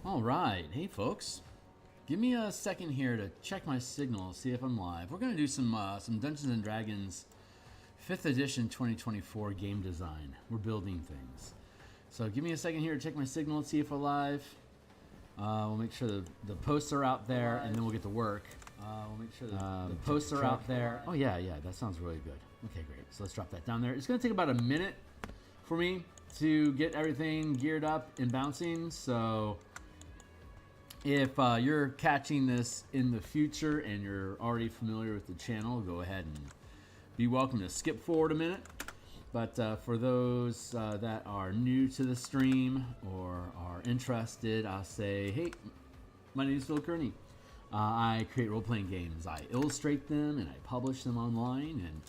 All right, hey folks, give me a second here to check my signal, see if I'm live. We're gonna do some Dungeons and Dragons 5th edition 2024 game design. We're building things, so give me a second here to check my signal and see if we're live. We'll make sure the posts are out there, and then we'll get to work. We'll make sure the posts are out there. Oh yeah, that sounds really good. Okay, great. So let's drop that down there. It's gonna take about a minute for me to get everything geared up and bouncing. So if you're catching this in the future and you're already familiar with the channel, go ahead and be welcome to skip forward a minute. But for those that are new to the stream or are interested, I'll say, hey, my name is Phil Kearney. I create role-playing games. I illustrate them and I publish them online. And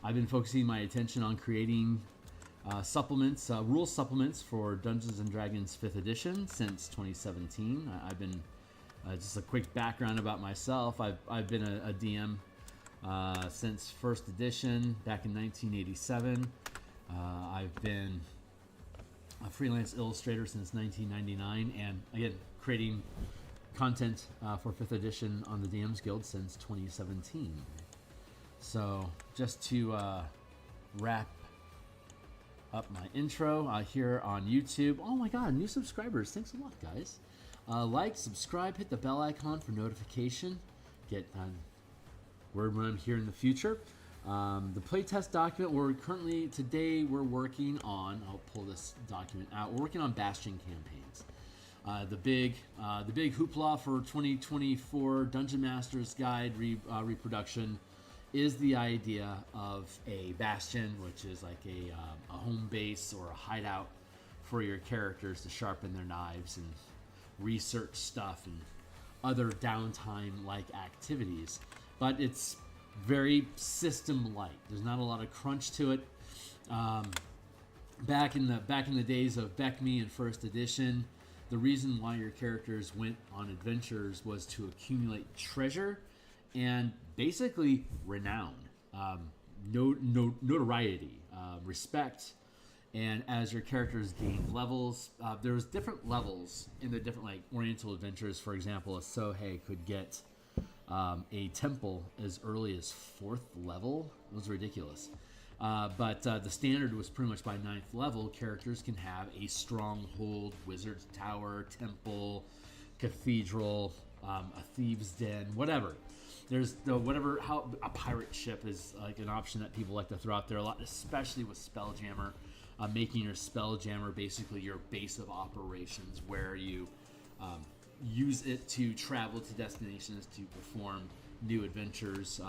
I've been focusing my attention on creating supplements, rule supplements for Dungeons and Dragons 5th edition since 2017. I've been, just a quick background about myself, I've been a DM since 1st edition back in 1987. I've been a freelance illustrator since 1999, and again, creating content for 5th edition on the DMsGuild since 2017. So just to wrap up my intro here on YouTube. Oh my god, new subscribers. Thanks a lot, guys. Like, subscribe, hit the bell icon for notification. Get word when I'm here in the future. The playtest document, today we're working on, I'll pull this document out, we're working on Bastion campaigns. The big hoopla for 2024 Dungeon Master's Guide reproduction is the idea of a bastion, which is like a home base or a hideout for your characters to sharpen their knives and research stuff and other downtime-like activities. But it's very system-light. There's not a lot of crunch to it. Back in the days of BECME and First Edition, the reason why your characters went on adventures was to accumulate treasure and basically renown, notoriety, respect. And as your characters gained levels, there's different levels in the different like Oriental adventures. For example, a Sohei could get a temple as early as 4th level. It was ridiculous. But the standard was pretty much by 9th level. Characters can have a stronghold, wizard's tower, temple, cathedral, a thieves' den, whatever. There's how a pirate ship is like an option that people like to throw out there a lot, especially with Spelljammer, making your Spelljammer basically your base of operations, where you use it to travel to destinations to perform new adventures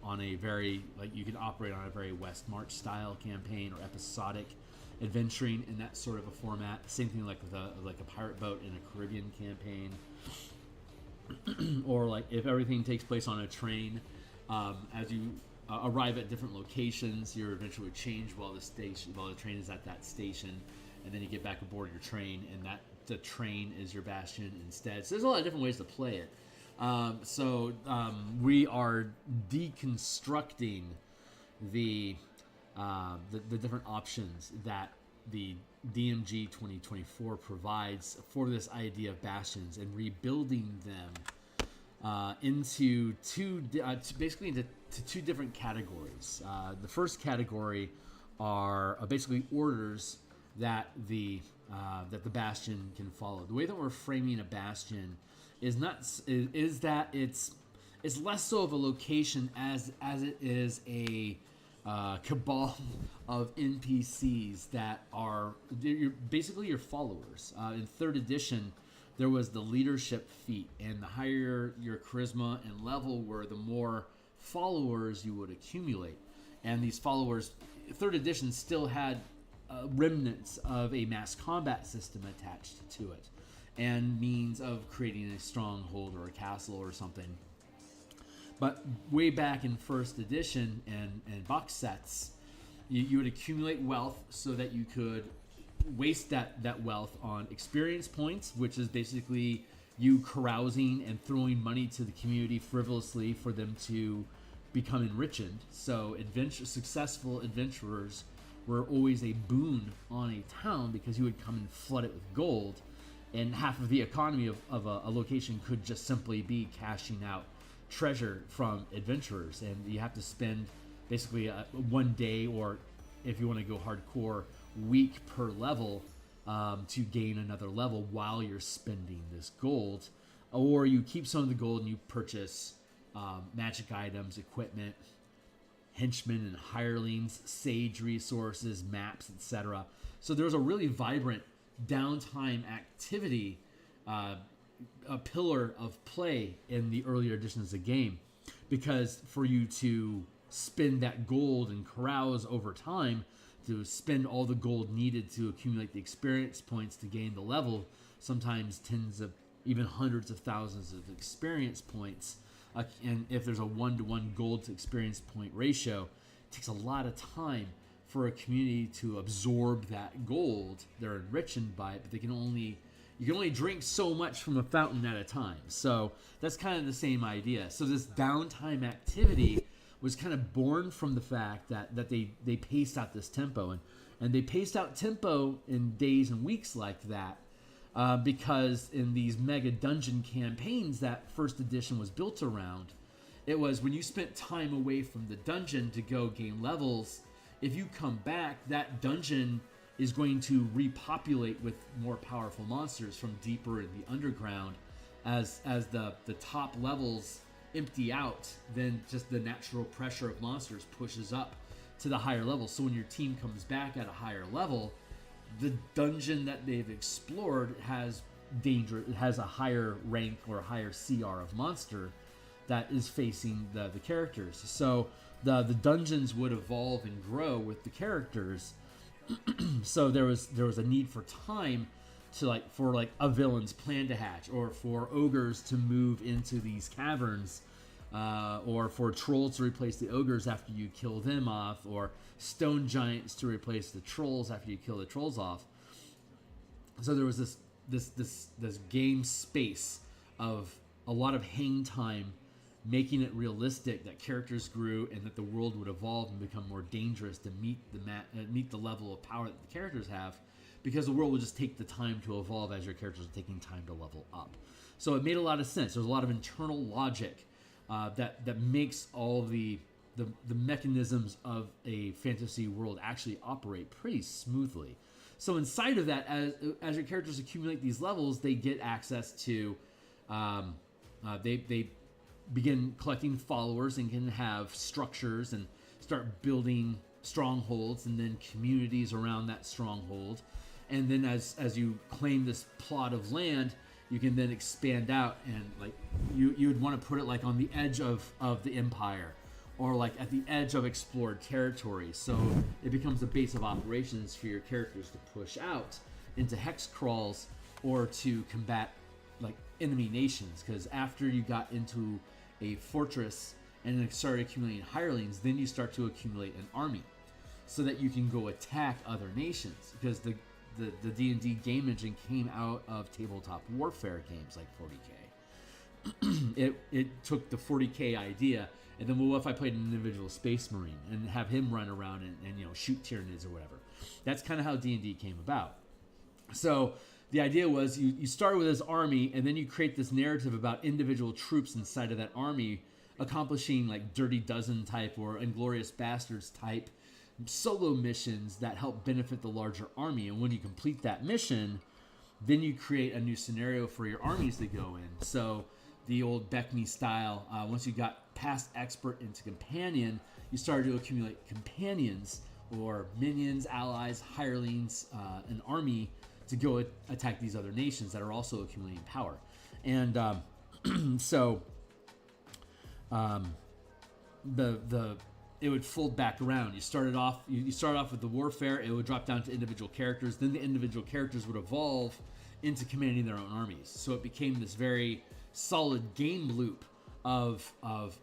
on a very, like, you can operate on a very West March style campaign or episodic adventuring in that sort of a format. Same thing like with a pirate boat in a Caribbean campaign. Or like if everything takes place on a train, as you arrive at different locations, your adventure would change while the train is at that station, and then you get back aboard your train, and the train is your bastion instead. So there's a lot of different ways to play it. We are deconstructing the different options that the DMG 2024 provides for this idea of bastions, and rebuilding them into two different categories. The first category are basically orders that the bastion can follow. The way that we're framing a bastion is that it's less so of a location as it is a cabal of NPCs that are basically your followers. In 3rd edition, there was the leadership feat, and the higher your charisma and level were, the more followers you would accumulate. And these followers, 3rd edition still had remnants of a mass combat system attached to it, and means of creating a stronghold or a castle or something. But way back in 1st edition and box sets, you would accumulate wealth so that you could waste that wealth on experience points, which is basically you carousing and throwing money to the community frivolously for them to become enriched. So successful adventurers were always a boon on a town, because you would come and flood it with gold. and half of the economy of a location could just simply be cashing out treasure from adventurers, and you have to spend basically one day, or if you want to go hardcore, week per level to gain another level while you're spending this gold. Or you keep some of the gold and you purchase magic items, equipment, henchmen and hirelings, sage resources, maps, etc. So there's a really vibrant downtime activity, a pillar of play in the earlier editions of the game, because for you to spend that gold and carouse over time, to spend all the gold needed to accumulate the experience points to gain the level, sometimes tens of even hundreds of thousands of experience points, and if there's a 1-to-1 gold to experience point ratio, it takes a lot of time for a community to absorb that gold. They're enriched by it, but you can only drink so much from a fountain at a time. So that's kind of the same idea. So this downtime activity was kind of born from the fact that they paced out this tempo, and they paced out tempo in days and weeks like that, because in these mega dungeon campaigns that first edition was built around, it was when you spent time away from the dungeon to go gain levels, if you come back, that dungeon is going to repopulate with more powerful monsters from deeper in the underground. As the top levels empty out, then just the natural pressure of monsters pushes up to the higher levels. So when your team comes back at a higher level, the dungeon that they've explored has a higher rank or a higher CR of monster that is facing the characters. So the dungeons would evolve and grow with the characters. So there was a need for time to for a villain's plan to hatch, or for ogres to move into these caverns, or for trolls to replace the ogres after you kill them off, or stone giants to replace the trolls after you kill the trolls off. So there was this game space of a lot of hang time, making it realistic that characters grew and that the world would evolve and become more dangerous to meet the level of power that the characters have, because the world would just take the time to evolve as your characters are taking time to level up. So it made a lot of sense. There's a lot of internal logic that makes all the mechanisms of a fantasy world actually operate pretty smoothly. So inside of that, as your characters accumulate these levels, they get access to they begin collecting followers and can have structures and start building strongholds and then communities around that stronghold. And then as you claim this plot of land, you can then expand out, and you would want to put it on the edge of the empire, or at the edge of explored territory. So it becomes a base of operations for your characters to push out into hex crawls or to combat enemy nations. Because after you got into a fortress and then started accumulating hirelings, then you start to accumulate an army so that you can go attack other nations. Because the D&D game engine came out of tabletop warfare games like 40K. It took the 40K idea, and then what if I played an individual space marine and have him run around and shoot Tyranids or whatever. That's kind of how D&D came about. So the idea was you start with this army, and then you create this narrative about individual troops inside of that army accomplishing Dirty Dozen type or Inglorious Bastards type solo missions that help benefit the larger army. And when you complete that mission, then you create a new scenario for your armies to go in. So the old Beckme style, once you got past expert into companion, you started to accumulate companions or minions, allies, hirelings, an army to go attack these other nations that are also accumulating power. And it would fold back around. You start off with the warfare. It would drop down to individual characters. Then the individual characters would evolve into commanding their own armies. So it became this very solid game loop of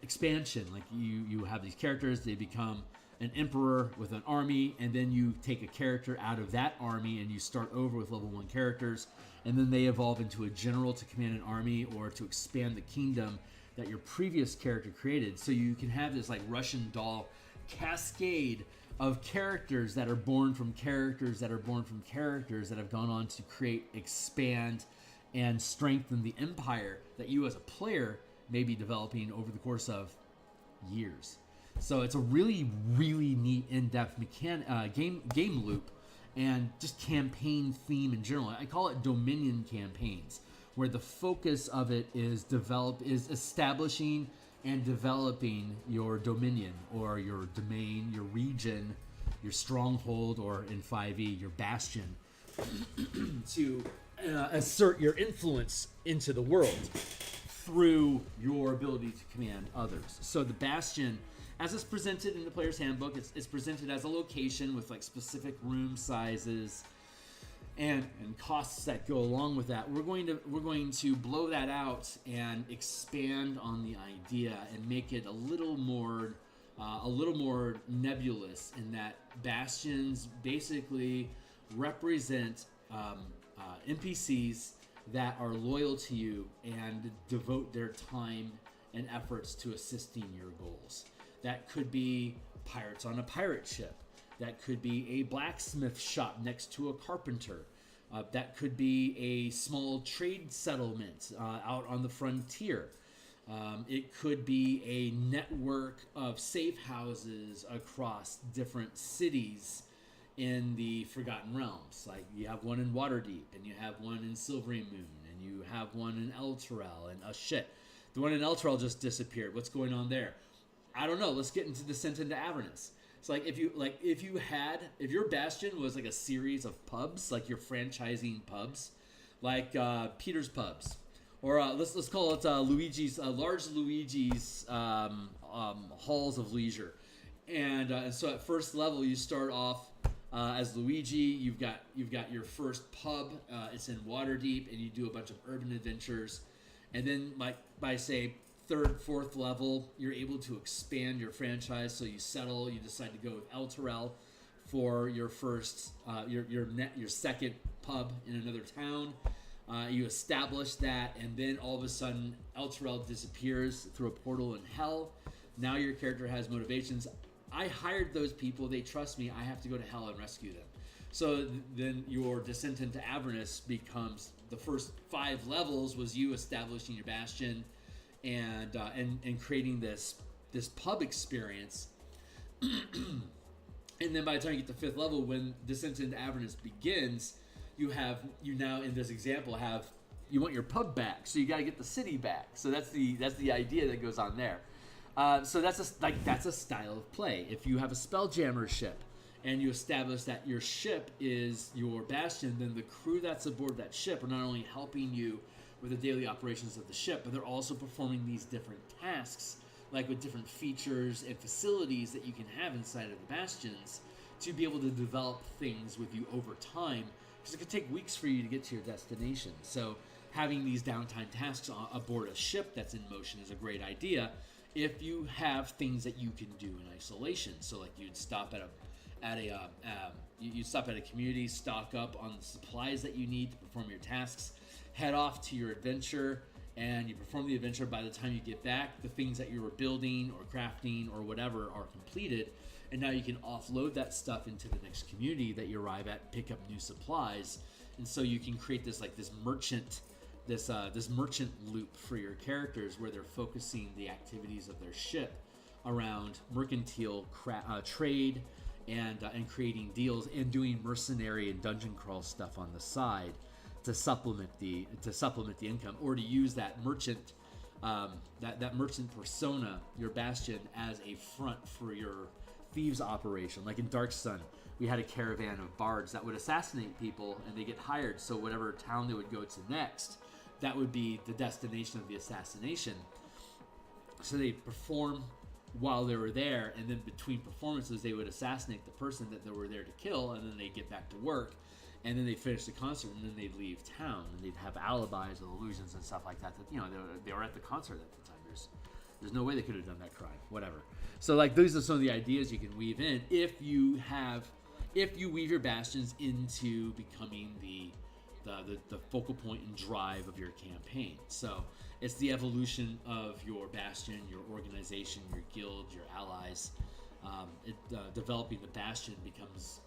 expansion. You have these characters, they become an emperor with an army, and then you take a character out of that army and you start over with level 1 characters, and then they evolve into a general to command an army or to expand the kingdom that your previous character created. So you can have this Russian doll cascade of characters that are born from characters that are born from characters that have gone on to expand and strengthen the empire that you as a player may be developing over the course of years. So it's a really, really neat, in-depth game loop and just campaign theme in general. I call it Dominion campaigns, where the focus of it is establishing and developing your dominion or your domain, your region, your stronghold, or in 5e, your bastion, to assert your influence into the world through your ability to command others. So the bastion, as it's presented in the player's handbook, it's presented as a location with like specific room sizes and costs that go along with that. We're going to blow that out and expand on the idea and make it a little more nebulous, in that bastions basically represent NPCs that are loyal to you and devote their time and efforts to assisting your goals. That could be pirates on a pirate ship. That could be a blacksmith shop next to a carpenter. That could be a small trade settlement out on the frontier. It could be a network of safe houses across different cities in the Forgotten Realms. Like you have one in Waterdeep, and you have one in Silvery Moon, and you have one in Elturel, and the one in Elturel just disappeared. What's going on there? I don't know. Let's get into Descent into Avernus. It's like if your bastion was like a series of pubs, like you're franchising pubs, like Peter's Pubs, or let's call it large Luigi's halls of leisure, and so at first level you start off as Luigi. You've got your first pub. It's in Waterdeep, and you do a bunch of urban adventures, and then by say third, fourth level, you're able to expand your franchise. So you decide to go with Elturel for your first, your second pub in another town. You establish that, and then all of a sudden, Elturel disappears through a portal in hell. Now your character has motivations. I hired those people. They trust me. I have to go to hell and rescue them. So then your Descent into Avernus becomes, the first 5 levels was you establishing your bastion and creating this pub experience. And then by the time you get to 5th level, when Descent into Avernus begins, you now in this example you want your pub back, so you got to get the city back. So that's the idea that goes on there. So that's a style of play. If you have a Spelljammer ship and you establish that your ship is your bastion, then the crew that's aboard that ship are not only helping you with the daily operations of the ship, but they're also performing these different tasks, like with different features and facilities that you can have inside of the bastions to be able to develop things with you over time, because it could take weeks for you to get to your destination. So having these downtime tasks aboard a ship that's in motion is a great idea if you have things that you can do in isolation. So like you'd stop at a community, stock up on the supplies that you need to perform your tasks, head off to your adventure, and you perform the adventure. By the time you get back, the things that you were building or crafting or whatever are completed, and now you can offload that stuff into the next community that you arrive at, pick up new supplies, and so you can create this merchant loop for your characters, where they're focusing the activities of their ship around mercantile trade and creating deals and doing mercenary and dungeon crawl stuff on the side to supplement the income, or to use that merchant that merchant persona, your bastion, as a front for your thieves operation. Like in Dark Sun, we had a caravan of bards that would assassinate people, and they get hired, so whatever town they would go to next, that would be the destination of the assassination. So they perform while they were there, and then between performances they would assassinate the person that they were there to kill, and then they get back to work, and then they finish the concert, and then they'd leave town, and they'd have alibis and illusions and stuff like that they were at the concert at the time. There's no way they could have done that crime, whatever. So like those are some of the ideas you can weave in if you weave your bastions into becoming the focal point and drive of your campaign. So it's the evolution of your bastion, your organization, your guild, your allies. Developing the bastion becomes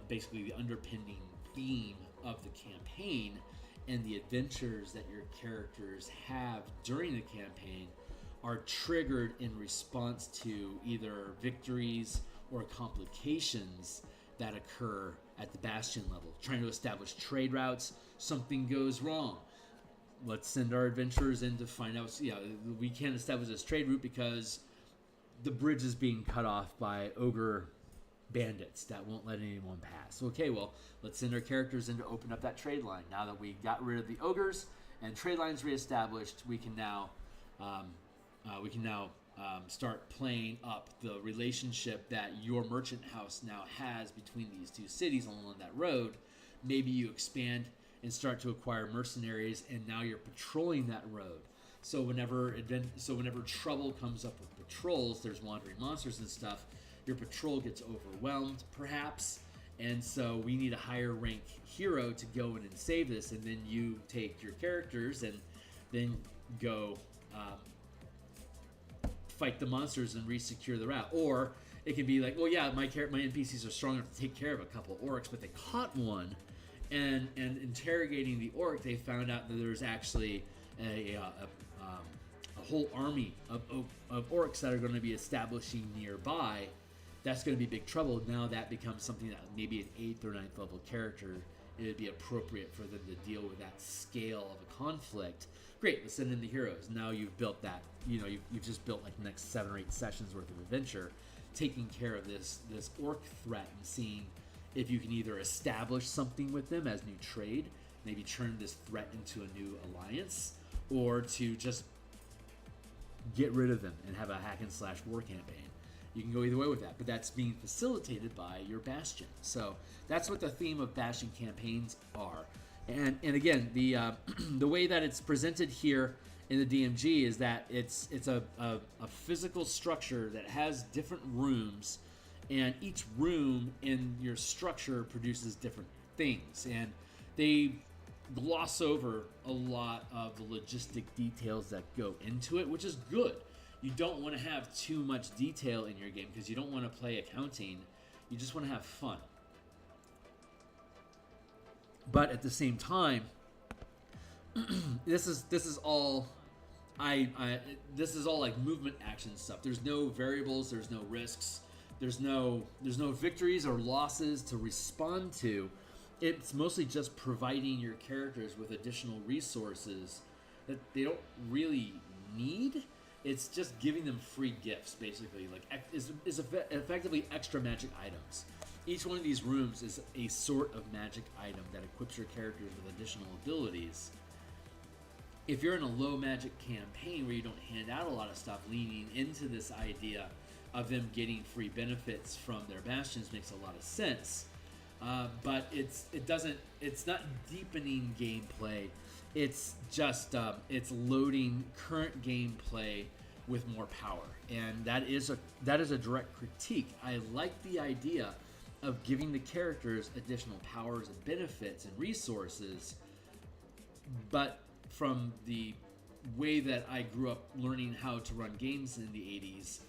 basically the underpinning theme of the campaign, and the adventures that your characters have during the campaign are triggered in response to either victories or complications that occur at the Bastion level. Trying to establish trade routes, something goes wrong. Let's send our adventurers in to find out. Yeah, we can't establish this trade route because the bridge is being cut off by ogre bandits that won't let anyone pass. Okay, well, let's send our characters in to open up that trade line. Now that we got rid of the ogres and trade lines reestablished, we can now start playing up the relationship that your merchant house now has between these two cities along that road. Maybe you expand and start to acquire mercenaries, and now you're patrolling that road. So whenever trouble comes up with patrols, there's wandering monsters and stuff, your patrol gets overwhelmed, perhaps, and so we need a higher rank hero to go in and save this, and then you take your characters and then go fight the monsters and re-secure the route. Or it can be like, well, yeah, my NPCs are strong enough to take care of a couple orcs, but they caught one, and interrogating the orc, they found out that there's actually a whole army of orcs that are going to be establishing nearby. That's going to be big trouble. Now that becomes something that maybe an 8th or 9th level character, it would be appropriate for them to deal with that scale of a conflict. Great, let's send in the heroes. Now you've built that, you've just built like the next 7 or 8 sessions worth of adventure, taking care of this orc threat and seeing if you can either establish something with them as new trade, maybe turn this threat into a new alliance, or to just get rid of them and have a hack and slash war campaign. You can go either way with that, but that's being facilitated by your Bastion. So that's what the theme of Bastion campaigns are. And again, the the way that it's presented here in the DMG is that it's a physical structure that has different rooms, and each room in your structure produces different things, and they gloss over a lot of the logistic details that go into it, which is good. You don't want to have too much detail in your game because you don't want to play accounting. You just want to have fun. But at the same time, this is all like movement action stuff. There's no variables, there's no risks, there's no victories or losses to respond to. It's mostly just providing your characters with additional resources that they don't really need. It's just giving them free gifts, basically. Like, is effectively extra magic items. Each one of these rooms is a sort of magic item that equips your characters with additional abilities. If you're in a low magic campaign where you don't hand out a lot of stuff, leaning into this idea of them getting free benefits from their bastions makes a lot of sense. But it's not deepening gameplay. It's just it's loading current gameplay with more power, and that is a direct critique. I like the idea of giving the characters additional powers and benefits and resources, but from the way that I grew up learning how to run games in the 80s,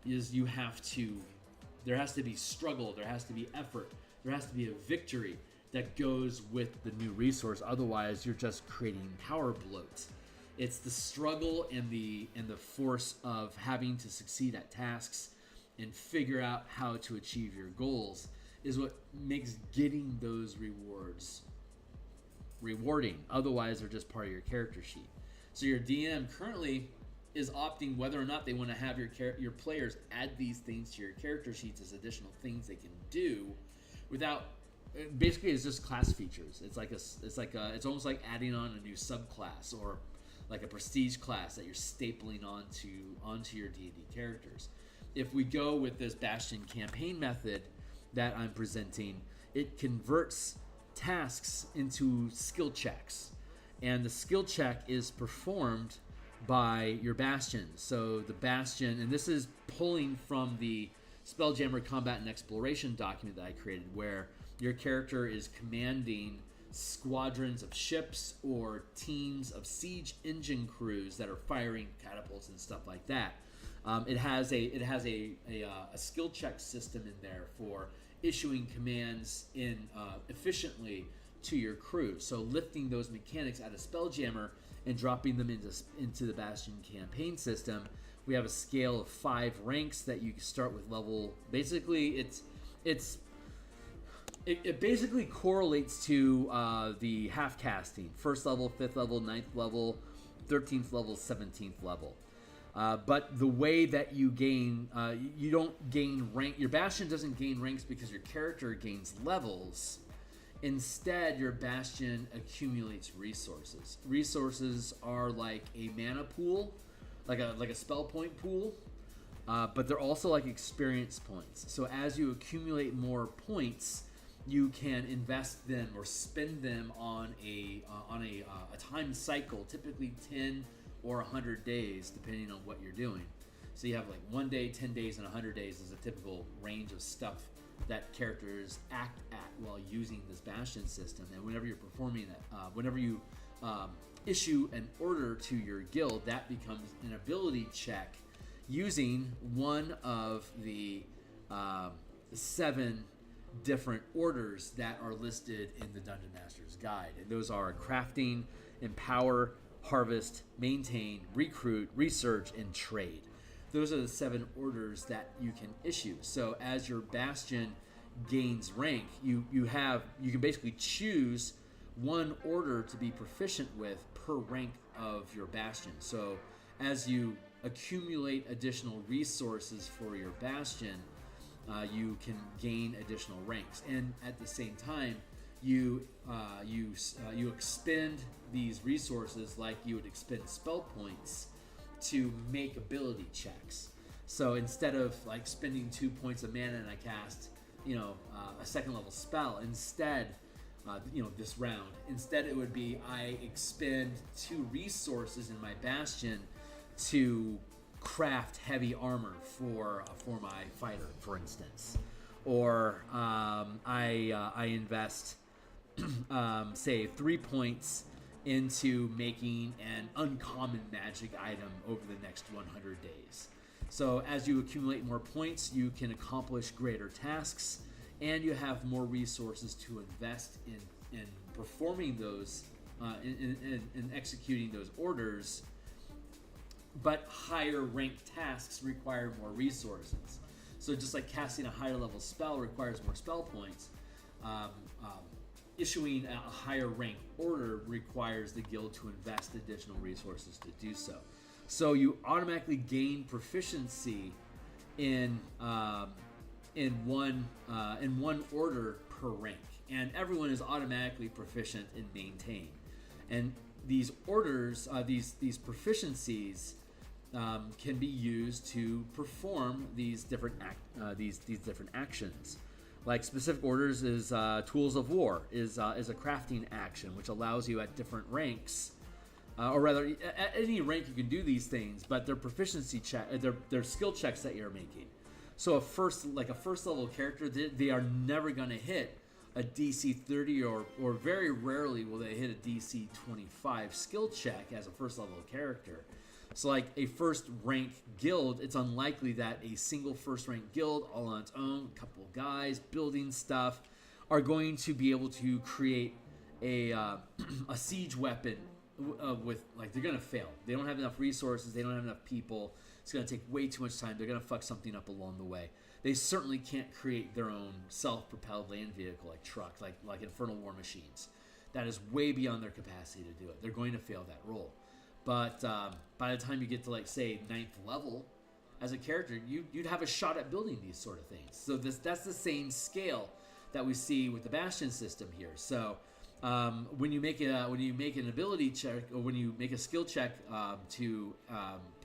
is there has to be struggle, there has to be effort, there has to be a victory that goes with the new resource. Otherwise, you're just creating power bloat. It's the struggle and the force of having to succeed at tasks and figure out how to achieve your goals is what makes getting those rewards rewarding. Otherwise, they're just part of your character sheet. So your DM currently is opting whether or not they want to have your players add these things to your character sheets as additional things they can do without. Basically, it's just class features. It's almost like adding on a new subclass or like a prestige class that you're stapling onto your D&D characters. If we go with this Bastion campaign method that I'm presenting, it converts tasks into skill checks, and the skill check is performed by your Bastion. So the Bastion, and this is pulling from the Spelljammer Combat and Exploration document that I created, where your character is commanding squadrons of ships or teams of siege engine crews that are firing catapults and stuff like that. It has a skill check system in there for issuing commands in efficiently to your crew. So lifting those mechanics out of Spelljammer and dropping them into the Bastion campaign system. We have a scale of 5 ranks that you start with level. Basically, it basically correlates to the half casting: 1st level, 5th level, 9th level, 13th level, 17th level. But the way that you gain, you don't gain rank. Your Bastion doesn't gain ranks because your character gains levels. Instead, your Bastion accumulates resources. Resources are like a mana pool, like a spell point pool, but they're also like experience points. So as you accumulate more points, you can invest them or spend them on a time cycle, typically 10 or 100 days, depending on what you're doing. So you have like 1 day, 10 days, and 100 days is a typical range of stuff that characters act at while using this Bastion system. And whenever you're performing that, whenever you issue an order to your guild, that becomes an ability check using one of the 7 different orders that are listed in the Dungeon Master's Guide. And those are crafting, empower, harvest, maintain, recruit, research, and trade. Those are the 7 orders that you can issue. So as your Bastion gains rank, you can basically choose one order to be proficient with per rank of your Bastion. So as you accumulate additional resources for your Bastion, you can gain additional ranks, and at the same time, you expend these resources like you would expend spell points to make ability checks. So instead of like spending 2 points of mana and I cast, a 2nd level spell, instead, this round, instead it would be I expend 2 resources in my Bastion to craft heavy armor for my fighter, for instance, or I invest say 3 points into making an uncommon magic item over the next 100 days. So as you accumulate more points, you can accomplish greater tasks, and you have more resources to invest in performing those, in executing those orders. But higher ranked tasks require more resources. So just like casting a higher level spell requires more spell points, issuing a higher ranked order requires the guild to invest additional resources to do so. So you automatically gain proficiency in one order per rank, and everyone is automatically proficient in maintain. And these orders, these proficiencies, can be used to perform these different different actions. Like specific orders is Tools of War is a crafting action which allows you at different ranks, or rather at any rank you can do these things, but they're proficiency check, they're skill checks that you're making. So a first level character, they are never going to hit a DC 30 or very rarely will they hit a DC 25 skill check as a first level character. So like a first rank guild, it's unlikely that a single first rank guild all on its own, a couple of guys building stuff, are going to be able to create a siege weapon with, like, they're going to fail. They don't have enough resources, they don't have enough people, it's going to take way too much time, they're going to fuck something up along the way. They certainly can't create their own self-propelled land vehicle like trucks, like Infernal War Machines. That is way beyond their capacity to do it. They're going to fail that role. But by the time you get to, like, say, 9th level, as a character, you'd have a shot at building these sort of things. So that's the same scale that we see with the Bastion system here. So when you make an ability check, or when you make a skill check to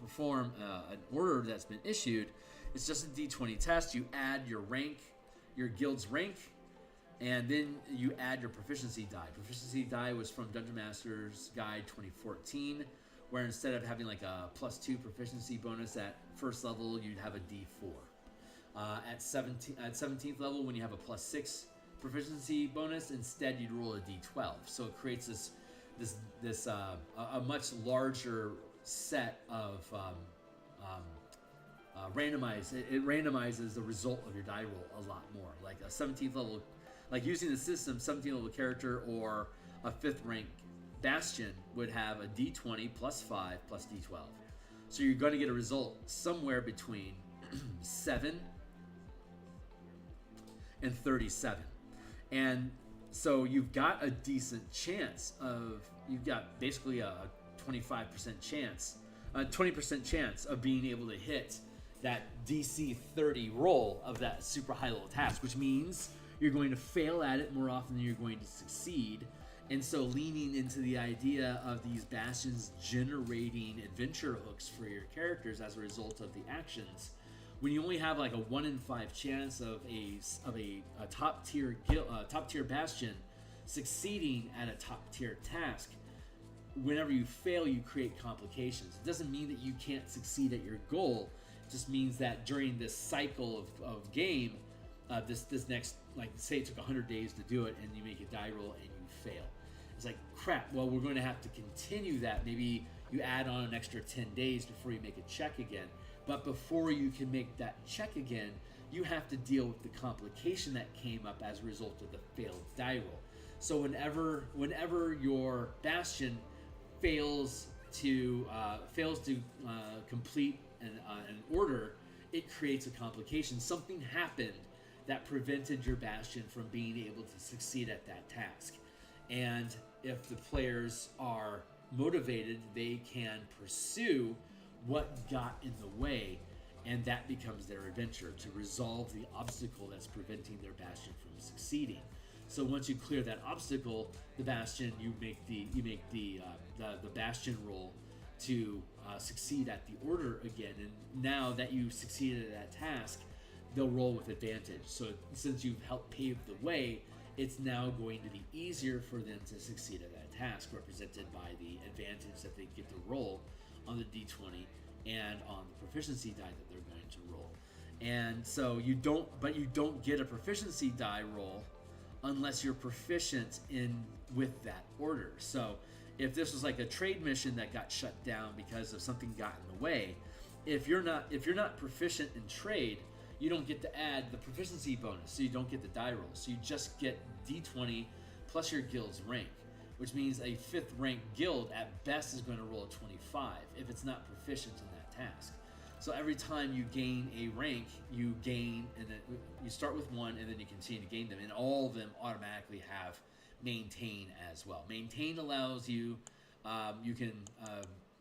perform an order that's been issued, it's just a D20 test. You add your rank, your guild's rank, and then you add your proficiency die. Proficiency die was from Dungeon Master's Guide 2014, where instead of having like a +2 proficiency bonus at first level, you'd have a D4. At 17th level, when you have a +6 proficiency bonus, instead you'd roll a D12. So it creates this a much larger set of randomized. It randomizes the result of your die roll a lot more. Like a 17th level Like using the system, 17 level character or a 5th rank Bastion would have a d20 plus 5 plus d12. So you're going to get a result somewhere between 7 and 37. And so you've got a decent chance of, you've got basically a 25% chance, a 20% chance of being able to hit that DC 30 roll of that super high level task, which means you're going to fail at it more often than you're going to succeed. And so leaning into the idea of these bastions generating adventure hooks for your characters as a result of the actions, when you only have like a 1 in 5 chance of a top tier bastion succeeding at a top tier task, whenever you fail, you create complications. It doesn't mean that you can't succeed at your goal. It just means that during this cycle of game, this next, like say it took 100 days to do it, and you make a die roll and you fail. It's like, crap, well, we're going to have to continue that. Maybe you add on an extra 10 days before you make a check again. But before you can make that check again, you have to deal with the complication that came up as a result of the failed die roll. So whenever your Bastion fails to complete an order, it creates a complication. Something happened that prevented your Bastion from being able to succeed at that task. And if the players are motivated, they can pursue what got in the way, and that becomes their adventure to resolve the obstacle that's preventing their Bastion from succeeding. So once you clear that obstacle, the Bastion, you make the Bastion roll to succeed at the order again. And now that you succeeded at that task, they'll roll with advantage. So since you've helped pave the way, it's now going to be easier for them to succeed at that task, represented by the advantage that they get to roll on the d20 and on the proficiency die that they're going to roll. And so you don't get a proficiency die roll unless you're proficient with that order. So if this was like a trade mission that got shut down because of something got in the way, if you're not proficient in trade, you don't get to add the proficiency bonus, so you don't get the die roll. So you just get d20 plus your guild's rank, which means a 5th rank guild at best is going to roll a 25 if it's not proficient in that task. So every time you gain a rank, you gain, and then you start with 1, and then you continue to gain them, and all of them automatically have maintain as well. Maintain allows you, you can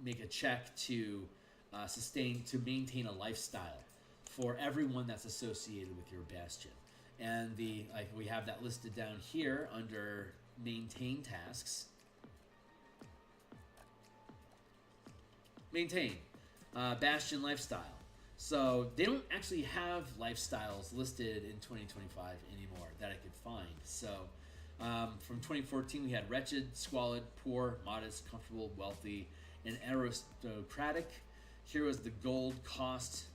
make a check to maintain a lifestyle for everyone that's associated with your Bastion. And we have that listed down here under maintain tasks. Maintain Bastion lifestyle. So they don't actually have lifestyles listed in 2025 anymore that I could find. So from 2014 we had wretched, squalid, poor, modest, comfortable, wealthy, and aristocratic. Here was the gold cost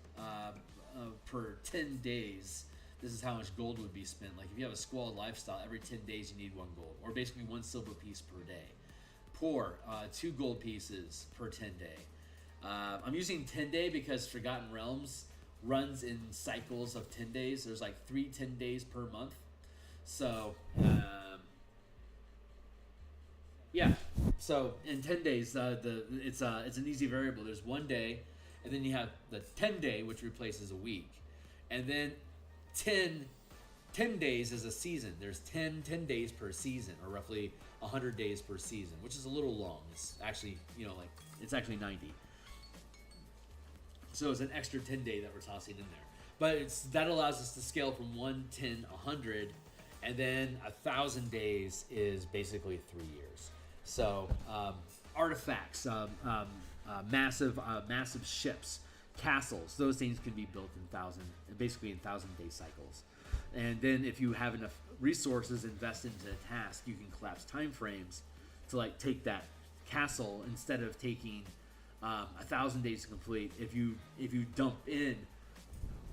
per 10 days. This is how much gold would be spent. Like if you have a squalid lifestyle, every 10 days you need 1 gold, or basically 1 silver piece per day. Poor, 2 gold pieces per 10 day. I'm using 10 day because Forgotten Realms runs in cycles of 10 days. There's like 3 10 days per month. So yeah, so in 10 days, it's an easy variable. There's 1 day, and then you have the 10 day, which replaces a week, and then 10 days is a season. There's 10 days per season, or roughly 100 days per season, which is a little long. It's actually, it's actually 90. So it's an extra 10 day that we're tossing in there. But that allows us to scale from 1, 10, 100, and then 1,000 days is basically 3 years. So artifacts, massive ships, castles, those things can be built in 1,000-day cycles. And then if you have enough resources invested into a task, you can collapse time frames to like take that castle instead of taking 1,000 days to complete. If you dump in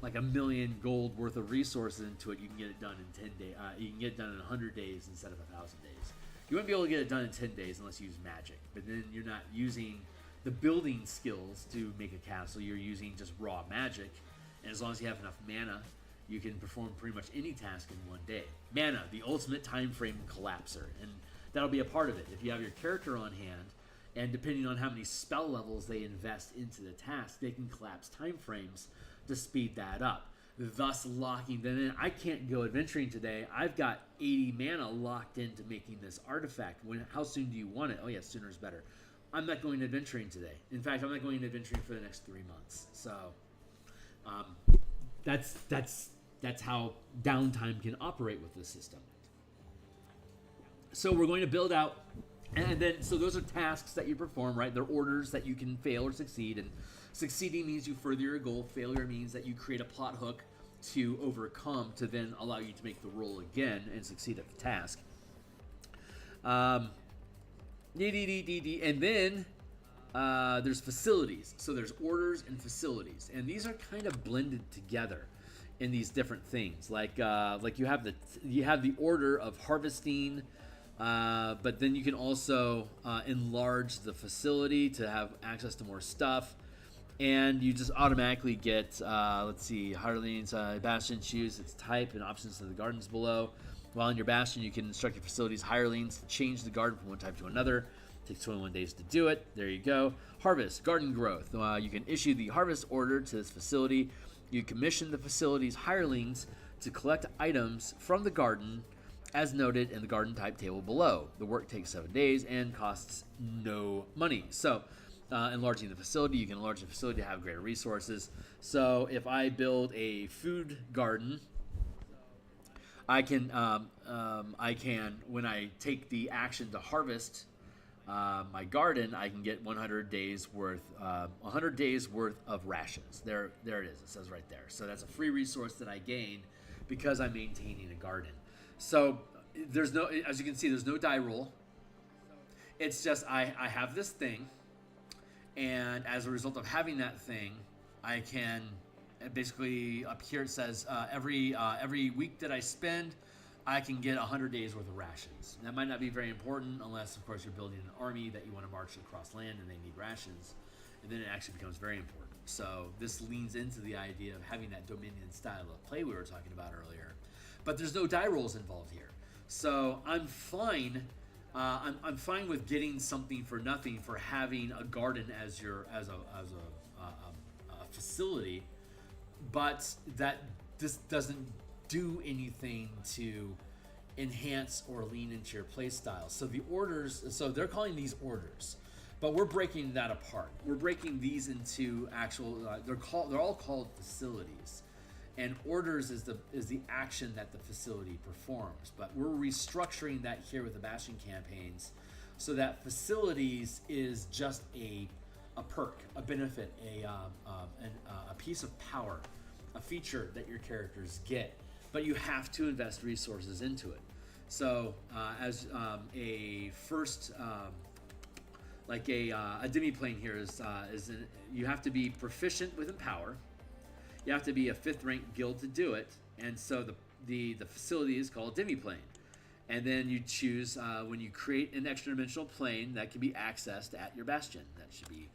like 1 million gold worth of resources into it, you can get it done in 10 days. You can get it done in 100 days instead of 1,000 days. You wouldn't be able to get it done in 10 days unless you use magic. But then you're not using the building skills to make a castle. You're using just raw magic. And as long as you have enough mana, You can perform pretty much any task in one day. Mana, the ultimate time frame collapser, and that'll be a part of it. If you have your character on hand, and depending on how many spell levels they invest into the task, they can collapse time frames to speed that up, thus locking them in. I can't go adventuring today. I've got 80 mana locked into making this artifact. How soon do you want it? Oh yeah, sooner is better. I'm not going adventuring today. In fact, I'm not going adventuring for the next 3 months. So that's how downtime can operate with this system. So we're going to build out, and then so those are tasks that you perform, right? They're orders that you can fail or succeed, and succeeding means you further your goal. Failure means that you create a plot hook to overcome to then allow you to make the roll again and succeed at the task. And then there's facilities. So there's orders and facilities, and these are kind of blended together in these different things. Like you have the order of harvesting, but then you can also enlarge the facility to have access to more stuff, and you just automatically get let's see, Hireling's Bastion, choose its type and options to the gardens below. While in your Bastion, you can instruct your facilities Hirelings to change the garden from one type to another. It takes 21 days to do it. There you go. Harvest, garden growth. You can issue the harvest order to this facility. You commission the facility's hirelings to collect items from the garden as noted in the garden type table below. The work takes 7 days and costs no money. So enlarging the facility, you can enlarge the facility to have greater resources. So if I build a food garden, I can when I take the action to harvest my garden, I can get 100 days worth of rations. There it is. It says right there. So that's a free resource that I gain because I'm maintaining a garden. So there's no, as you can see, there's no die roll. It's just I have this thing, and as a result of having that thing, I can basically, up here it says every week that I spend, I can get 100 days worth of rations. That might not be very important unless, of course, you're building an army that you want to march across land and they need rations. And then it actually becomes very important. So this leans into the idea of having that Dominion style of play we were talking about earlier. But there's no die rolls involved here. So I'm fine. I'm fine with getting something for nothing for having a garden as a facility, but this doesn't do anything to enhance or lean into your play style. So the orders, so they're calling these orders, but we're breaking that apart. We're breaking these into actual. They're all called facilities, and orders is the action that the facility performs. But we're restructuring that here with the Bastion campaigns, so that facilities is just a perk, a benefit, a piece of power, a feature that your characters get. But you have to invest resources into it. So as a first, like a demi-plane here you have to be proficient within power. You have to be a 5th ranked guild to do it, and so the facility is called demi-plane. And then you choose when you create an extra dimensional plane that can be accessed at your Bastion. That should be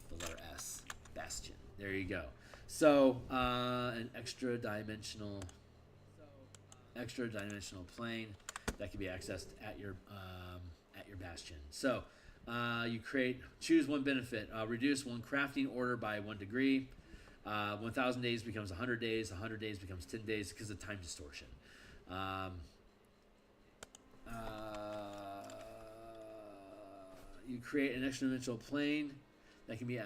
the letter S, Bastion. There you go. So an extra dimensional plane that can be accessed at your Bastion. So you choose one benefit, reduce one crafting order by 1 degree. 1,000 days becomes 100 days. 100 days becomes 10 days because of time distortion. You create an extra dimensional plane that can be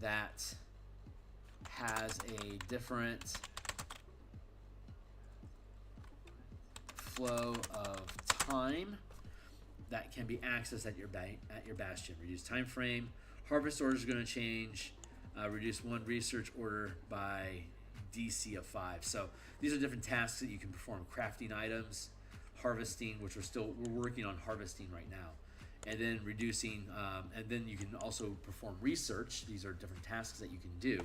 that has a different flow of time that can be accessed at your Bastion. Reduce time frame. Harvest orders are going to change. Reduce one research order by DC of 5. So these are different tasks that you can perform. Crafting items, harvesting, which we're working on harvesting right now, and then reducing, and then you can also perform research. These are different tasks that you can do.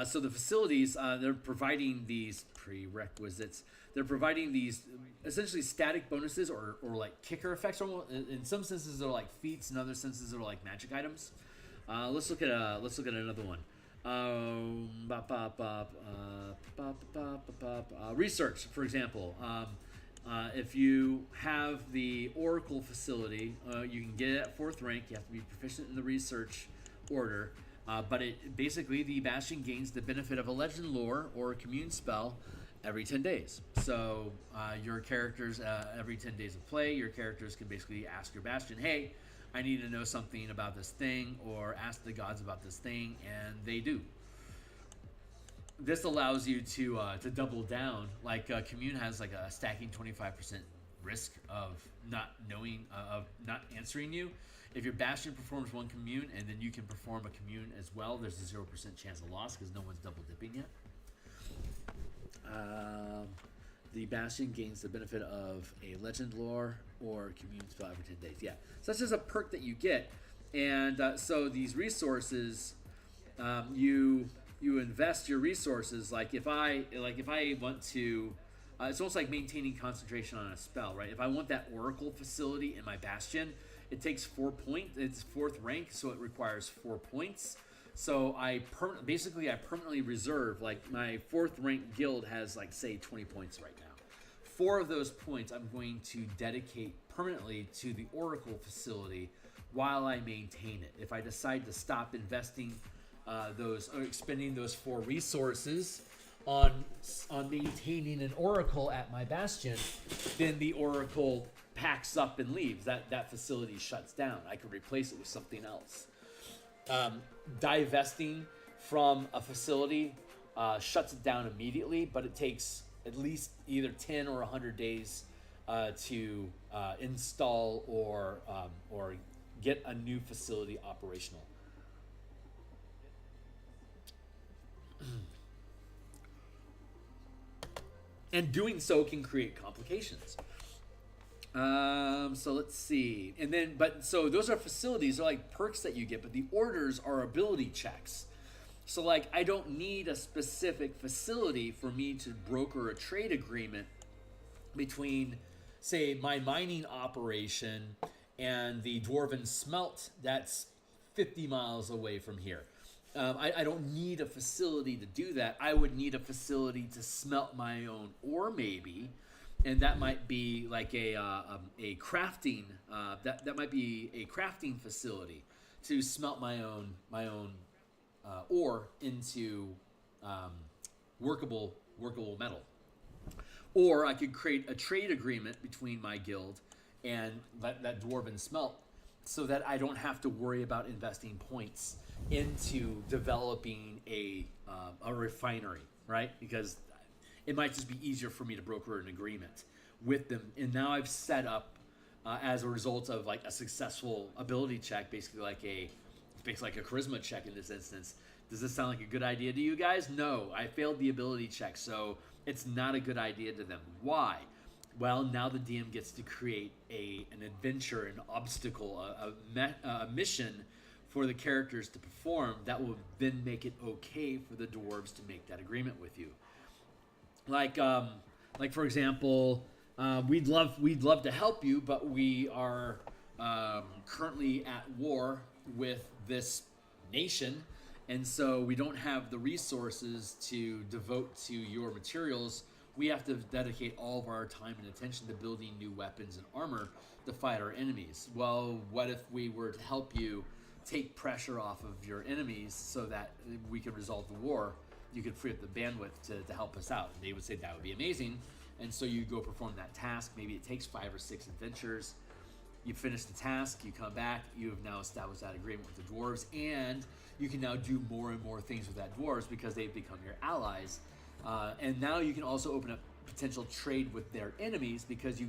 So the facilities, they're providing these prerequisites. They're providing these essentially static bonuses or like kicker effects. In some senses, they're like feats. In other senses, they're like magic items. Let's look at another one. Research, for example. If you have the Oracle facility, you can get it at 4th rank. You have to be proficient in the research order. But it basically, the Bastion gains the benefit of a legend lore or a commune spell every 10 days. So your characters, every 10 days of play, your characters can basically ask your Bastion, hey, I need to know something about this thing, or ask the gods about this thing, and they do. This allows you to double down. Like commune has like a stacking 25% risk of not knowing, of not answering you. If your Bastion performs one commune and then you can perform a commune as well, there's a 0% chance of loss because no one's double dipping yet. The Bastion gains the benefit of a legend lore or commune spell every 10 days. Yeah, so that's just a perk that you get. And so these resources, you invest your resources. Like if I want to, it's almost like maintaining concentration on a spell, right? If I want that Oracle facility in my Bastion, it takes 4 points. It's 4th rank, so it requires 4 points. So I permanently reserve, like my 4th rank guild has like say 20 points right now. 4 of those points I'm going to dedicate permanently to the Oracle facility while I maintain it. If I decide to stop investing expending those 4 resources on maintaining an Oracle at my Bastion, then the Oracle packs up and leaves. That facility shuts down. I could replace it with something else. Divesting from a facility shuts it down immediately, but it takes at least either 10 or 100 days to install or get a new facility operational. And doing so can create complications. So let's see. So those are facilities, they're like perks that you get, but the orders are ability checks. So like I don't need a specific facility for me to broker a trade agreement between, say, my mining operation and the Dwarven Smelt that's 50 miles away from here. I don't need a facility to do that. I would need a facility to smelt my own ore, maybe, and that might be like a crafting. That might be a crafting facility to smelt my own ore into workable metal. Or I could create a trade agreement between my guild and that Dwarven Smelt, so that I don't have to worry about investing points into developing a refinery, right? Because it might just be easier for me to broker an agreement with them. And now I've set up, as a result of like a successful ability check, basically like a charisma check in this instance. Does this sound like a good idea to you guys? No, I failed the ability check, so it's not a good idea to them. Why? Well, now the DM gets to create an adventure, an obstacle, a mission for the characters to perform that will then make it okay for the dwarves to make that agreement with you. Like for example, we'd love to help you, but we are currently at war with this nation, and so we don't have the resources to devote to your materials. We have to dedicate all of our time and attention to building new weapons and armor to fight our enemies. Well, what if we were to help you take pressure off of your enemies so that we could resolve the war? You could free up the bandwidth to help us out. And they would say that would be amazing. And so you go perform that task. Maybe it takes 5 or 6 adventures. You finish the task, you come back, you have now established that agreement with the dwarves, and you can now do more and more things with that dwarves because they've become your allies. And now you can also open up potential trade with their enemies because you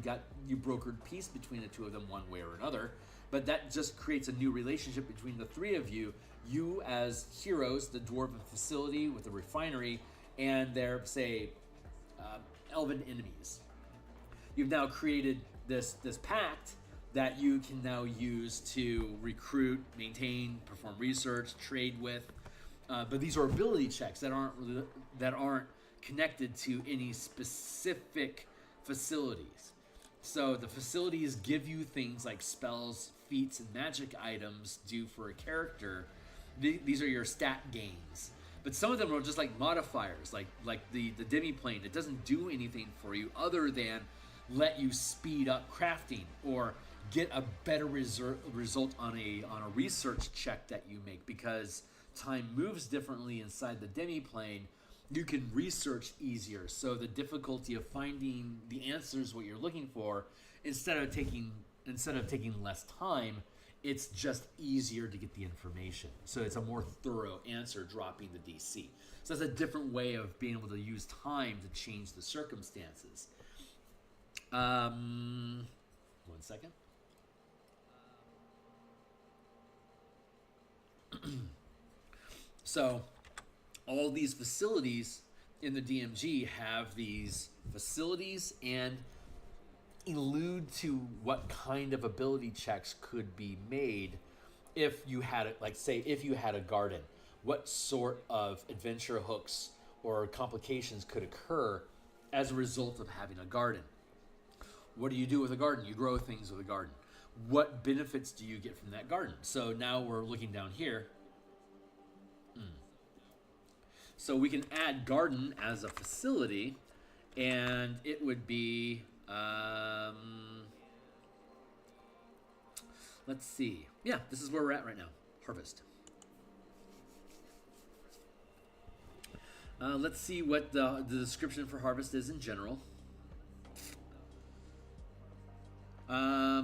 brokered peace between the two of them one way or another. But that just creates a new relationship between the three of you. You as heroes, the dwarven facility with the refinery, and their, say, elven enemies. You've now created this pact that you can now use to recruit, maintain, perform research, trade with. But these are ability checks that aren't connected to any specific facilities. So the facilities give you things like spells, feats, and magic items due for a character, these are your stat gains. But some of them are just like modifiers, like the demi-plane. It doesn't do anything for you other than let you speed up crafting or get a better result on a research check that you make, because time moves differently inside the demi-plane. You can research easier, so the difficulty of finding the answers what you're looking for, instead of taking less time, it's just easier to get the information. So it's a more thorough answer dropping the DC. So that's a different way of being able to use time to change the circumstances. 1 second. So all these facilities in the DMG have these facilities and allude to what kind of ability checks could be made if you had it, like say if you had a garden, what sort of adventure hooks or complications could occur as a result of having a garden. What do you do with a garden? You grow things with a garden. What benefits do you get from that garden? So now we're looking down here. So we can add garden as a facility, and it would be, let's see. Yeah, this is where we're at right now. Harvest. Let's see what the description for harvest is in general.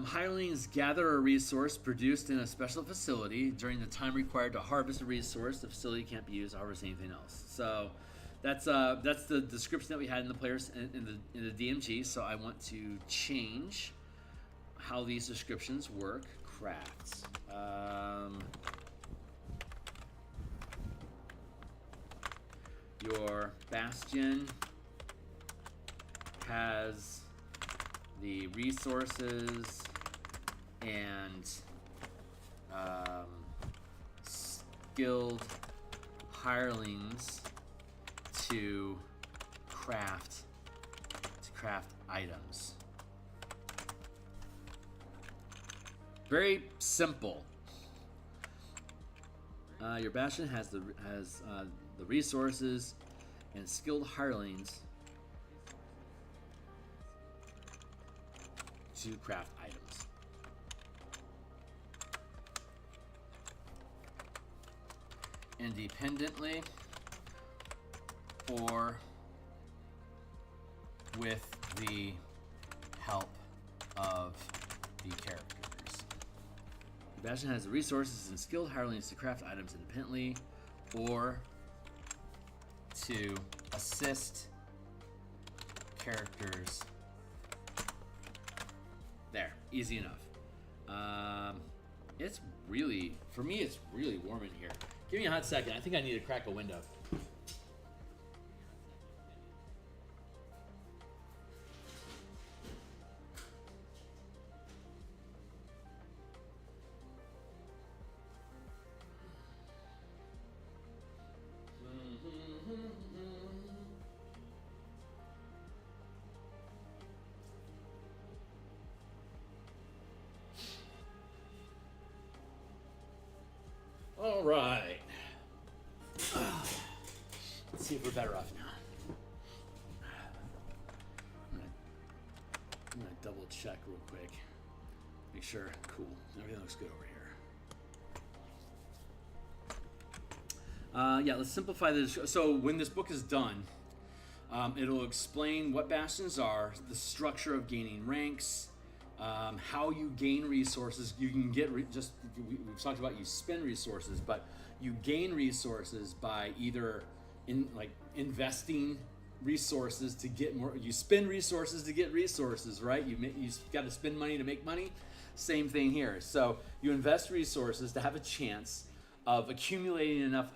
Hirelings gather a resource produced in a special facility. During the time required to harvest a resource, the facility can't be used to harvest anything else. So that's the description that we had in the players in the DMG. So I want to change how these descriptions work. Crafts. Your Bastion has the resources and skilled hirelings to craft items. Very simple. Your Bastion has the resources and skilled hirelings to craft items. Independently or with the help of the characters. Bastion has the resources and skilled hirelings to craft items independently or to assist characters. There, easy enough. It's really, for me, it's really warm in here. Give me a hot second. I think I need to crack a window. All right. Let's see if we're better off now. I'm gonna double check real quick. Make sure. Cool. Everything looks good over here. Yeah, let's simplify this. So when this book is done, it'll explain what bastions are, the structure of gaining ranks, how you gain resources. You can get we've talked about you spend resources, but you gain resources by either investing resources to get more. You spend resources to get resources, right? You got to spend money to make money. Same thing here. So you invest resources to have a chance of accumulating enough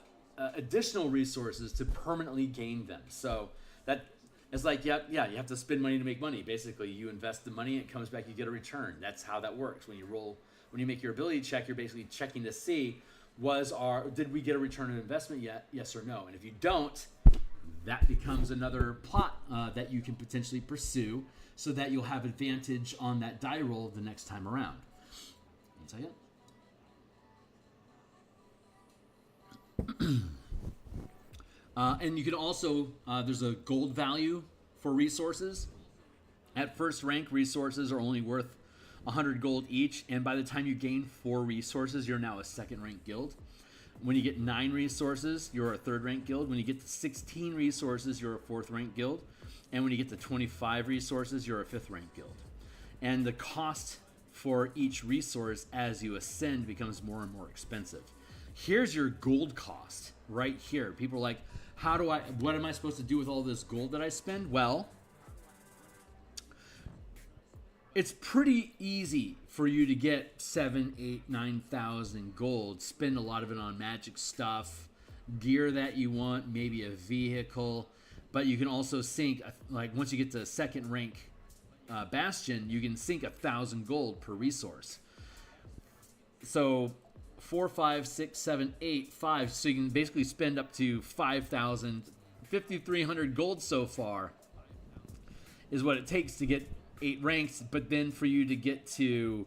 additional resources to permanently gain them. So that it's like, yeah, you have to spend money to make money. Basically, you invest the money, it comes back, you get a return. That's how that works. When you make your ability check, you're basically checking to see, did we get a return on investment yet? Yes or no. And if you don't, that becomes another plot that you can potentially pursue so that you'll have advantage on that die roll the next time around. One second. And you can also, there's a gold value for resources. At first rank, resources are only worth 100 gold each, and by the time you gain 4 resources, you're now a second rank guild. When you get 9 resources, you're a third rank guild. When you get to 16 resources, you're a fourth rank guild. And when you get to 25 resources, you're a fifth rank guild. And the cost for each resource as you ascend becomes more and more expensive. Here's your gold cost right here. People are like, what am I supposed to do with all this gold that I spend? Well, it's pretty easy for you to get 7, 8, 9,000 gold. Spend a lot of it on magic stuff, gear that you want, maybe a vehicle. But you can also sink, like once you get to second rank Bastion, you can sink 1,000 gold per resource. So 4, 5, 6, 7, 8, 5. So you can basically spend up to 5,000, 5,300 gold so far is what it takes to get 8 ranks. But then for you to get to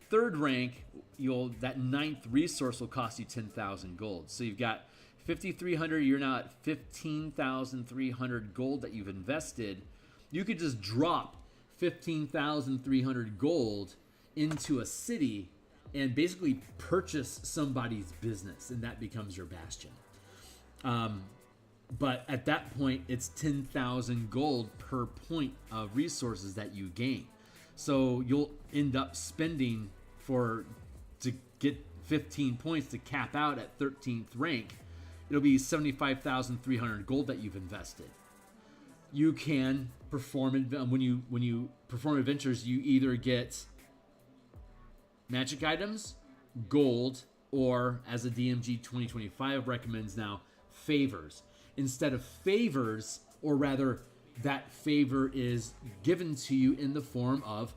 third rank, that 9th resource will cost you 10,000 gold. So you've got 5,300. You're now at 15,300 gold that you've invested. You could just drop 15,300 gold into a city and basically purchase somebody's business, and that becomes your Bastion. But at that point, it's 10,000 gold per point of resources that you gain. So you'll end up spending to get 15 points to cap out at 13th rank. It'll be 75,300 gold that you've invested. You can perform when you perform adventures. You either get magic items, gold, or as a DMG 2025 recommends now, favors. Instead of favors, or rather, that favor is given to you in the form of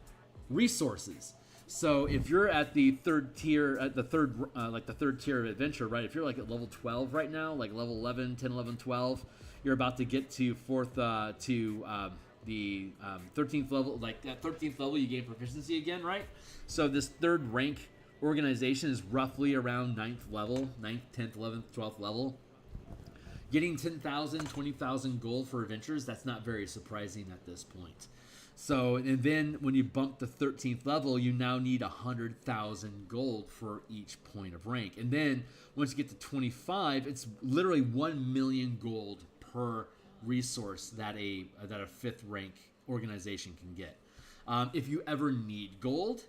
resources. So if you're at the third tier, at the third tier of adventure, right? If you're like at level 12 right now, like level 11, 10, 11, 12, you're about to get to the 13th level. Like at 13th level, you gain proficiency again, right? So this third rank organization is roughly around 9th level, 9th, 10th, 11th, 12th level. Getting 10,000, 20,000 gold for adventures, that's not very surprising at this point. So, and then when you bump to 13th level, you now need 100,000 gold for each point of rank. And then once you get to 25, it's literally 1 million gold per resource that a 5th rank organization can get. If you ever need gold,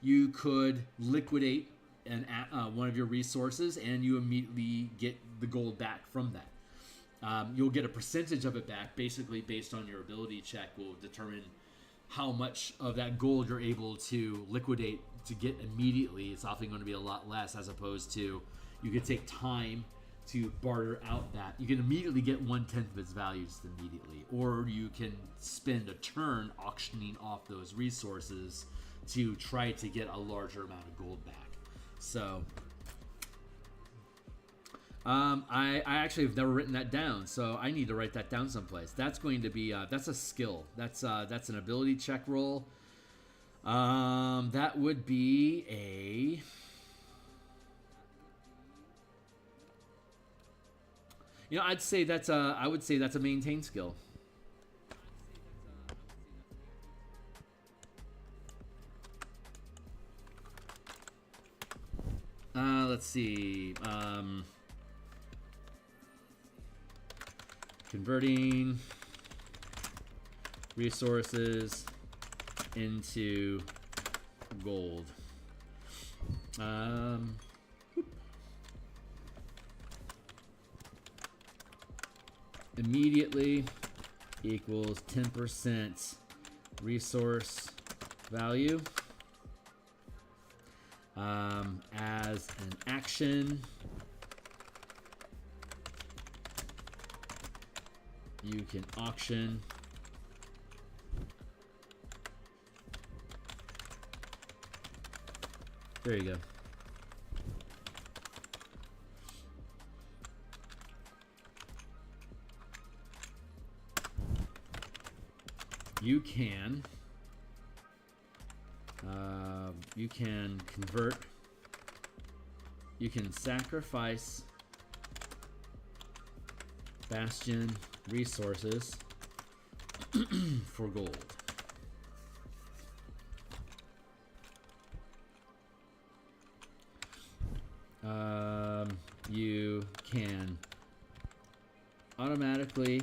you could liquidate one of your resources and you immediately get the gold back from that. You'll get a percentage of it back, basically based on your ability check will determine how much of that gold you're able to liquidate to get immediately. It's often going to be a lot less, as opposed to you could take time to barter out that. You can immediately get 1/10 of its value just immediately, or you can spend a turn auctioning off those resources to try to get a larger amount of gold back. So I actually have never written that down, so I need to write that down someplace. That's going to be that's a skill. That's an ability check roll. That would be a I would say that's a maintain skill. Let's see. Converting resources into gold. Immediately equals 10% resource value. As an action, you can auction there you go. You can convert, you can sacrifice Bastion resources for gold. You can automatically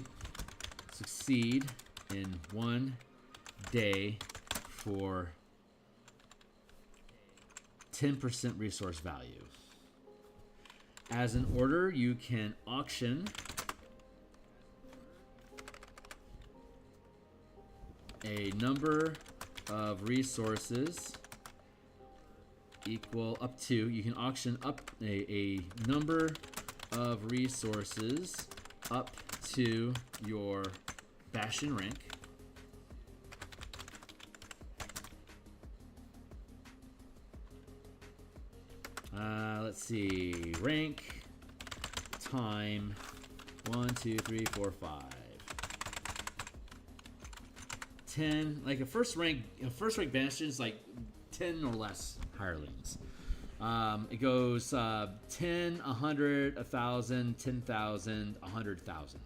succeed in 1 day for 10% resource value. As an order, you can auction a number of resources equal up to, you can auction up a number of resources up to your Bastion rank. Let's see, rank, time, 1, 2, 3, 4, 5. 10, like a first rank Bastion is like 10 or less hirelings. It goes 10, 100, 1,000, 10,000, 100,000.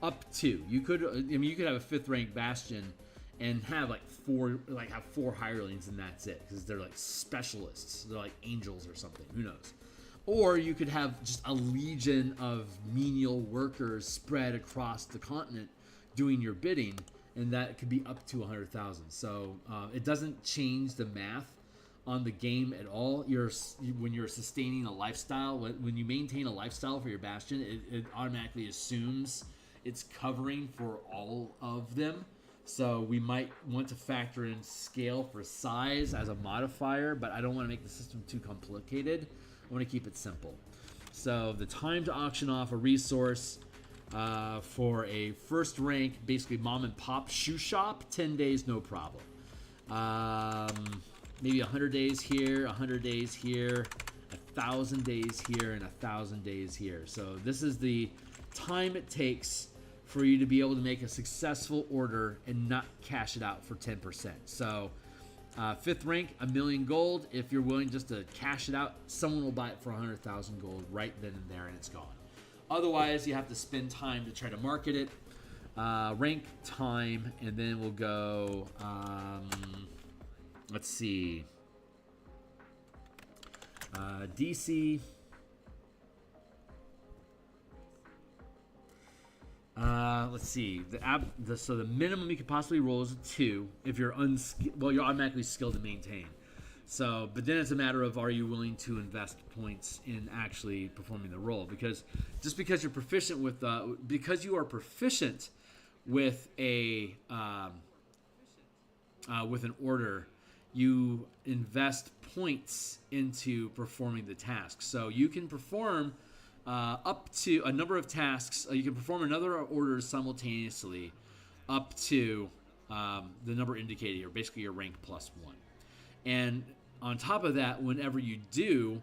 Up to. You could, I mean, you could have a 5th rank Bastion and have like four hirelings and that's it, because they're like specialists. They're like angels or something. Who knows? Or you could have just a legion of menial workers spread across the continent doing your bidding, and that could be up to 100,000. So it doesn't change the math on the game at all. When you're sustaining a lifestyle, when you maintain a lifestyle for your Bastion, it automatically assumes it's covering for all of them. So we might want to factor in scale for size as a modifier, but I don't want to make the system too complicated. I want to keep it simple. So the time to auction off a resource for a first rank, basically mom and pop shoe shop, 10 days, no problem. Maybe 100 days here, 100 days here, 1,000 days here, and 1,000 days here. So this is the time it takes for you to be able to make a successful order and not cash it out for 10%. So 5th rank, 1,000,000 gold. If you're willing just to cash it out, someone will buy it for 100,000 gold right then and there, and it's gone. Otherwise, you have to spend time to try to market it. Rank, time, and then we'll go, let's see, DC. Let's see. So the minimum you could possibly roll is a 2 if you're unskilled. Well, you're automatically skilled to maintain. So, but then it's a matter of, are you willing to invest points in actually performing the role? Because just because you're proficient with, because you are proficient with a with an order, you invest points into performing the task. So you can perform up to a number of tasks. You can perform another orders simultaneously up to the number indicated here, basically your rank +1. And on top of that, whenever you do,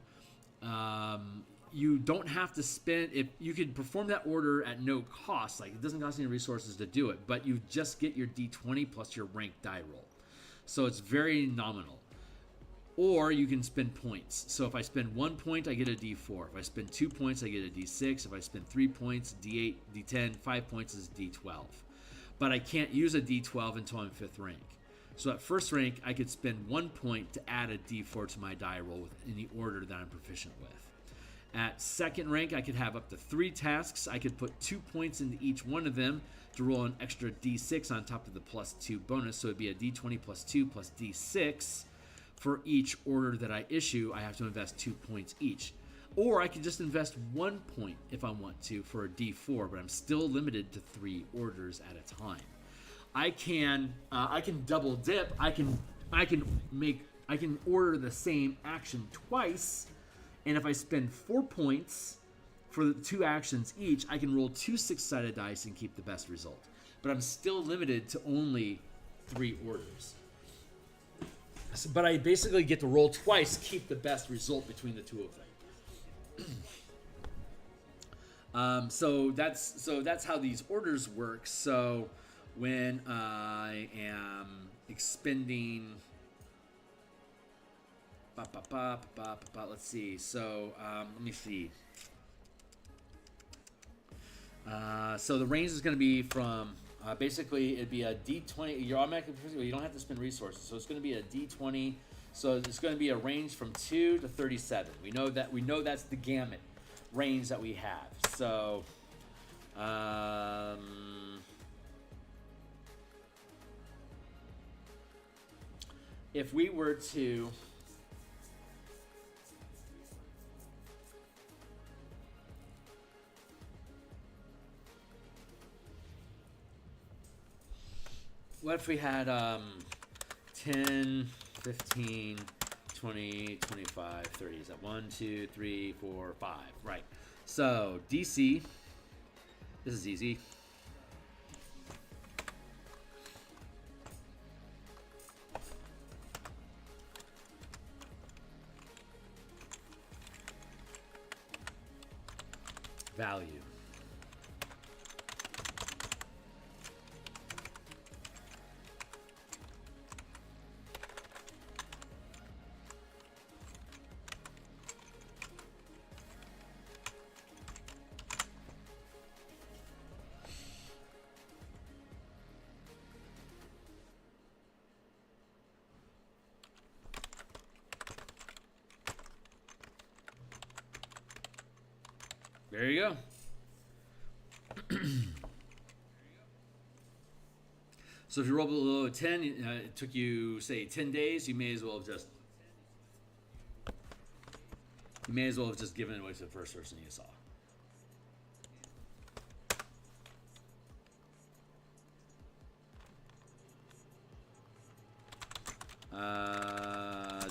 you don't have to spend, if you could perform that order at no cost, like it doesn't cost any resources to do it, but you just get your D20 plus your rank die roll. So it's very nominal. Or you can spend points. So if I spend 1 point, I get a D4. If I spend 2 points, I get a D6. If I spend 3 points, D8, D10, 5 points is D12. But I can't use a D12 until I'm 5th rank. So at 1st rank, I could spend 1 point to add a D4 to my die roll with any order that I'm proficient with. At 2nd rank, I could have up to 3 tasks. I could put 2 points into each one of them to roll an extra D6 on top of the +2 bonus. So it'd be a D20 +2 plus D6. For each order that I issue, I have to invest 2 points each. Or I can just invest 1 point if I want to for a D4, but I'm still limited to 3 orders at a time. I can double dip. I can order the same action twice, and if I spend 4 points for the 2 actions each, I can roll 2 6-sided dice and keep the best result. But I'm still limited to only 3 orders. But I basically get to roll twice, keep the best result between the 2 of them. So that's how these orders work. So when I am expending, let's see. So let me see. So the range is going to be from basically it'd be a D20. You're automatically proficient. You don't have to spend resources, so it's going to be a D20. So it's going to be a range from 2 to 37. We know that's the gamut range that we have. So if we were to what if we had 10, 15, 20, 25, 30? Is that 1, 2, 3, 4, 5? Right. So DC, this is easy. Value. There you go. So if you roll below 10, it took you, say, 10 days, you may as well have just given it away to the first person you saw.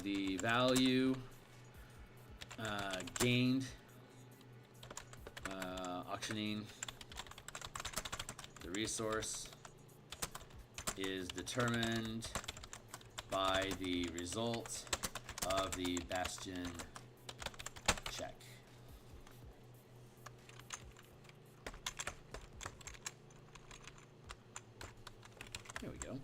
The value gained auctioning the resource is determined by the result of the Bastion check. There we go.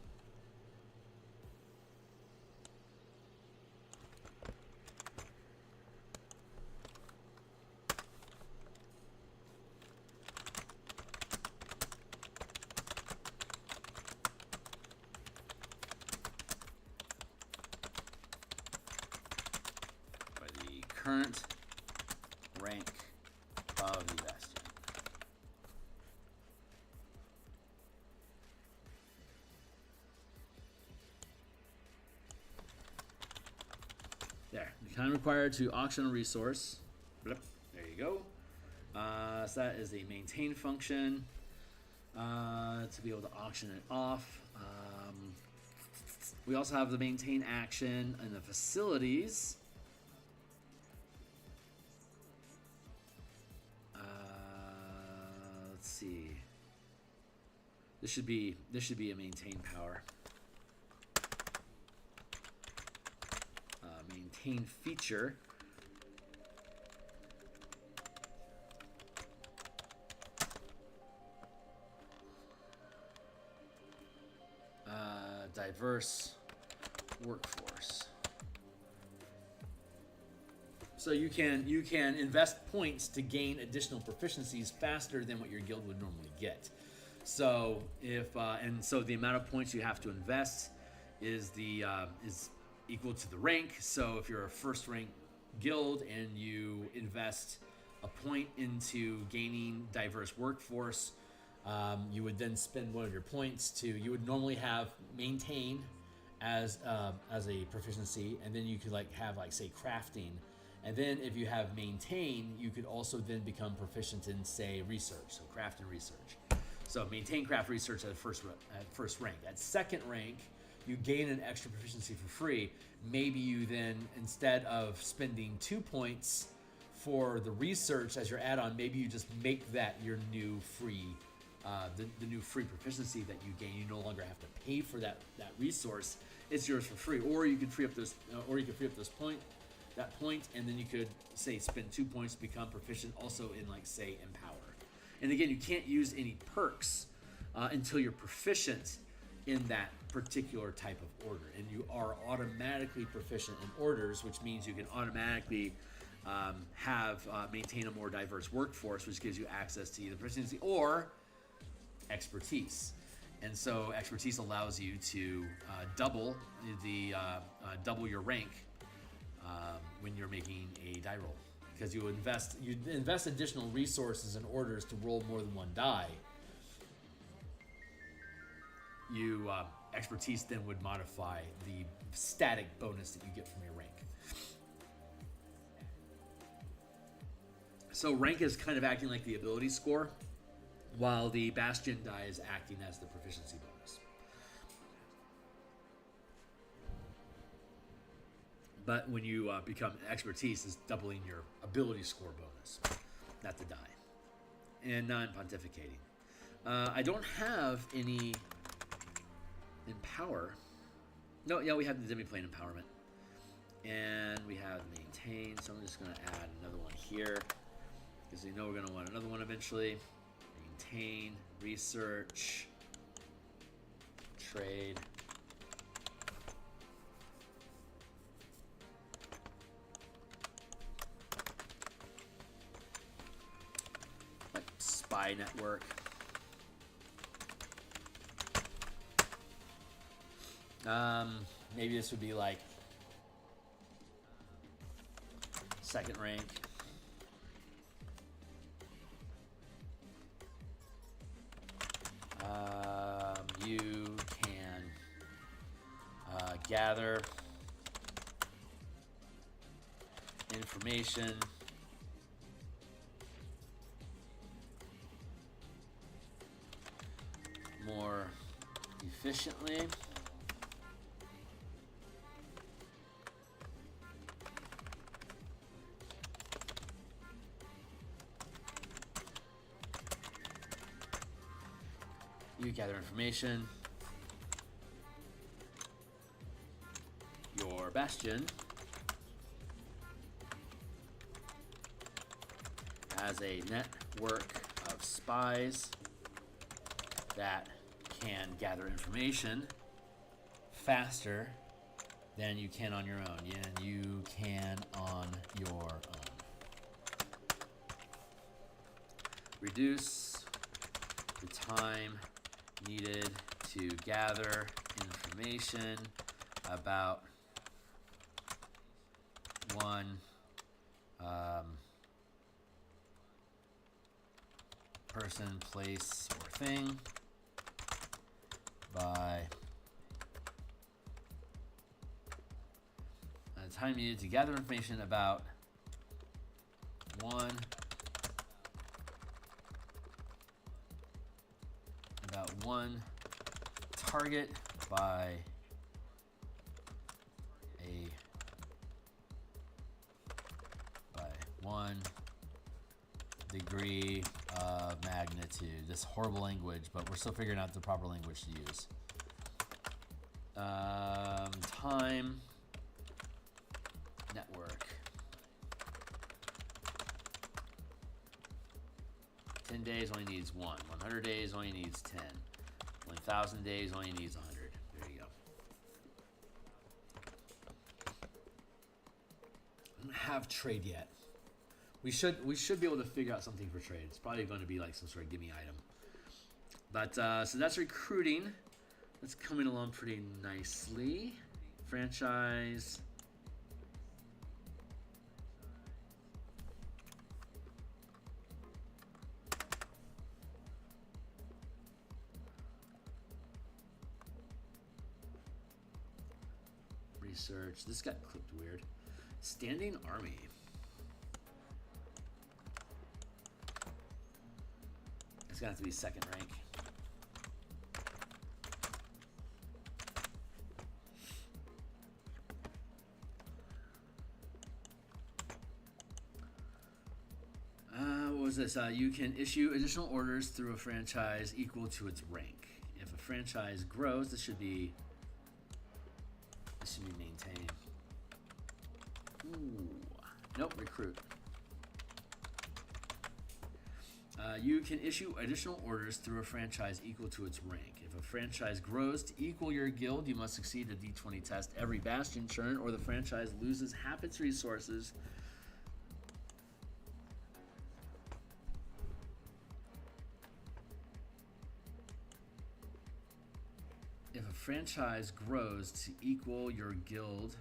Current rank of the Bastion. There, the kind required to auction a resource. There you go. So that is the maintain function to be able to auction it off. We also have the maintain action in the facilities. This should be a maintain power. Maintain feature. Diverse workforce. So you can invest points to gain additional proficiencies faster than what your guild would normally get. So so the amount of points you have to invest is equal to the rank. So if you're a first rank guild and you invest a point into gaining diverse workforce, you would then spend one of your points you would normally have maintain as a proficiency, and then you could have say crafting, and then if you have maintain, you could also then become proficient in say research, so craft and research. So maintain, craft, research at first rank. At second rank, you gain an extra proficiency for free. Maybe you then, instead of spending 2 points for the research as your add-on, maybe you just make that your new free, the new free proficiency that you gain. You no longer have to pay for that resource. It's yours for free. Or you could free up that point, and then you could say spend 2 points to become proficient also in say empower. And again, you can't use any perks until you're proficient in that particular type of order. And you are automatically proficient in orders, which means you can automatically maintain a more diverse workforce, which gives you access to either proficiency or expertise. And so expertise allows you to double your rank when you're making a die roll, because you invest additional resources and orders to roll more than one die. Expertise then would modify the static bonus that you get from your rank. So rank is kind of acting like the ability score, while the Bastion die is acting as the proficiency bonus. But when you become expertise, is doubling your ability score bonus, not the die. And now I'm pontificating. I don't have any empower. No, yeah, we have the demi-plane empowerment. And we have maintain, so I'm just going to add another one here, because we know we're going to want another one eventually. Maintain, research, trade. Like spy network. Maybe this would be like second rank. You can gather information more efficiently. You gather information. Your Bastion has a network of spies that can gather information faster than you can on your own. And you can on your own. Reduce the time needed to gather information about one person, place, or thing by the time needed to gather information about one target by one degree of magnitude. This horrible language, but we're still figuring out the proper language to use. Time network. 10 days only needs 1. 100 days only needs 10. 1,000 days only needs 100. There you go. I don't have trade yet. We should be able to figure out something for trade. It's probably going to be like some sort of gimme item. But so that's recruiting. That's coming along pretty nicely. Franchise. Research. This got clipped weird. Standing army. It's gonna have to be second rank. What was this? You can issue additional orders through a franchise equal to its rank. If a franchise grows, this should be maintained. Ooh. Nope, recruit. You can issue additional orders through a franchise equal to its rank. If a franchise grows to equal your guild, you must succeed a D20 test every Bastion turn, or the franchise loses half its resources franchise grows to equal your guild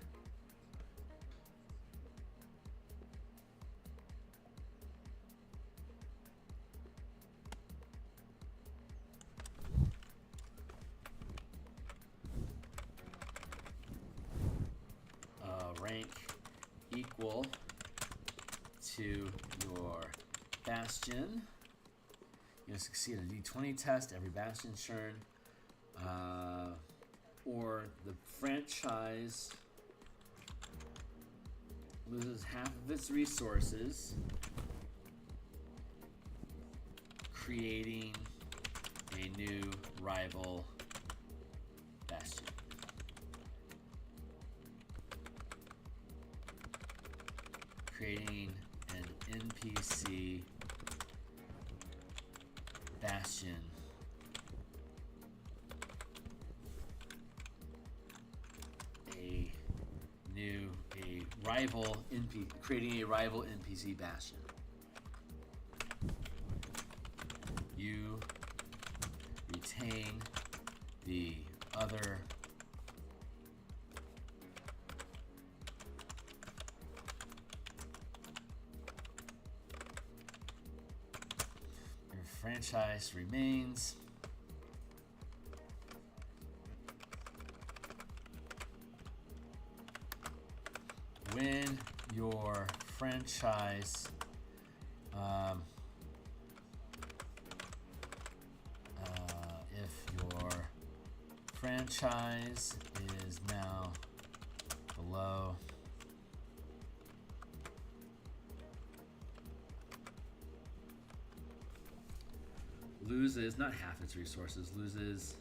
rank equal to your Bastion. You'll succeed in a D20 test every Bastion turn. Or the franchise loses half of its resources, creating a new rival Bastion. Creating an NPC Bastion creating a rival NPC Bastion. You retain the other your franchise remains. When your franchise if your franchise is now below loses not half its resources, loses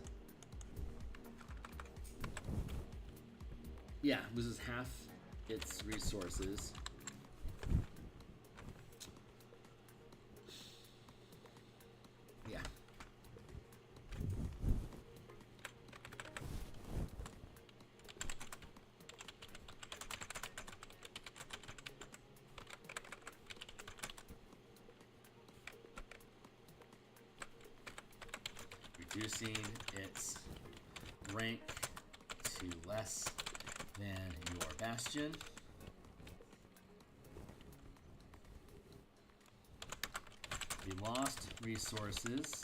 half its resources. Yeah. Reducing its rank to less than your Bastion. The lost resources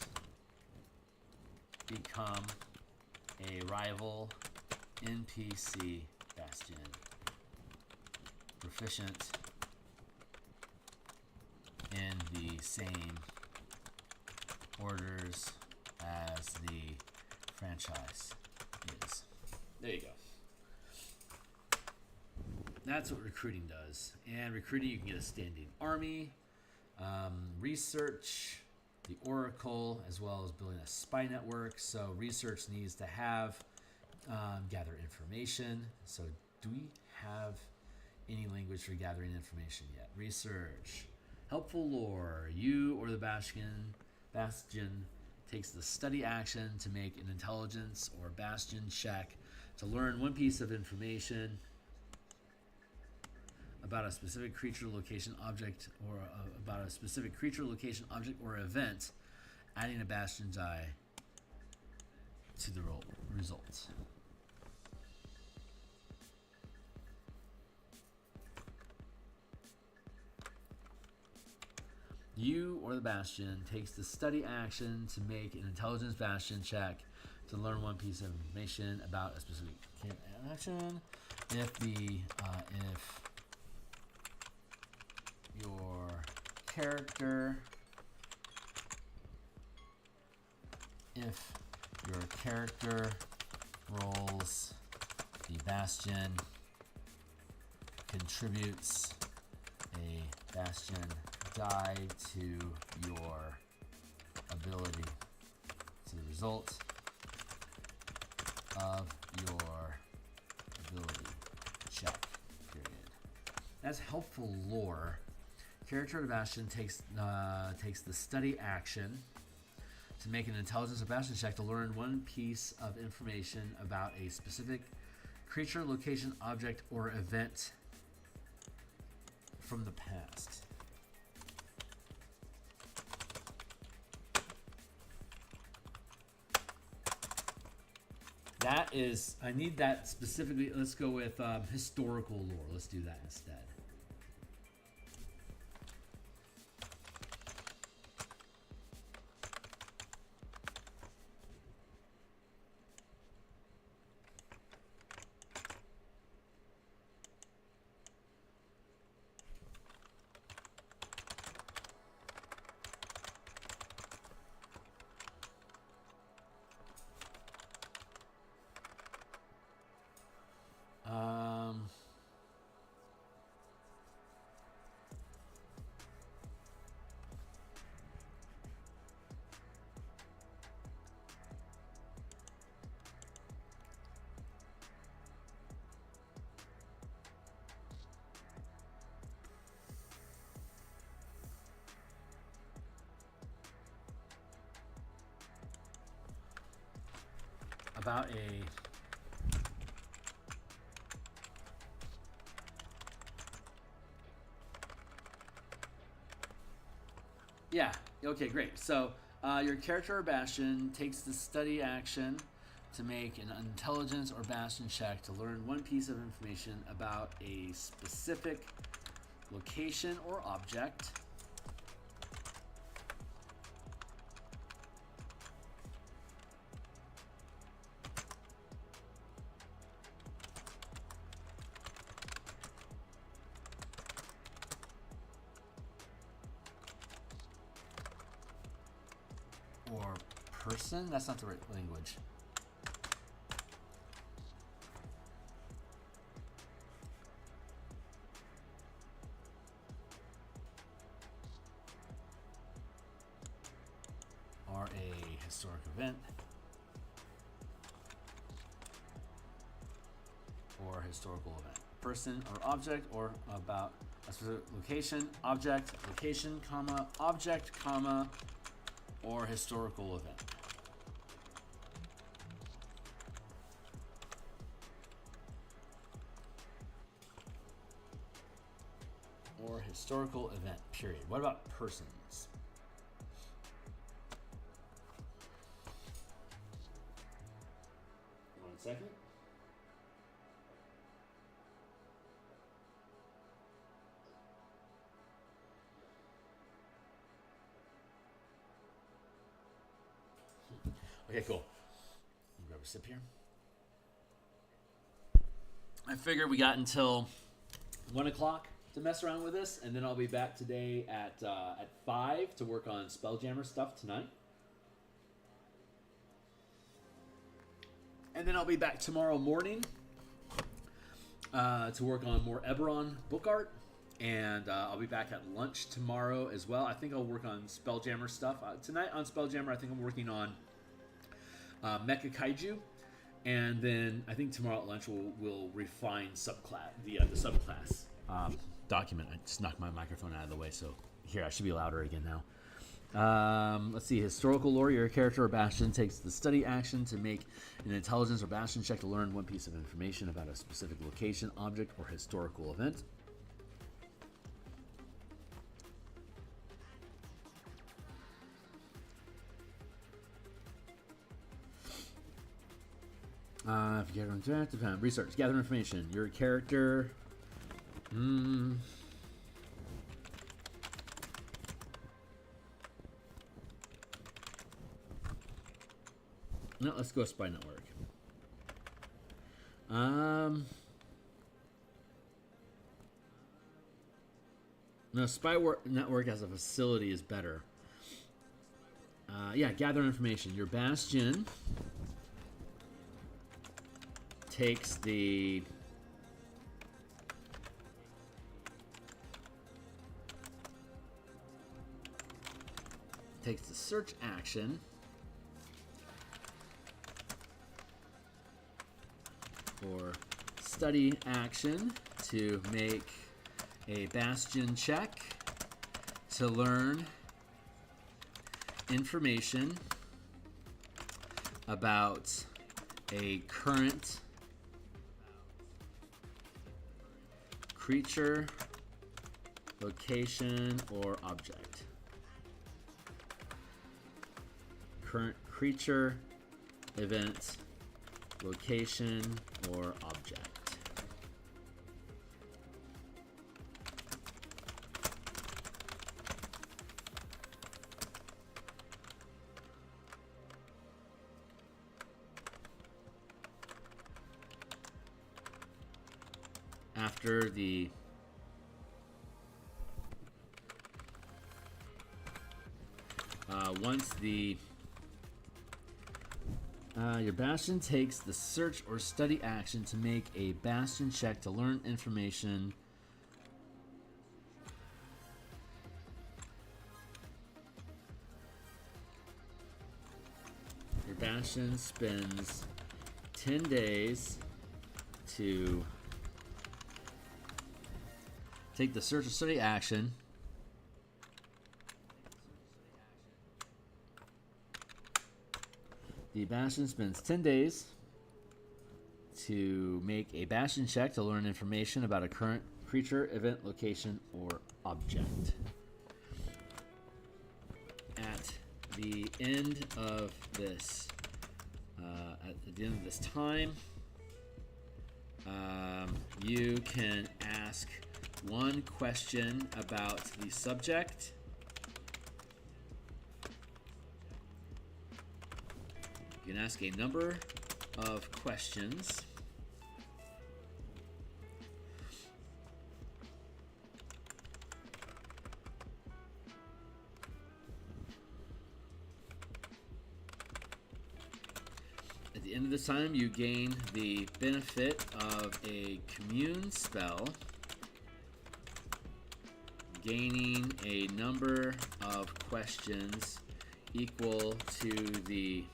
become a rival NPC Bastion, proficient in the same orders as the franchise is. There you go. That's what recruiting does. And recruiting, you can get a standing army, research, the Oracle, as well as building a spy network. So research needs to have gather information. So do we have any language for gathering information yet? Research. Helpful lore. You or the Bastion takes the study action to make an intelligence or Bastion check to learn one piece of information about a specific creature, location, object, or about a specific creature, location, object, or event, adding a Bastion die to the results. You or the Bastion takes the study action to make an intelligence Bastion check to learn one piece of information about a specific action. If your character rolls the Bastion, contributes a Bastion die to your ability, to the result of your ability check, period. That's helpful lore. Character of the Bastion takes the study action to make an intelligence or Bastion check to learn one piece of information about a specific creature, location, object, or event from the past. That is, I need that specifically. Let's go with historical lore. Let's do that instead. About a yeah, okay, great. So your character or Bastion takes the study action to make an intelligence or Bastion check to learn one piece of information about a specific location or object. Or person? That's not the right language. Or a historic event. Or historical event. Person or object, or about a specific location, object, location, comma, object, comma, or historical event. Or historical event, period. What about persons? One second. Okay, cool. Grab a sip here. I figured we got until 1 o'clock to mess around with this, and then I'll be back today at 5 to work on Spelljammer stuff tonight. And then I'll be back tomorrow morning to work on more Eberron book art. And I'll be back at lunch tomorrow as well. I think I'll work on Spelljammer stuff. Tonight on Spelljammer, I think I'm working on Mecha Kaiju, and then I think tomorrow at lunch we'll refine subclass the subclass document. I just knocked my microphone out of the way, so here I should be louder again now. Let's see, historical lore. Your character or Bastion takes the study action to make an intelligence or Bastion check to learn one piece of information about a specific location, object, or historical event. If you get on research, gather information. Your character. No, let's go Spy Network. No, Spy Network as a facility is better. Yeah, gather information. Your Bastion takes the search action or study action to make a Bastion check to learn information about a current creature, location, or object. Current creature, event, location, or object. After the once the your Bastion takes the search or study action to make a Bastion check to learn information your Bastion spends 10 days to take the search or study action The Bastion spends 10 days to make a Bastion check to learn information about a current creature, event, location, or object. At the end of this, time, you can ask one question about the subject. You can ask a number of questions. At the end of this time, you gain the benefit of a commune spell, gaining a number of questions equal to the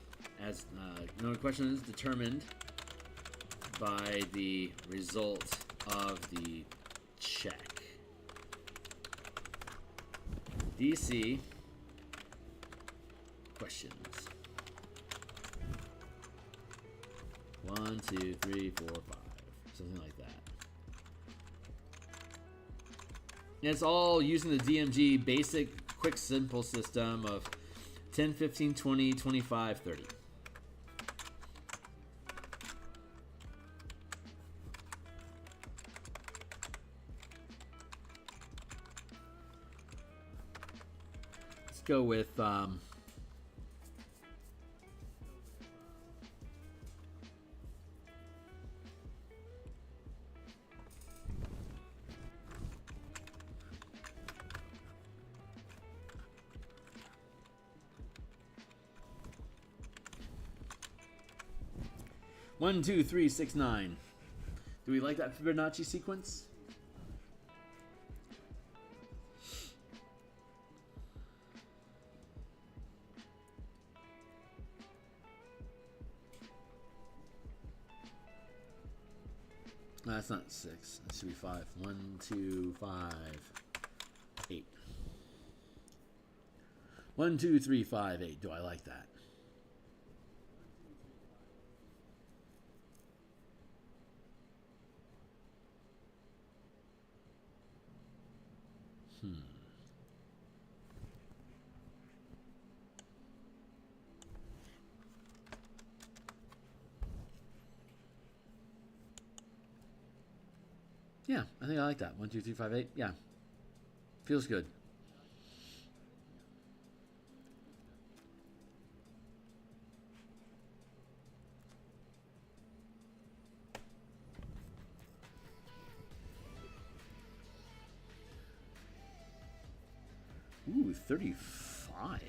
number of questions determined by the result of the check. DC questions. 1, 2, 3, 4, 5. Something like that. And it's all using the DMG basic, quick, simple system of 10, 15, 20, 25, 30. Let's go with 1, 2, 3, 6, 9. Do we like that Fibonacci sequence? No, that's not 6. That should be 5. 1, 2, 5, 8. 1, 2, 3, 5, 8. Do I like that? Yeah, I think I like that. 1, 2, 3, 5, 8. Yeah. Feels good. Ooh, 35.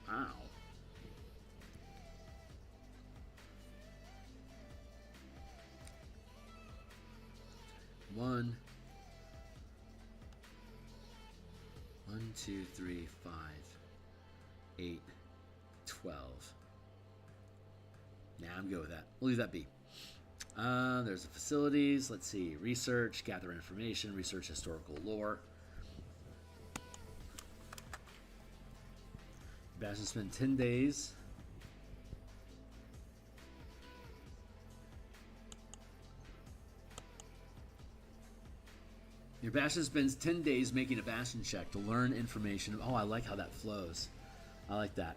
Wow. One, 2, 3, 5, 8, 12. Nah, I'm good with that. We'll leave that be. There's the facilities. Let's see. Research, gather information, research historical lore. Bastion spent 10 days. Your Bastion spends 10 days making a Bastion check to learn information. Oh, I like how that flows. I like that.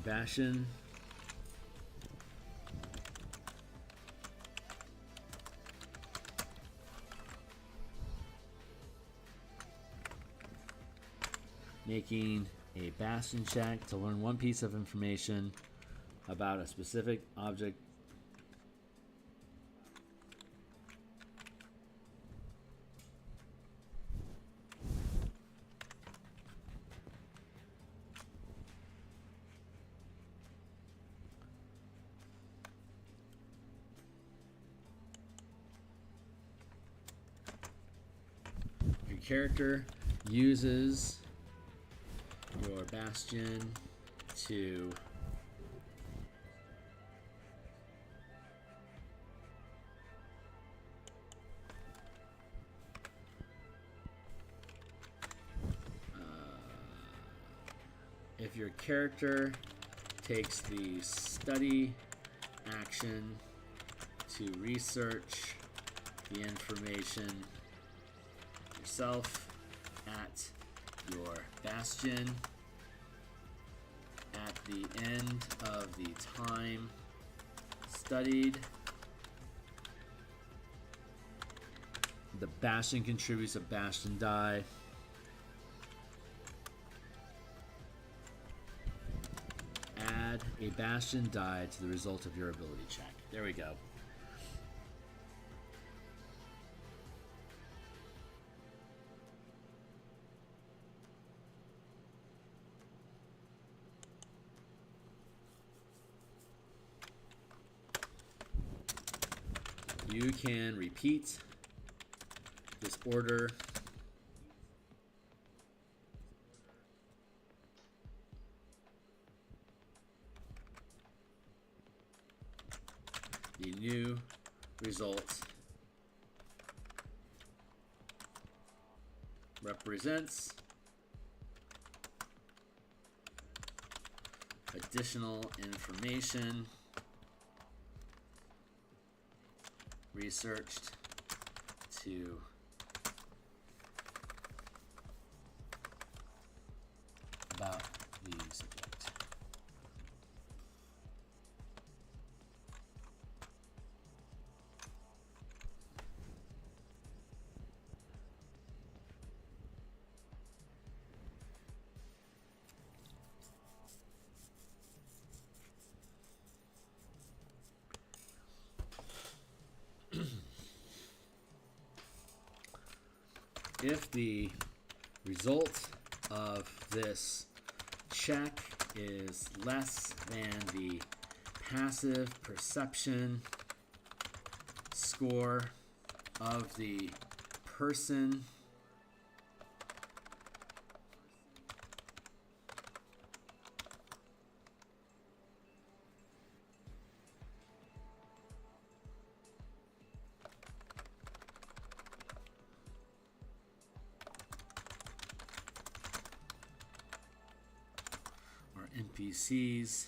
Your Bastion. Making a Bastion check to learn one piece of information about a specific object. Your character uses your Bastion to if your character takes the study action to research the information yourself at your Bastion at the end of the time studied, the Bastion contributes a Bastion die. Add a Bastion die to the result of your ability check. There we go. You can repeat this order the new result represents additional information researched to about the subject. If the result of this check is less than the passive perception score of the person NPCs.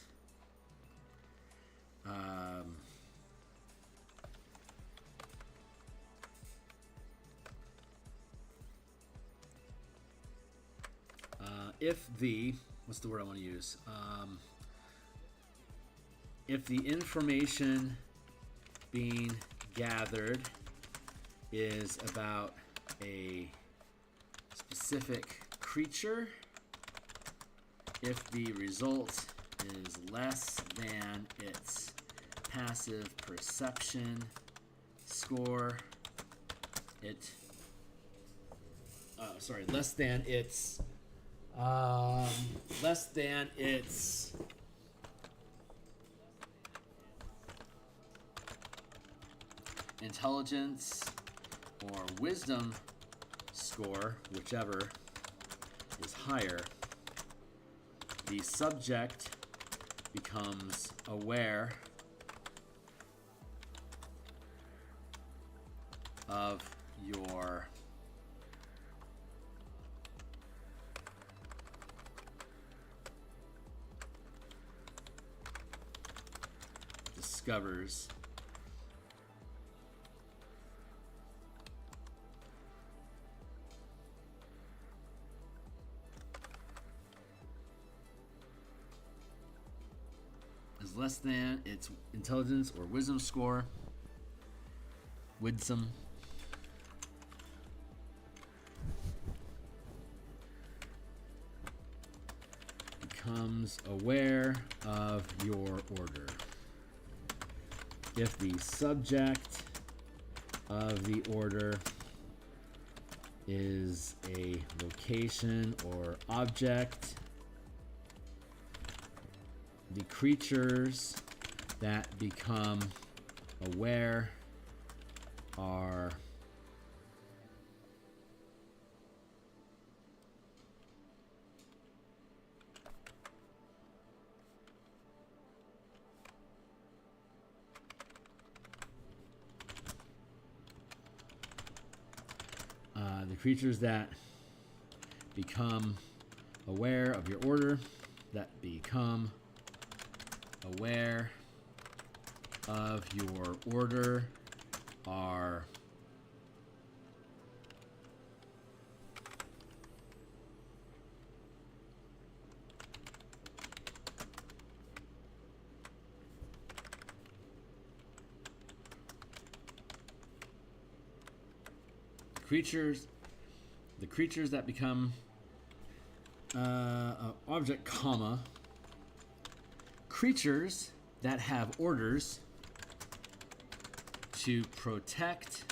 If the, what's the word I want to use? If the information being gathered is about a specific creature, if the result is less than its passive perception score, less than its intelligence or wisdom score, whichever is higher, the subject becomes aware of your discovers is less than its intelligence or wisdom score. Wisdom. Becomes aware of your order. If the subject of the order is a location or object, the creatures that become aware are the creatures that become aware of your order, that become aware of your order are the creatures that become object, comma, creatures that have orders to protect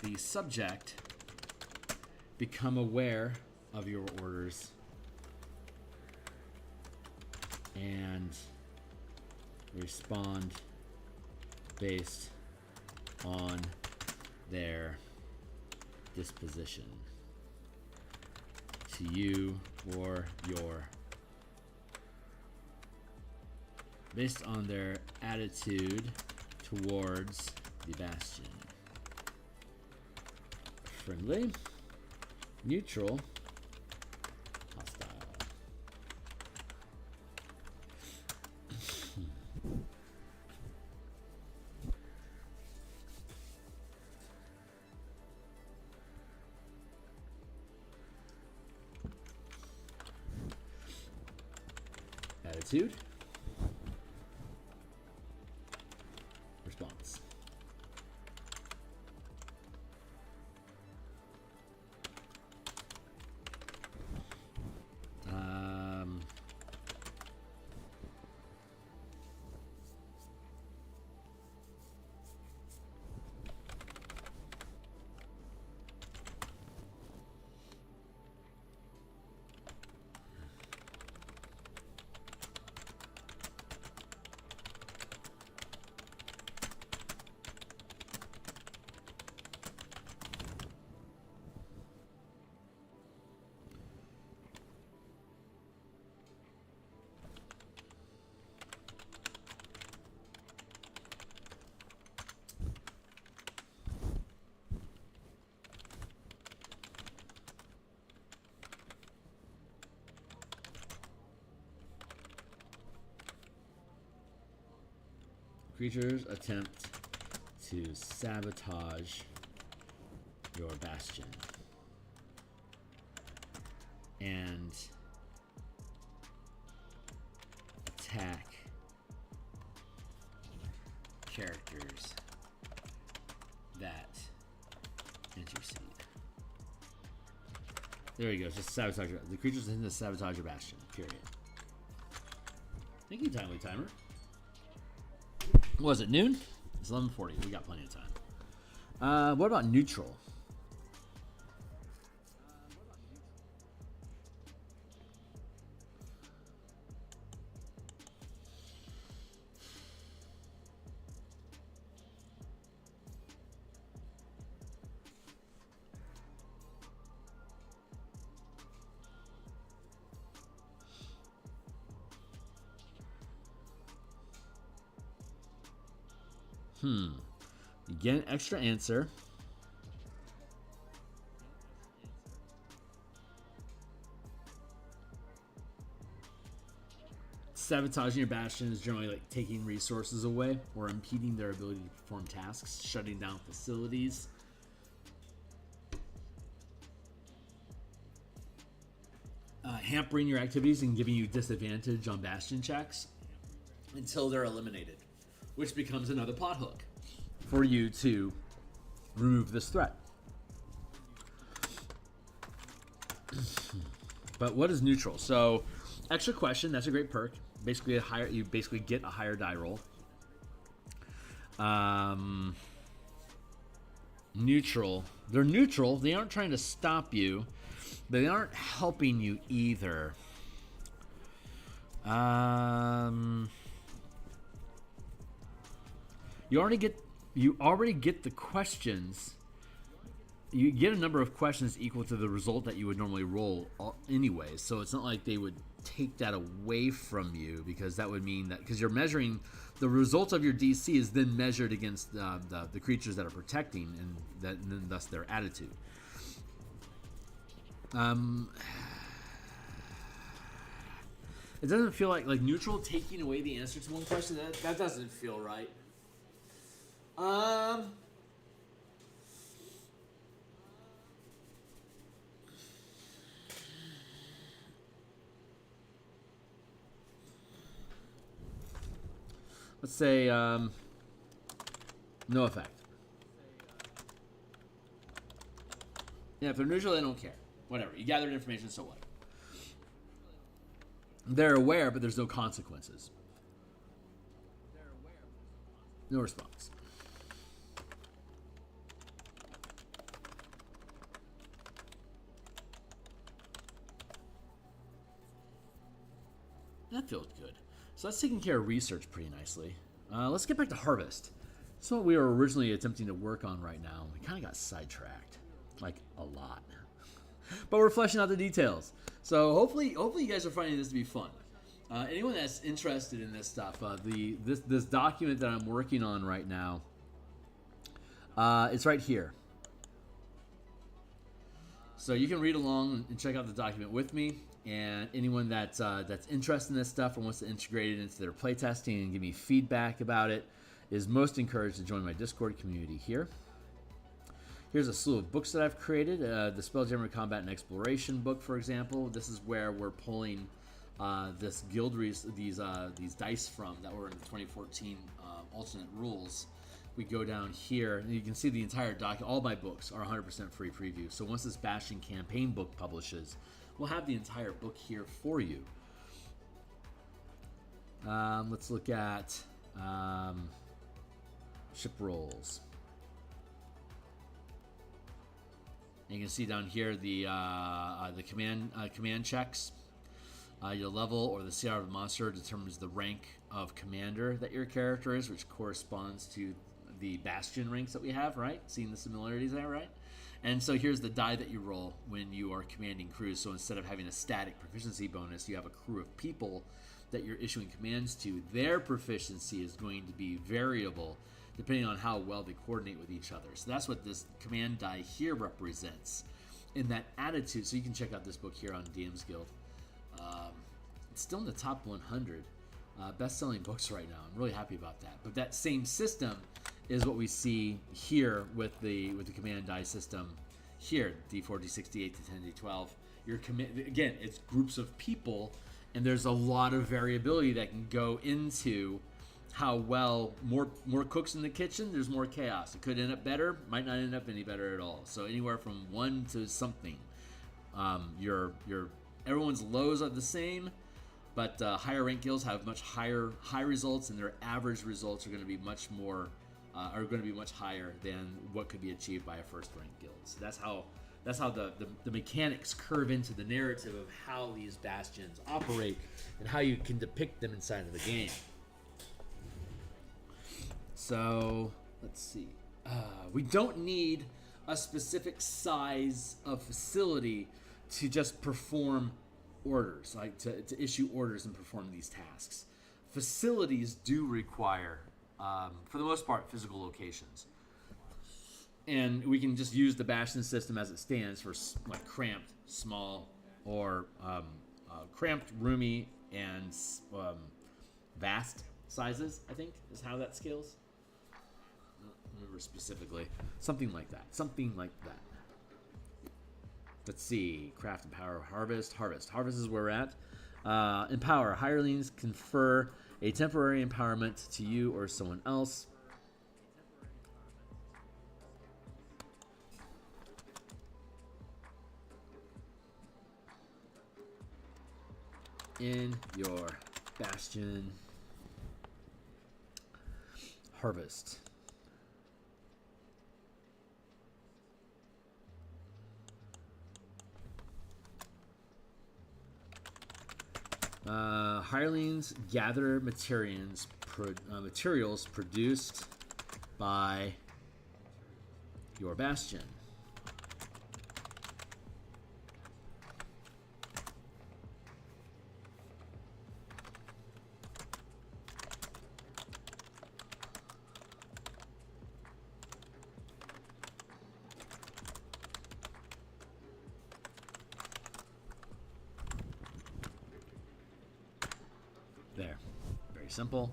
the subject become aware of your orders and respond based on their disposition to you or your based on their attitude towards the Bastion. Friendly, neutral, hostile. Attitude. Response. Creatures attempt to sabotage your bastion and attack characters that intercede. There you go. Just sabotage. The creatures intend to sabotage your bastion. Period. Thank you, Timely Timer. Was it noon? It's 11:40. We got plenty of time. What about neutral? You get an extra answer. Sabotaging your Bastion is generally like taking resources away or impeding their ability to perform tasks, shutting down facilities. Hampering your activities and giving you disadvantage on Bastion checks until they're eliminated, which becomes another plot hook for you to remove this threat. But what is neutral? So, extra question, that's a great perk. Basically, you basically get a higher die roll. Neutral. They're neutral. They aren't trying to stop you, but they aren't helping you either. You already get the questions. You get a number of questions equal to the result that you would normally roll anyway. So it's not like they would take that away from you, because that would mean that, because you're measuring the results of your DC is then measured against the creatures that are protecting, and then thus their attitude. It doesn't feel like neutral taking away the answer to one question. That doesn't feel right. Let's say no effect. Yeah, if they're neutral, they don't care. Whatever. You gathered information, so what? They're aware, but there's no consequences. No response. That feels good. So that's taking care of research pretty nicely. Let's get back to harvest. That's what we were originally attempting to work on right now. We kind of got sidetracked, like a lot. But we're fleshing out the details. So hopefully you guys are finding this to be fun. Anyone that's interested in this stuff, this document that I'm working on right now, it's right here. So you can read along and check out the document with me. And anyone that's interested in this stuff and wants to integrate it into their playtesting and give me feedback about it is most encouraged to join my Discord community here. Here's a slew of books that I've created. The Spelljammer Combat and Exploration book, for example. This is where we're pulling this guild these dice from that were in the 2014 alternate rules. We go down here, and you can see the entire document. All my books are 100% free preview. So once this Bastion campaign book publishes, we'll have the entire book here for you. Let's look at ship rolls. And you can see down here the command checks. Your level or the CR of the monster determines the rank of commander that your character is, which corresponds to the Bastion ranks that we have, right? Seeing the similarities there, right? And so here's the die that you roll when you are commanding crews. So instead of having a static proficiency bonus, you have a crew of people that you're issuing commands to. Their proficiency is going to be variable depending on how well they coordinate with each other. So that's what this command die here represents in that attitude. So you can check out this book here on DMsGuild. It's still in the top 100 best-selling books right now. I'm really happy about that. But that same system is what we see here with the command die system here, D4, D6, D8 to 10, D12. Again, it's groups of people, and there's a lot of variability that can go into how well more cooks in the kitchen. There's more chaos. It could end up better, might not end up any better at all. So anywhere from 1 to something. Everyone's lows are the same, but higher rank guilds have much high results, and their average results are going to be much higher than what could be achieved by a first rank guild. So that's how the mechanics curve into the narrative of how these bastions operate and how you can depict them inside of the game. So let's see. We don't need a specific size of facility to just perform orders, like to issue orders and perform these tasks. Facilities do require, for the most part, physical locations. And we can just use the Bastion system as it stands for like cramped, small, or cramped, roomy, and vast sizes, I think, is how that scales. I don't remember specifically. Something like that. Something like that. Let's see. Craft, empower, harvest. Harvest. Harvest is where we're at. Empower. Hirelings confer a temporary empowerment to you or someone else. In your Bastion. Harvest. Hirelings gather materials produced by your Bastion. There. Very simple.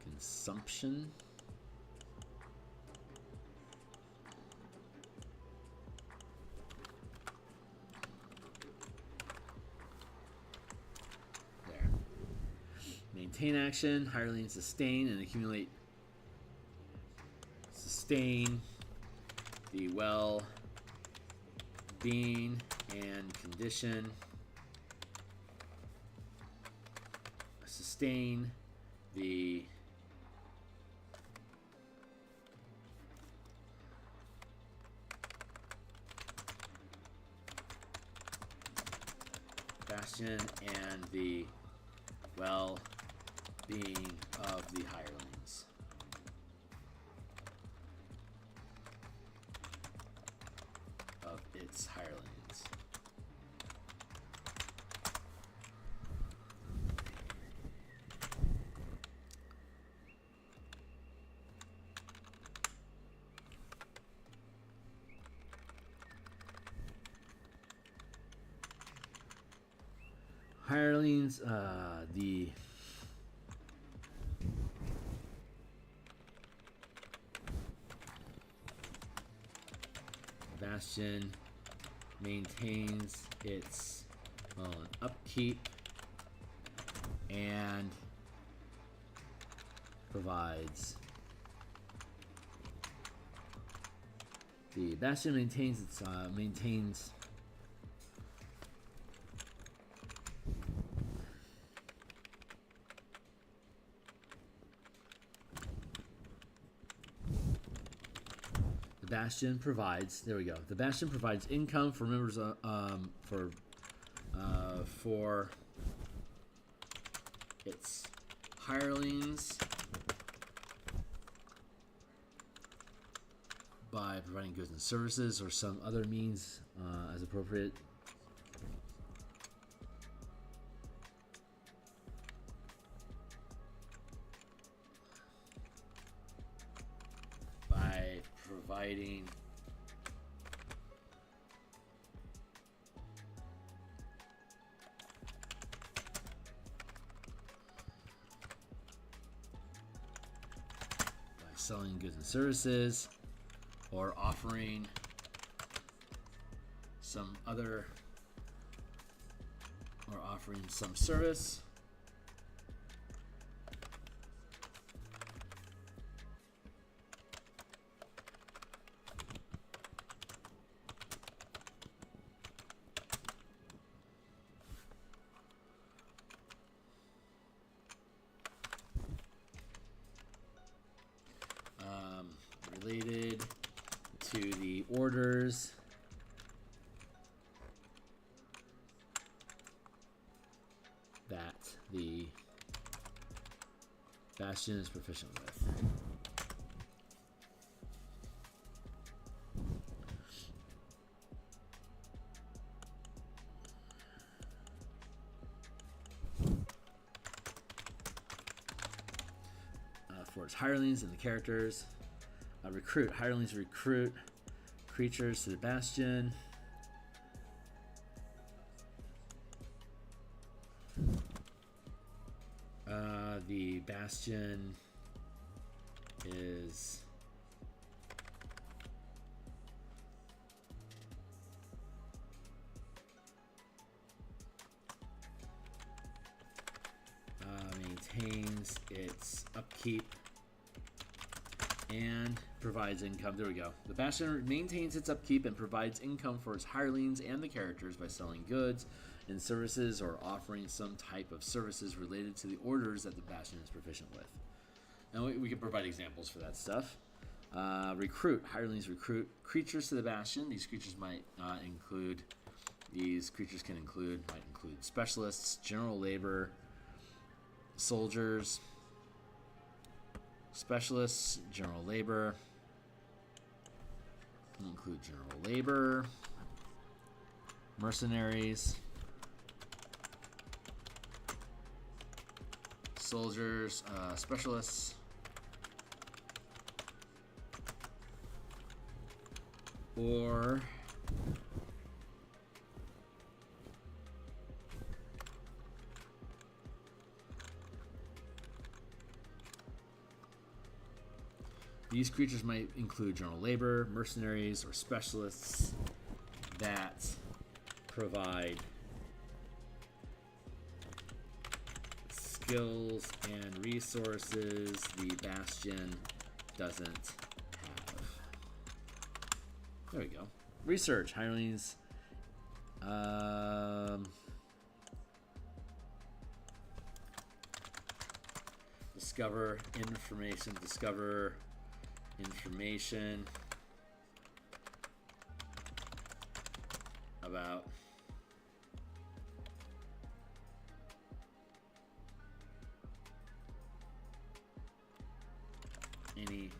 Consumption. There. Maintain action. Hirelings sustain and accumulate. Sustain the well-being and condition. Sustain the Bastion and the well-being of the hirelings. Of its hirelings. Hirelings, the Bastion maintains its own upkeep and provides. The Bastion maintains its Bastion provides. There we go. The Bastion provides income for members for its hirelings by providing goods and services or some other means as appropriate. Providing by selling goods and services or offering some other or offering some service. Related to the orders that the Bastion is proficient with. For its hirelings and the characters. Recruit. Hirelings recruit creatures to the Bastion. The Bastion is maintains its upkeep and provides income. There we go. The Bastion maintains its upkeep and provides income for its hirelings and the characters by selling goods and services or offering some type of services related to the orders that the Bastion is proficient with. And we can provide examples for that stuff. Recruit. Hirelings recruit creatures to the Bastion. These creatures might include specialists, general labor, soldiers, specialists, general labor. Include general labor, mercenaries, soldiers, specialists, or these creatures might include general labor, mercenaries, or specialists that provide skills and resources the Bastion doesn't have. There we go. Research. Hirelings. Discover information. Discover information about any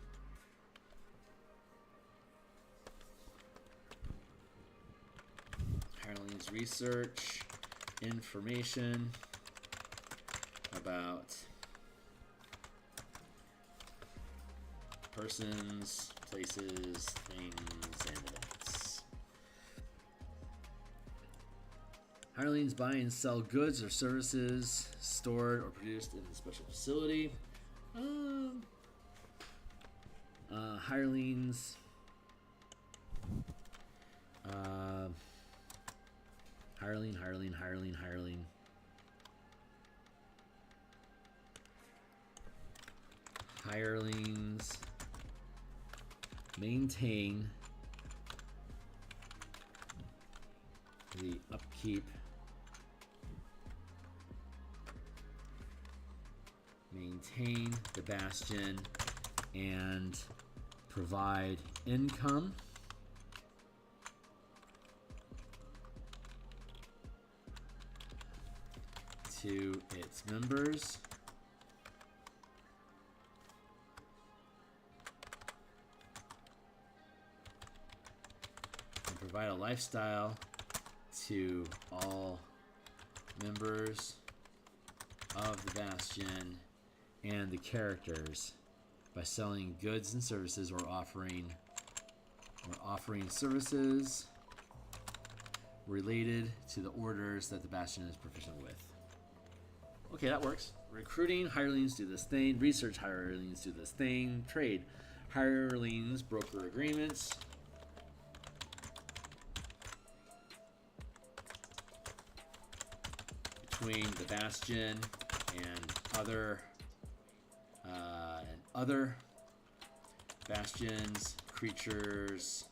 hirelings. Research information about persons, places, things, and events. Hirelings buy and sell goods or services stored or produced in the special facility. Hirelings. Hireling. Hirelings maintain the upkeep, maintain the Bastion, and provide income to its members. Provide a lifestyle to all members of the Bastion and the characters by selling goods and services or offering services related to the orders that the Bastion is proficient with. Okay, that works. Recruiting. Hirelings do this thing. Research. Hirelings do this thing. Trade. Hirelings broker agreements. Between the Bastion and other bastions, creatures,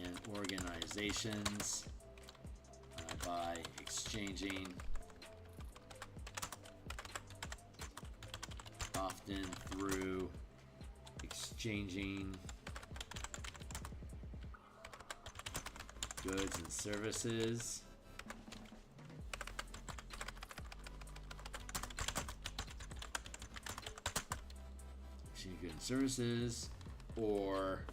and organizations by exchanging, often through exchanging goods and services. Goods and services, or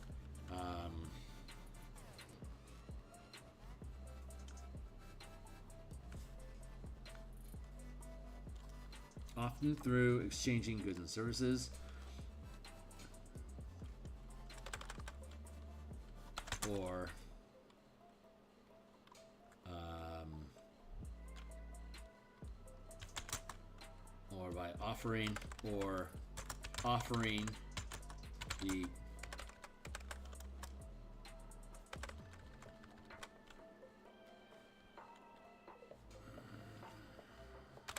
often through exchanging goods and services, or by offering or offering the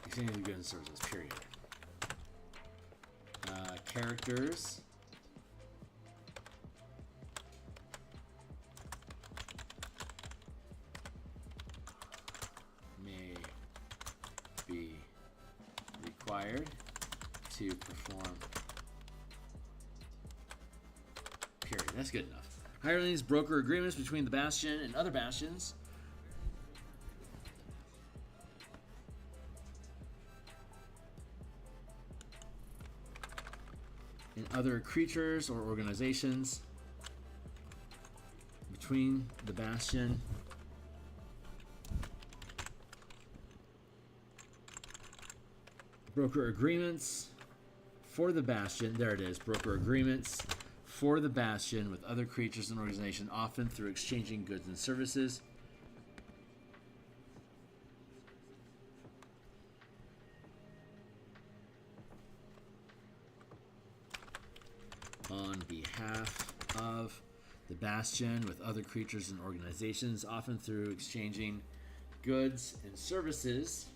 exchanging goods and services, period. Characters may be required to perform, period. That's good enough. Hirelings broker agreements between the Bastion and other Bastions. And other creatures or organizations between the Bastion broker agreements for the Bastion. There it is. Broker agreements for the Bastion with other creatures and organizations, often through exchanging goods and services. On behalf of the Bastion with other creatures and organizations, often through exchanging goods and services.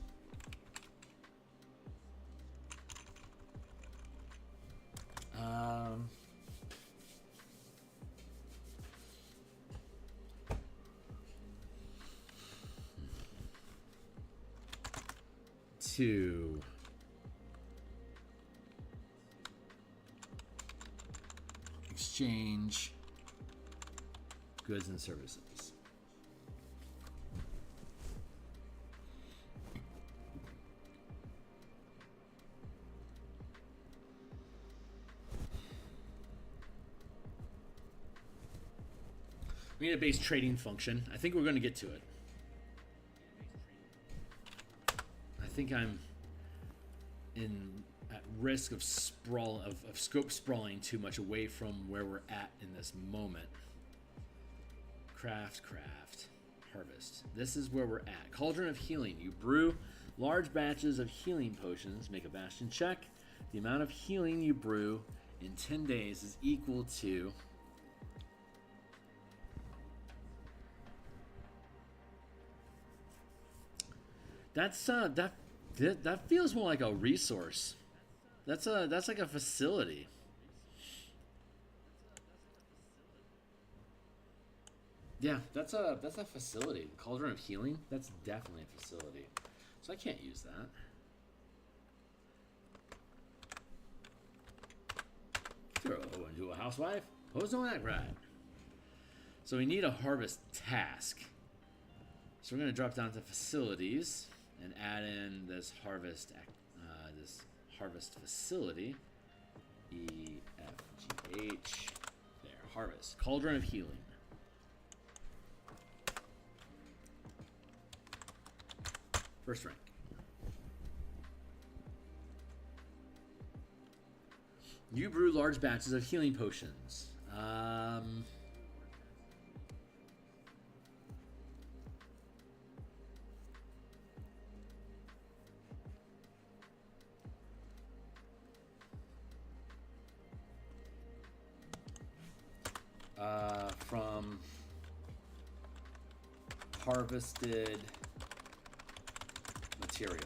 To exchange goods and services. We need a base trading function. I think we're going to get to it. I think I'm at risk of scope sprawling too much away from where we're at in this moment. Craft, harvest. This is where we're at. Cauldron of Healing. You brew large batches of healing potions. Make a Bastion check. The amount of healing you brew in 10 days is equal to that feels more like a resource. That's like a facility. Yeah, that's a facility. Cauldron of Healing. That's definitely a facility. So I can't use that. Throw into a housewife. Pose don't act right. So we need a harvest task. So we're gonna drop down to facilities and add in this harvest facility. EFGH. There, harvest. Cauldron of Healing. First rank. You brew large batches of healing potions. From harvested materials.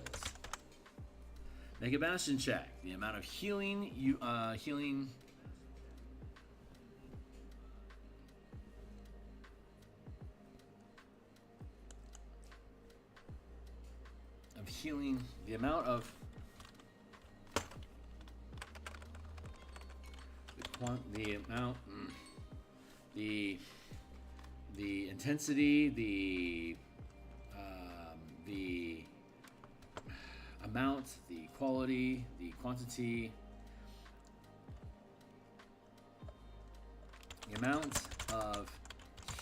Make a Bastion check. The amount of healing you healing the amount of the intensity, the amount, the quality, the quantity, the amount of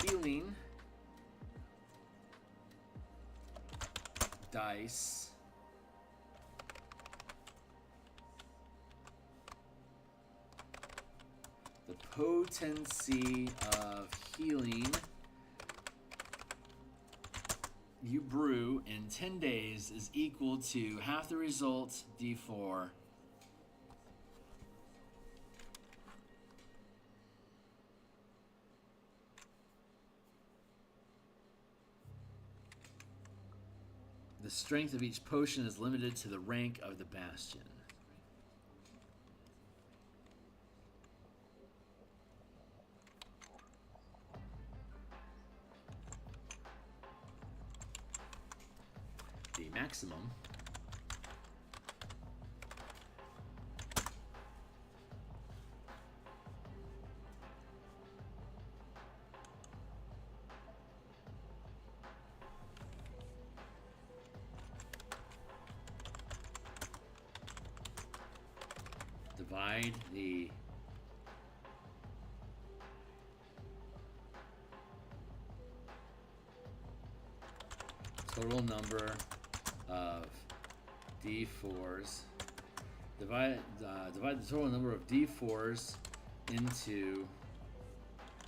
healing dice the potency of healing you brew in 10 days is equal to half the result d4 The strength of each potion is limited to the rank of the Bastion. The maximum divide the total number of D4s. Divide the total number of D4s into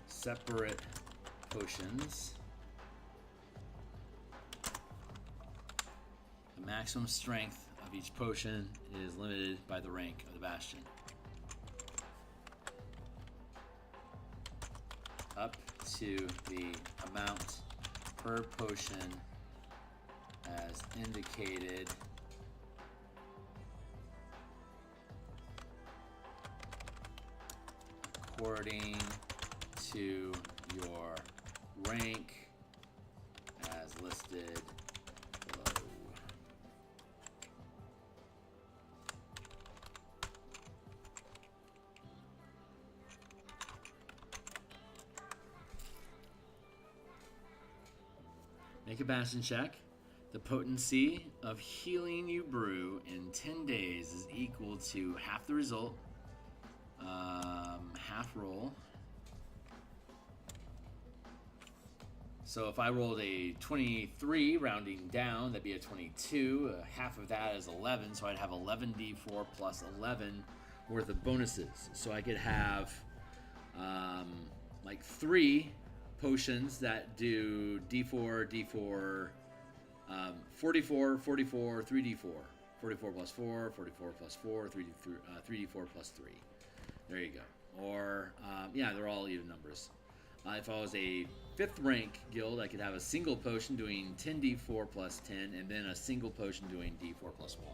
separate potions. The maximum strength of each potion is limited by the rank of the Bastion. Up to the amount per potion as indicated according to your rank as listed below. Make a Bastion check. The potency of healing you brew in 10 days is equal to half the result, half roll. So if I rolled a 23, rounding down, that'd be a 22. Half of that is 11, so I'd have 11 D4 plus 11 worth of bonuses. So I could have like 3 potions that do D4, D4, 44, 44, 3d4, 44 plus 4, 44 plus 4, 3d4 plus 3. There you go. Or, yeah, they're all even numbers. If I was a 5th rank guild, I could have a single potion doing 10d4 plus 10, and then a single potion doing d4 plus 1.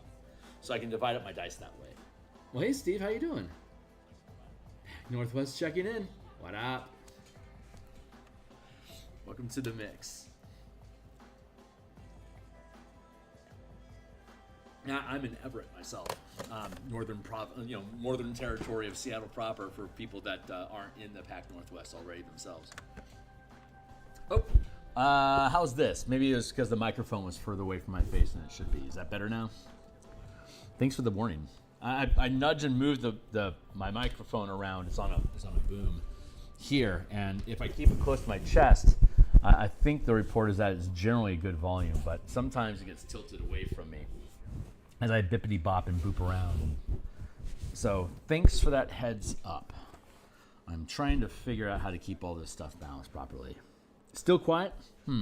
So I can divide up my dice that way. Well, hey, Steve, how you doing? Northwest checking in. What up? Welcome to the mix. Now, I'm in Everett myself, northern territory of Seattle proper for people that aren't in the Pac Northwest already themselves. Oh, how's this? Maybe it was because the microphone was further away from my face than it should be. Is that better now? Thanks for the warning. I nudge and move my microphone around. It's on a boom here, and if I keep it close to my chest, I think the report is that it's generally a good volume, but sometimes it gets tilted away from me as I bippity bop and boop around. So thanks for that heads up. I'm trying to figure out how to keep all this stuff balanced properly. Still quiet? Let's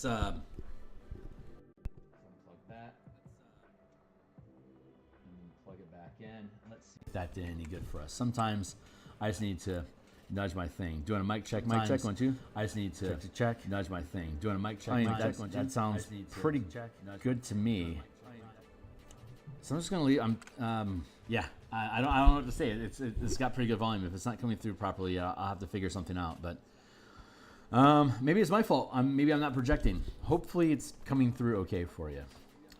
unplug that. And plug it back in. Let's see if that did any good for us. Sometimes I just need to nudge my thing. Doing a mic check. Mic check, 1, 2. I just need to check. Nudge my thing. Doing a mic check. Mic check, 1, 2. That sounds pretty good to me. So I'm just gonna leave. Yeah. I don't know what to say. It's got pretty good volume. If it's not coming through properly, I'll have to figure something out. But maybe it's my fault. Maybe I'm not projecting. Hopefully it's coming through okay for you.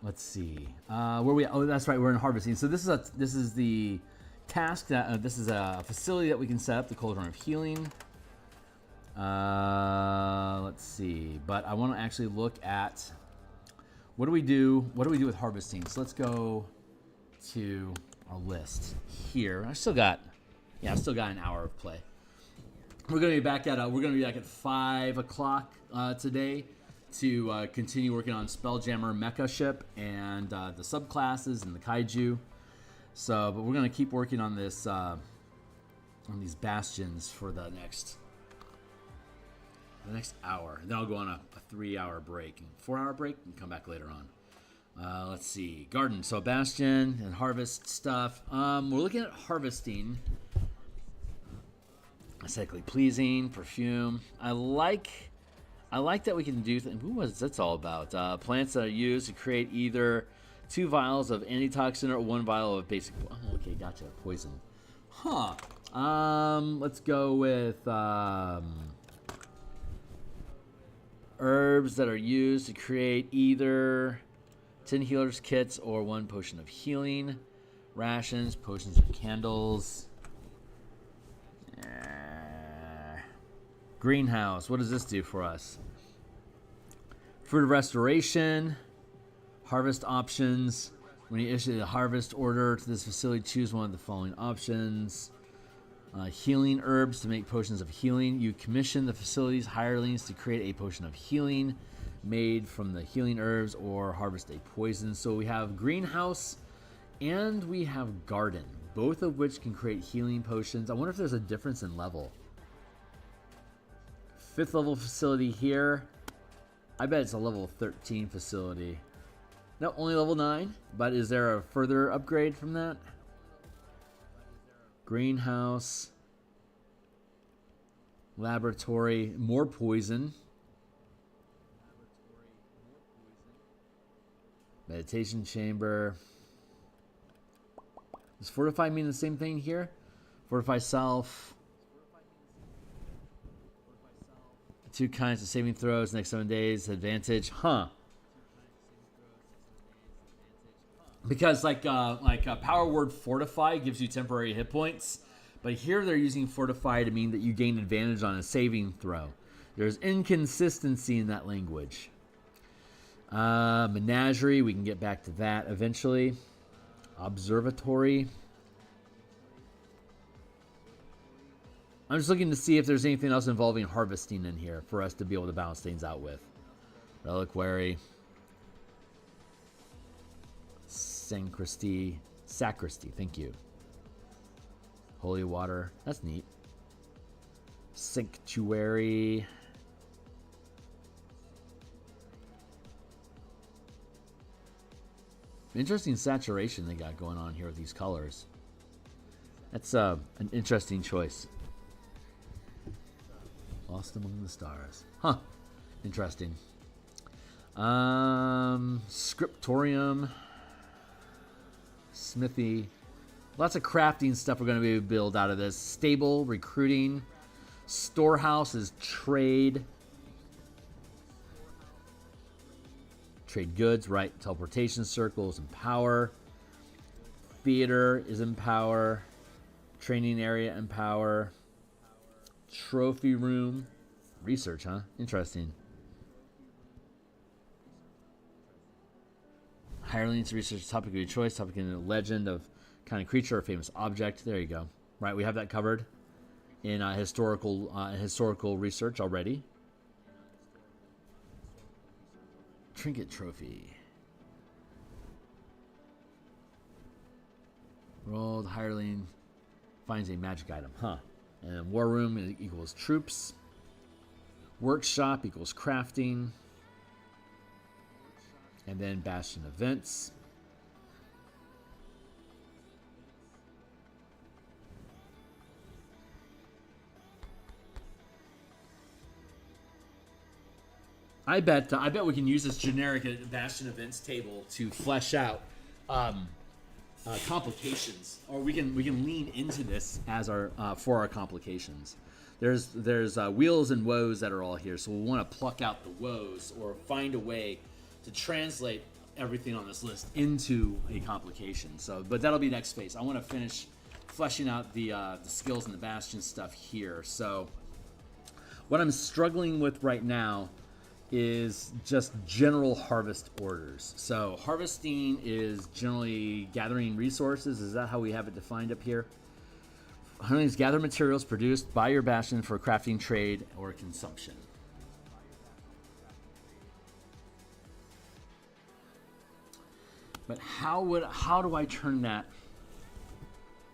Let's see. Where we? Oh, that's right. We're in harvesting. So this is the task that this is a facility that we can set up, the Cauldron of Healing. Let's see, but I want to actually look at what do we do with harvesting. So let's go to our list here. I've still got an hour of play. We're gonna be back at 5 o'clock today to continue working on Spelljammer Mecha Ship and the subclasses and the Kaiju. So, but we're gonna keep working on this, on these bastions for the next hour. Then I'll go on a 3-hour break, 4-hour break, and come back later on. Let's see, garden. So bastion and harvest stuff. We're looking at harvesting. Aesthetically pleasing, perfume. I like I like that we can do. What's that's all about? Plants that are used to create either 2 vials of antitoxin or 1 vial of basic. Oh, okay, gotcha. Poison. Huh. Let's go with herbs that are used to create either 10 healers kits or 1 potion of healing. Rations, potions, or candles. Greenhouse. What does this do for us? Fruit of restoration. Harvest options. When you issue the harvest order to this facility, choose one of the following options. Healing herbs to make potions of healing. You commission the facility's hirelings to create a potion of healing made from the healing herbs or harvest a poison. So we have greenhouse and we have garden, both of which can create healing potions. I wonder if there's a difference in level. 5th level facility here. I bet it's a level 13 facility. No, only level 9, but is there a further upgrade from that? Greenhouse. Laboratory. More poison. Meditation chamber. Does fortify mean the same thing here? Fortify self. 2 kinds of saving throws next 7 days. Advantage. Huh. Because like power word fortify gives you temporary hit points, but here they're using fortify to mean that you gain advantage on a saving throw. There's inconsistency in that language. Menagerie, we can get back to that eventually. Observatory. I'm just looking to see if there's anything else involving harvesting in here for us to be able to balance things out with. Reliquary. Sacristy, thank you. Holy water, that's neat. Sanctuary. Interesting saturation they got going on here with these colors. That's an interesting choice. Lost among the stars. Huh. Interesting. Scriptorium. Smithy. Lots of crafting stuff we're going to be able to build out of this. Stable, recruiting. Storehouse is trade. Trade goods, right. Teleportation circles and power. Theater is in power. Training area and power. Trophy room. Research, huh? Interesting. Hirelings research topic of your choice. Topic in a legend of kind of creature or famous object. There you go. Right, we have that covered in historical research already. Trinket trophy. Rolled hireling finds a magic item, huh? And then war room equals troops. Workshop equals crafting. And then Bastion events. I bet we can use this generic Bastion events table to flesh out complications, or we can lean into this as our for our complications. There's wheels and woes that are all here, so we'll want to pluck out the woes or find a way to translate everything on this list into a complication. So, but that'll be next phase. I want to finish fleshing out the skills and the Bastion stuff here. So, what I'm struggling with right now is just general harvest orders. So, harvesting is generally gathering resources. Is that how we have it defined up here? Hunting's gather materials produced by your Bastion for crafting, trade, or consumption. But how do I turn that?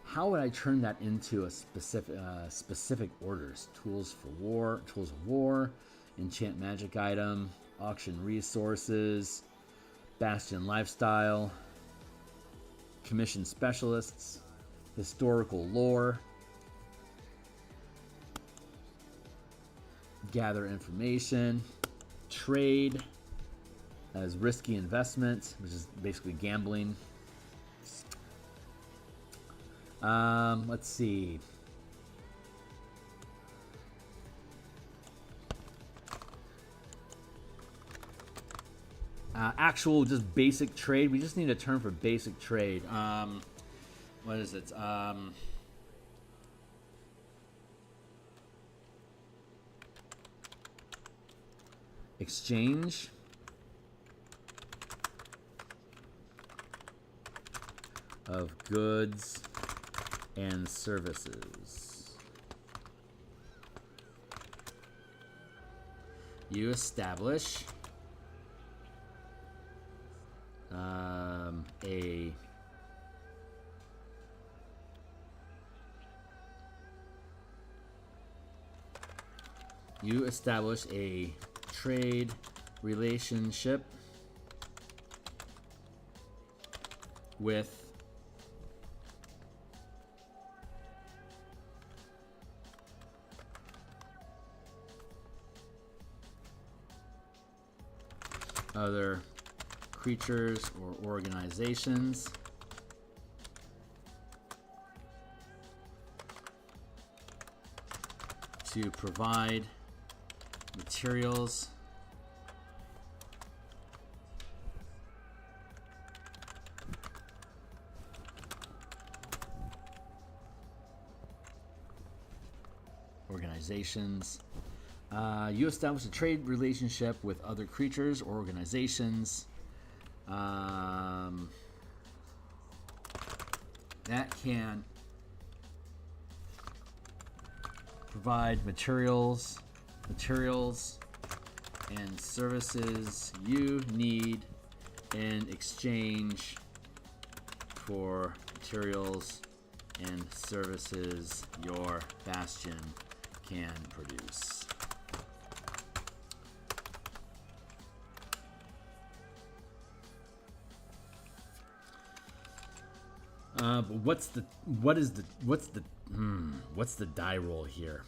How would I turn that into a specific orders? Tools of war, enchant magic item, auction resources, Bastion lifestyle, commission specialists, historical lore, gather information. trade as risky investment, which is basically gambling. Let's see. Actual just basic trade. We just need a term for basic trade. What is it? Exchange of goods and services. You establish a trade relationship with other creatures or organizations to provide materials organizations. You establish a trade relationship with other creatures or organizations that can provide materials and services you need in exchange for materials and services your Bastion can produce. But what's the die roll here?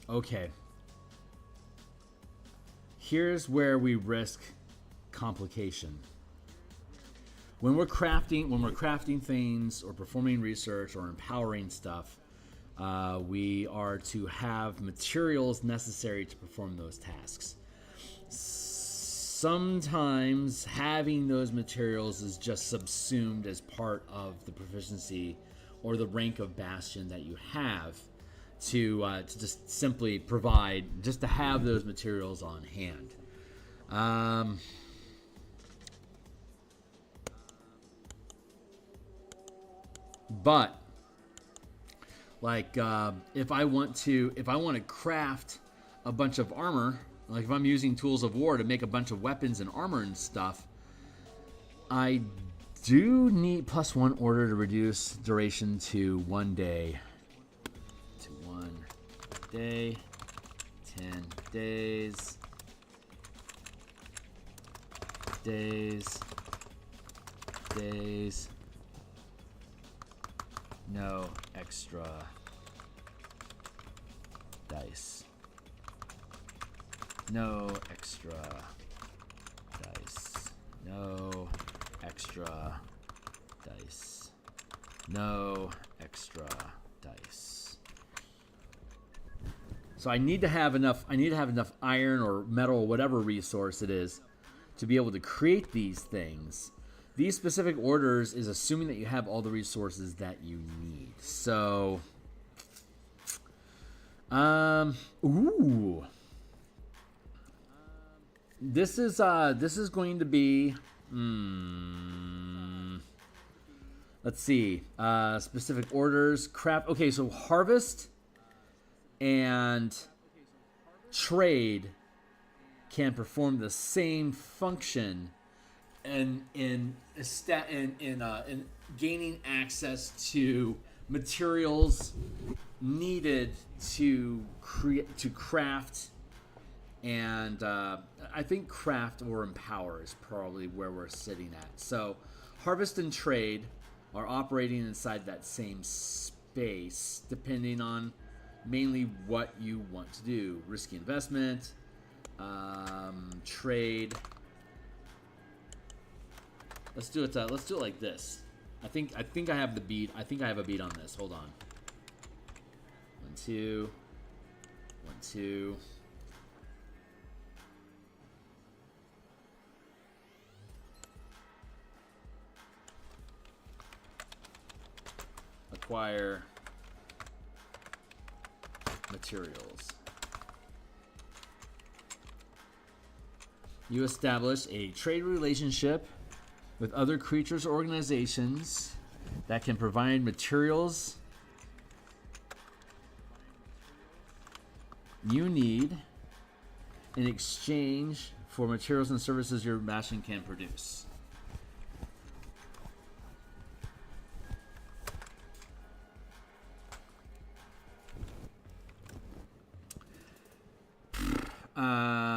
Okay. Here's where we risk complication. When we're crafting things or performing research or empowering stuff, we are to have materials necessary to perform those tasks. Sometimes having those materials is just subsumed as part of the proficiency or the rank of Bastion that you have to just simply provide, just to have those materials on hand. But like if I want to craft a bunch of armor, like if I'm using tools of war to make a bunch of weapons and armor and stuff, I do need +1 order to reduce duration to 1 day. 10 days. No extra dice. No extra dice. No extra dice. No extra dice. So I need to have enough iron or metal or whatever resource it is to be able to create these things. These specific orders is assuming that you have all the resources that you need. So, this is going to be, let's see, specific orders, craft. Okay, so harvest and trade can perform the same function in gaining access to materials needed to craft, and I think craft or empower is probably where we're sitting at. So harvest and trade are operating inside that same space, depending on mainly what you want to do. Risky investment, trade. Let's do it. Let's do it like this. I think I have the beat. I think I have a beat on this. Hold on. 1, 2, 1, 2. Acquire materials. You establish a trade relationship with other creatures or organizations that can provide materials you need in exchange for materials and services your Bastion can produce.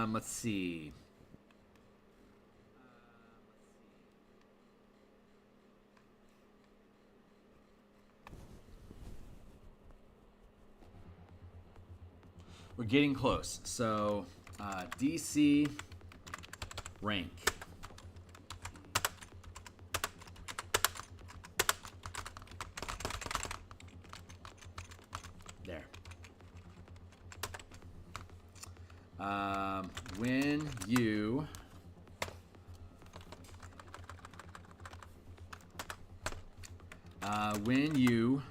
Let's see. We're getting close. So, DC rank. There. When you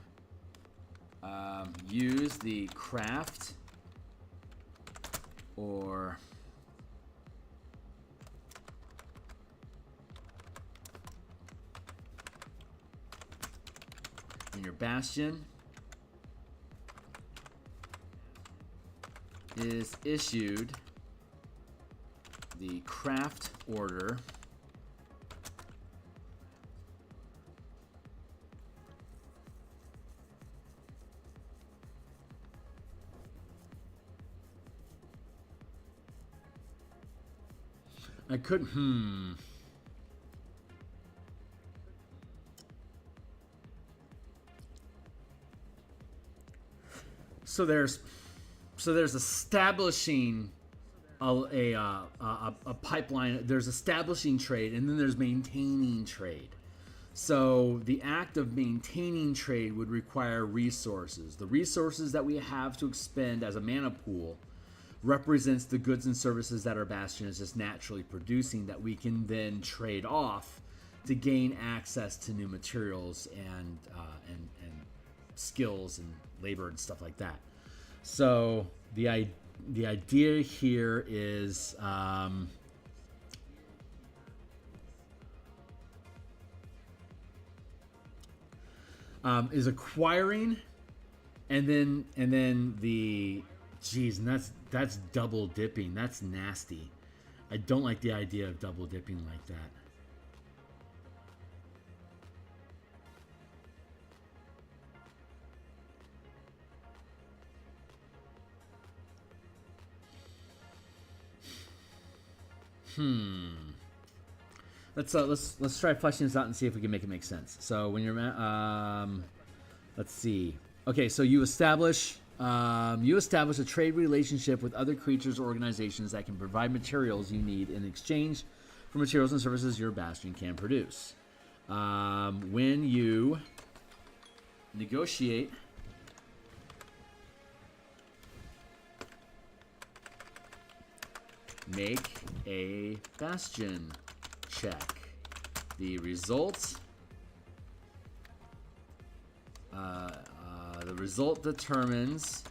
use the craft or in your Bastion is issued the craft order I couldn't So there's establishing a pipeline. There's establishing trade, and then there's maintaining trade. So the act of maintaining trade would require resources. The resources that we have to expend as a mana pool represents the goods and services that our Bastion is just naturally producing that we can then trade off to gain access to new materials and skills and labor and stuff like that. So the idea here is acquiring, and then the and that's double dipping. That's nasty. I don't like the idea of double dipping like that. Let's try fleshing this out and see if we can make it make sense. So when you're let's see. Okay, so you establish a trade relationship with other creatures or organizations that can provide materials you need in exchange for materials and services your Bastion can produce. When you negotiate make a Bastion check. The result determines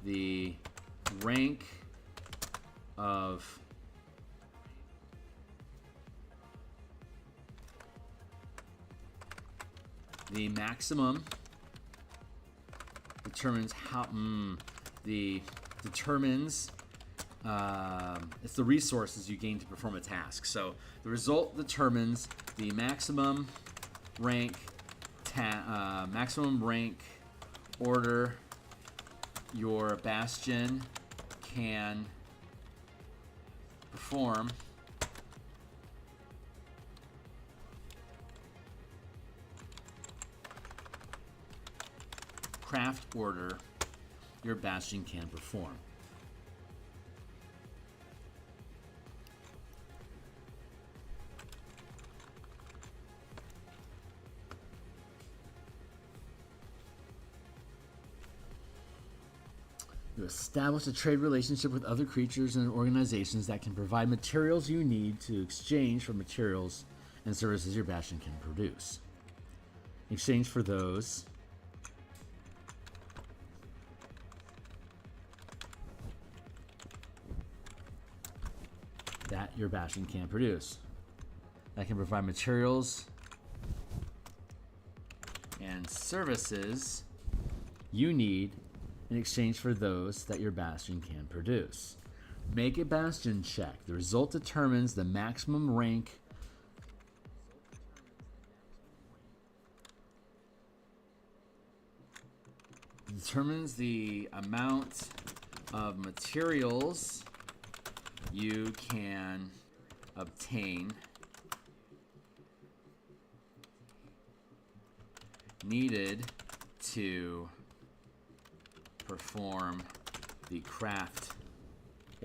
the rank of the maximum determines how it's the resources you gain to perform a task. So the result determines the maximum rank order your Bastion can perform craft order, your Bastion can perform. You establish a trade relationship with other creatures and organizations that can provide materials you need to exchange for materials and services your Bastion can produce. In exchange for those, that your Bastion can produce. That can provide materials and services you need in exchange for those that your Bastion can produce. Make a Bastion check. The result determines the maximum rank determines the amount of materials you can obtain needed to perform the craft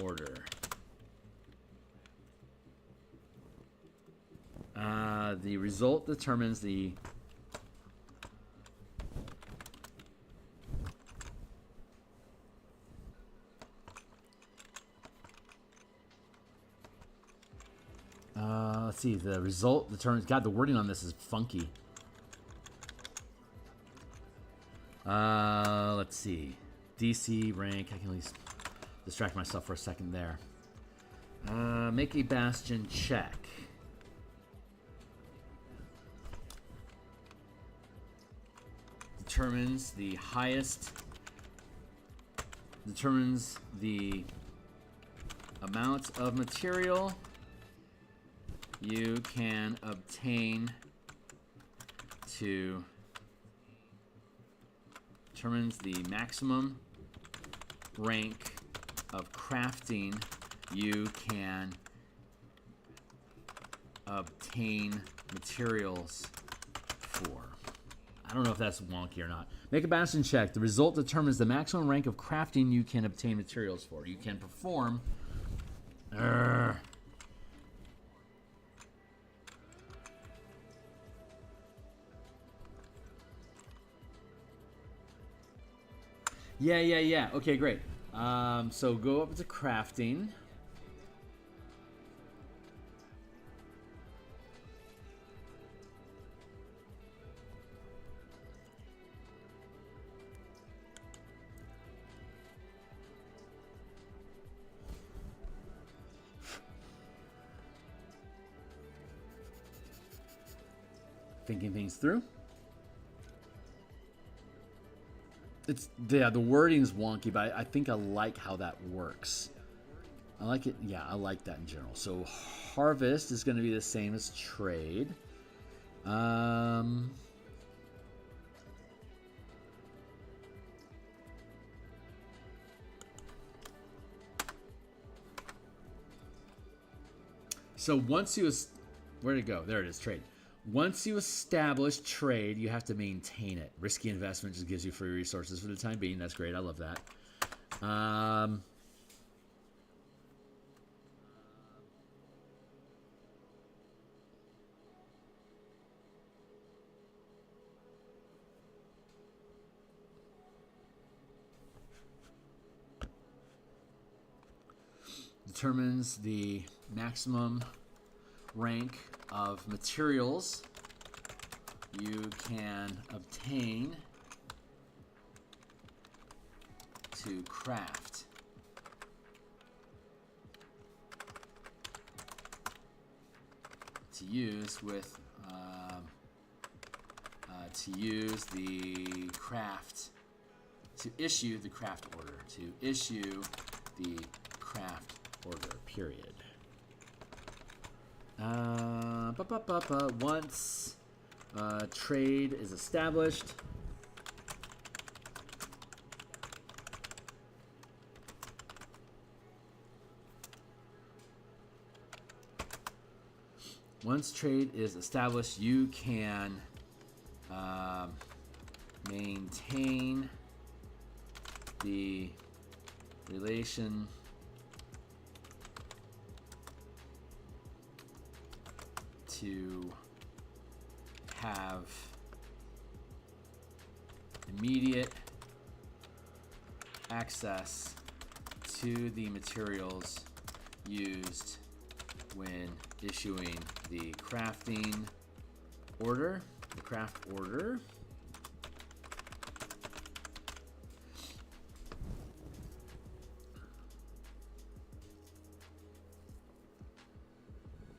order. The result determines the let's see, the result determines, God, the wording on this is funky. Let's see. DC rank. I can at least distract myself for a second there. Make a Bastion check. Determines the amount of material you can obtain to determines the maximum rank of crafting you can obtain materials for. I don't know if that's wonky or not. Make a Bastion check. The result determines the maximum rank of crafting you can obtain materials for. You can perform Yeah. Okay, great. So go up to crafting. Thinking things through. The wording's wonky, but I think I like how that works. I like it. Yeah, I like that in general. So harvest is going to be the same as trade. So once you, where'd it go? There it is, trade. Once you establish trade, you have to maintain it. Risky investment just gives you free resources for the time being. That's great. I love that. Determines the maximum rank of materials you can obtain to craft. To use with to use the craft, to issue the craft order, to issue the craft order, period. Once trade is established, Once trade is established, you can maintain the relation to have immediate access to the materials used when issuing the crafting order. The craft order.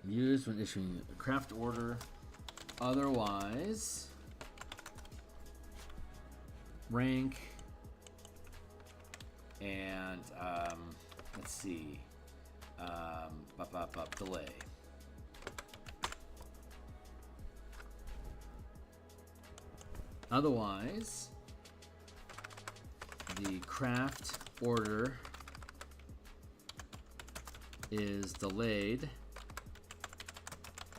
Used when issuing a craft order. Otherwise, rank and let's see, delay. Otherwise, the craft order is delayed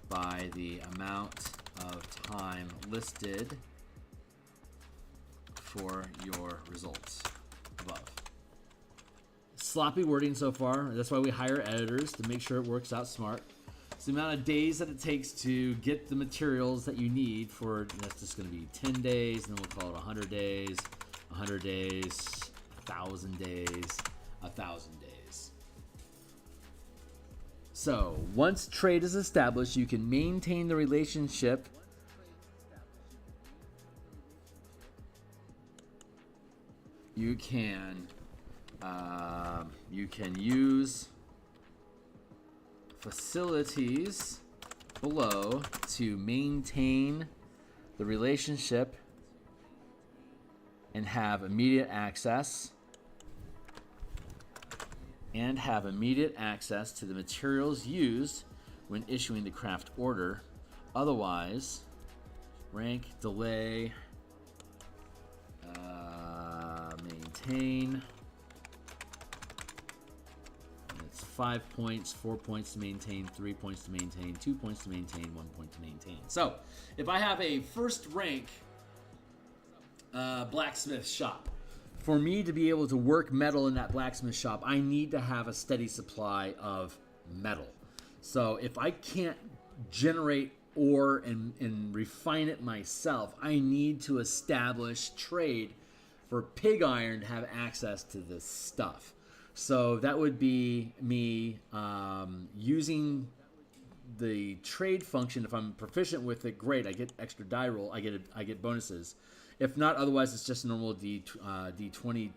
by the amount of time listed for your results above. Sloppy wording so far. That's why we hire editors, to make sure it works out smart. It's the amount of days that it takes to get the materials that you need for, that's just going to be 10 days, and then we'll call it 100 days, 100 days, 1,000 days, 1,000 days. So, once trade is established, you can maintain the relationship you can use facilities below to maintain the relationship and have immediate access to the materials used when issuing the craft order. Otherwise, rank, delay, maintain. It's 5 points, 4 points to maintain, 3 points to maintain, 2 points to maintain, 1 point to maintain. So, if I have a first rank blacksmith shop, for me to be able to work metal in that blacksmith shop, I need to have a steady supply of metal. So if I can't generate ore and refine it myself, I need to establish trade for pig iron to have access to this stuff. So that would be me using the trade function. If I'm proficient with it, great. I get extra die roll. I get bonuses. If not, otherwise it's just a normal D20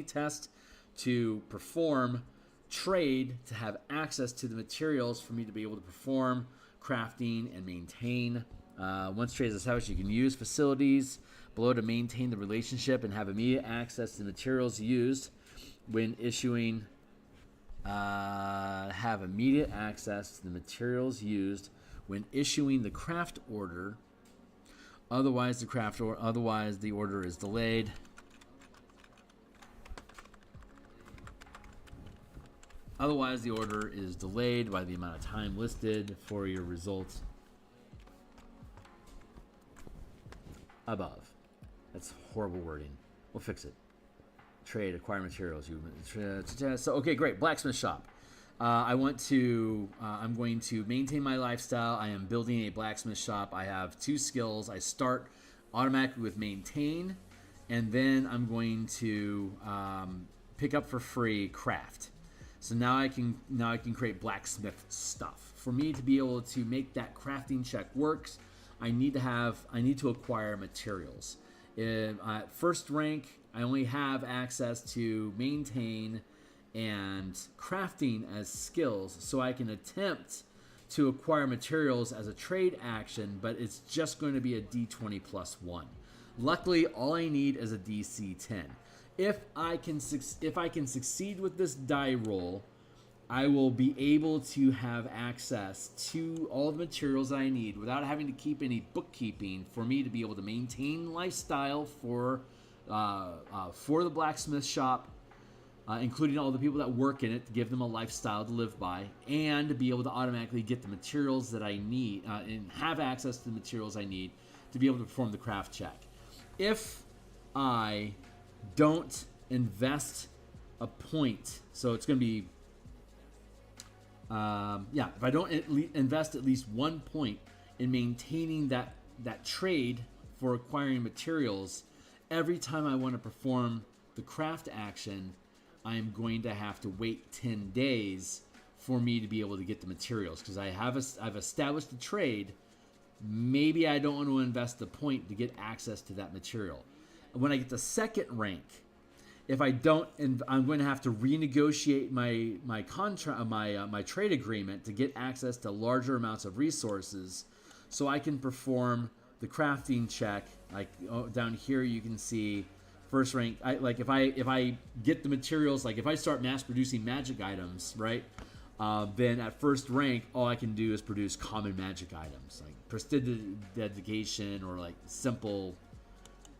test to perform trade, to have access to the materials for me to be able to perform crafting and maintain. Once trade is established, you can use facilities below to maintain the relationship and have immediate access to the materials used when issuing. Have immediate access to the materials used when issuing the craft order. Otherwise, the order is delayed. Otherwise, the order is delayed by the amount of time listed for your results above. That's horrible wording. We'll fix it. Trade, acquire materials. So, okay, great. Blacksmith shop. I'm going to maintain my lifestyle. I am building a blacksmith shop. I have 2 skills. I start automatically with maintain, and then I'm going to pick up for free craft. So now I can create blacksmith stuff. For me to be able to make that crafting check works, I need to acquire materials. At first rank, I only have access to maintain and crafting as skills, so I can attempt to acquire materials as a trade action, but it's just going to be a D20 plus 1. Luckily, all I need is a DC 10. If I can succeed with this die roll, I will be able to have access to all the materials that I need without having to keep any bookkeeping for me to be able to maintain lifestyle for the blacksmith shop, including all the people that work in it, to give them a lifestyle to live by, and to be able to automatically get the materials that I need and have access to the materials I need to be able to perform the craft check. If I don't invest a point, so it's going to be, if I don't invest at least 1 point in maintaining that trade for acquiring materials, every time I want to perform the craft action, I'm going to have to wait 10 days for me to be able to get the materials, because I've established a trade. Maybe I don't want to invest the point to get access to that material. When I get the second rank, if I don't, I'm going to have to renegotiate my contract, my trade agreement to get access to larger amounts of resources, so I can perform the crafting check. Like down here, you can see first rank. If I get the materials, like if I start mass producing magic items, right? Then at first rank, all I can do is produce common magic items, like prestidigitation or like simple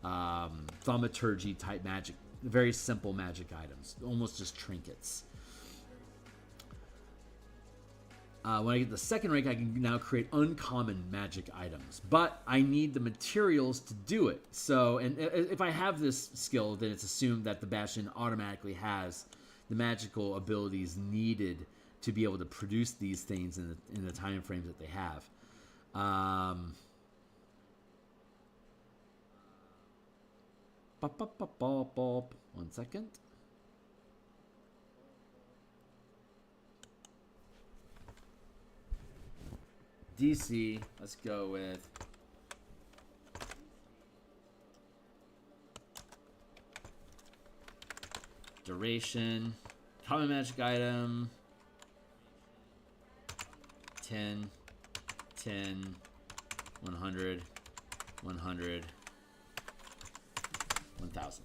thaumaturgy type magic. Very simple magic items, almost just trinkets. When I get the second rank, I can now create uncommon magic items, but I need the materials to do it. So, and if I have this skill, then it's assumed that the Bastion automatically has the magical abilities needed to be able to produce these things in the time frames that they have. One second. DC, let's go with duration, common magic item, 10, 10, 100, 100, 1,000.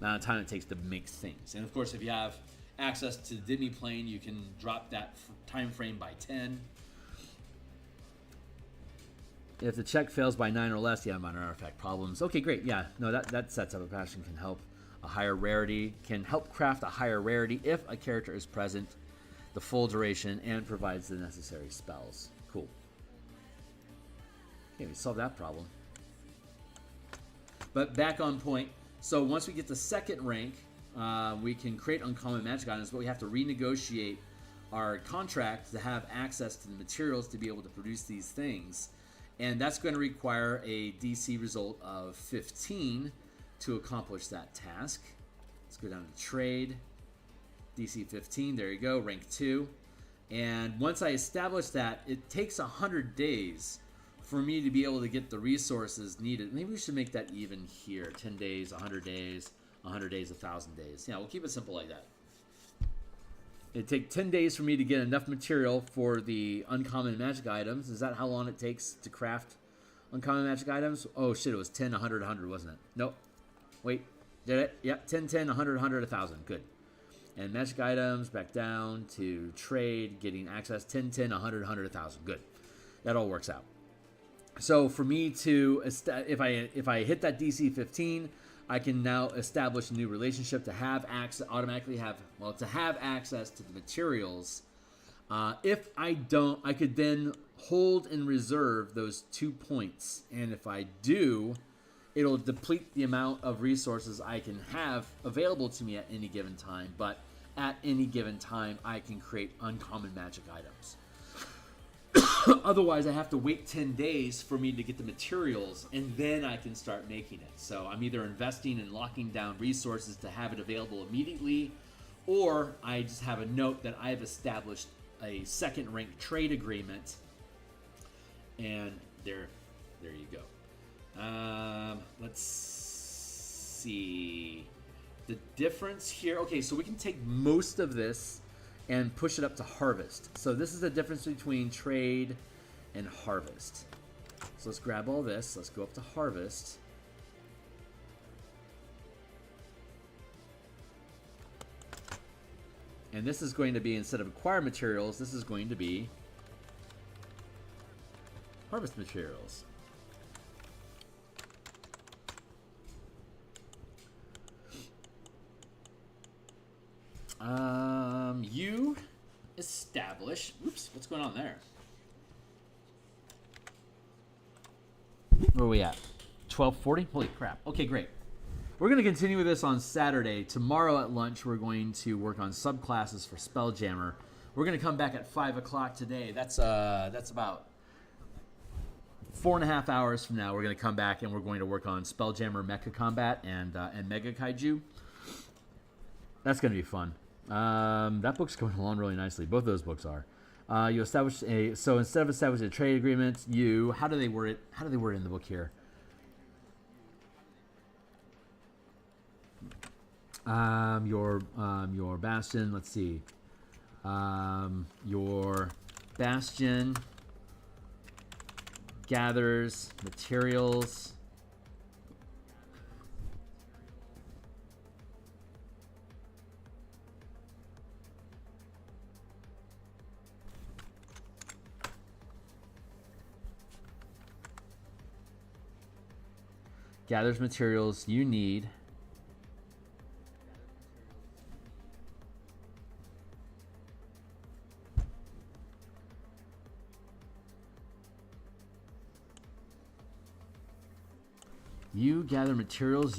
The amount of time it takes to make things. And of course, if you have access to the Demi plane, you can drop that time frame by 10. If the check fails by 9 or less, you have minor artifact problems. Okay, great. Yeah, no, that sets up a Bastion can help a higher rarity, can help craft a higher rarity if a character is present, the full duration, and provides the necessary spells. Cool. Okay, we solved that problem. But back on point. So once we get the second rank, we can create uncommon magic items, but we have to renegotiate our contract to have access to the materials to be able to produce these things. And that's going to require a DC result of 15 to accomplish that task. Let's go down to trade. DC 15, there you go, rank 2. And once I establish that, it takes 100 days for me to be able to get the resources needed. Maybe we should make that even here. 10 days, 100 days, 100 days, 1,000 days. Yeah, we'll keep it simple like that. It'd take 10 days for me to get enough material for the uncommon magic items. Is that how long it takes to craft uncommon magic items? Oh shit, it was 10, 100, 100, wasn't it? Nope. Wait, did it? Yep, 10, 10, 100, 100, 1,000. Good. And magic items, back down to trade, getting access, 10, 10, 100, 100, 1,000. Good. That all works out. So for me to, if I hit that DC 15, I can now establish a new relationship to have access, to have access to the materials. If I don't, I could then hold and reserve those 2 points. And if I do, it'll deplete the amount of resources I can have available to me at any given time. But at any given time, I can create uncommon magic items. Otherwise, I have to wait 10 days for me to get the materials, and then I can start making it. So I'm either investing and locking down resources to have it available immediately, or I just have a note that I've established a second rank trade agreement, and there you go. Let's see the difference here. Okay, so we can take most of this and push it up to harvest. So this is the difference between trade and harvest. So let's grab all this. Let's go up to harvest. And this is going to be, instead of acquire materials, this is going to be harvest materials. You establish. Oops, what's going on there? Where are we at? 12:40? Holy crap. Okay, great. We're going to continue with this on Saturday. Tomorrow at lunch, we're going to work on subclasses for Spelljammer. We're going to come back at 5 o'clock today. That's about 4.5 hours from now. We're going to come back and we're going to work on Spelljammer Mecha Combat and Mega Kaiju. That's going to be fun. That book's going along really nicely. Both of those books are. You establish so instead of establishing a trade agreement, how do they word it? How do they word it in the book here? Your Bastion, let's see. Your Bastion gathers materials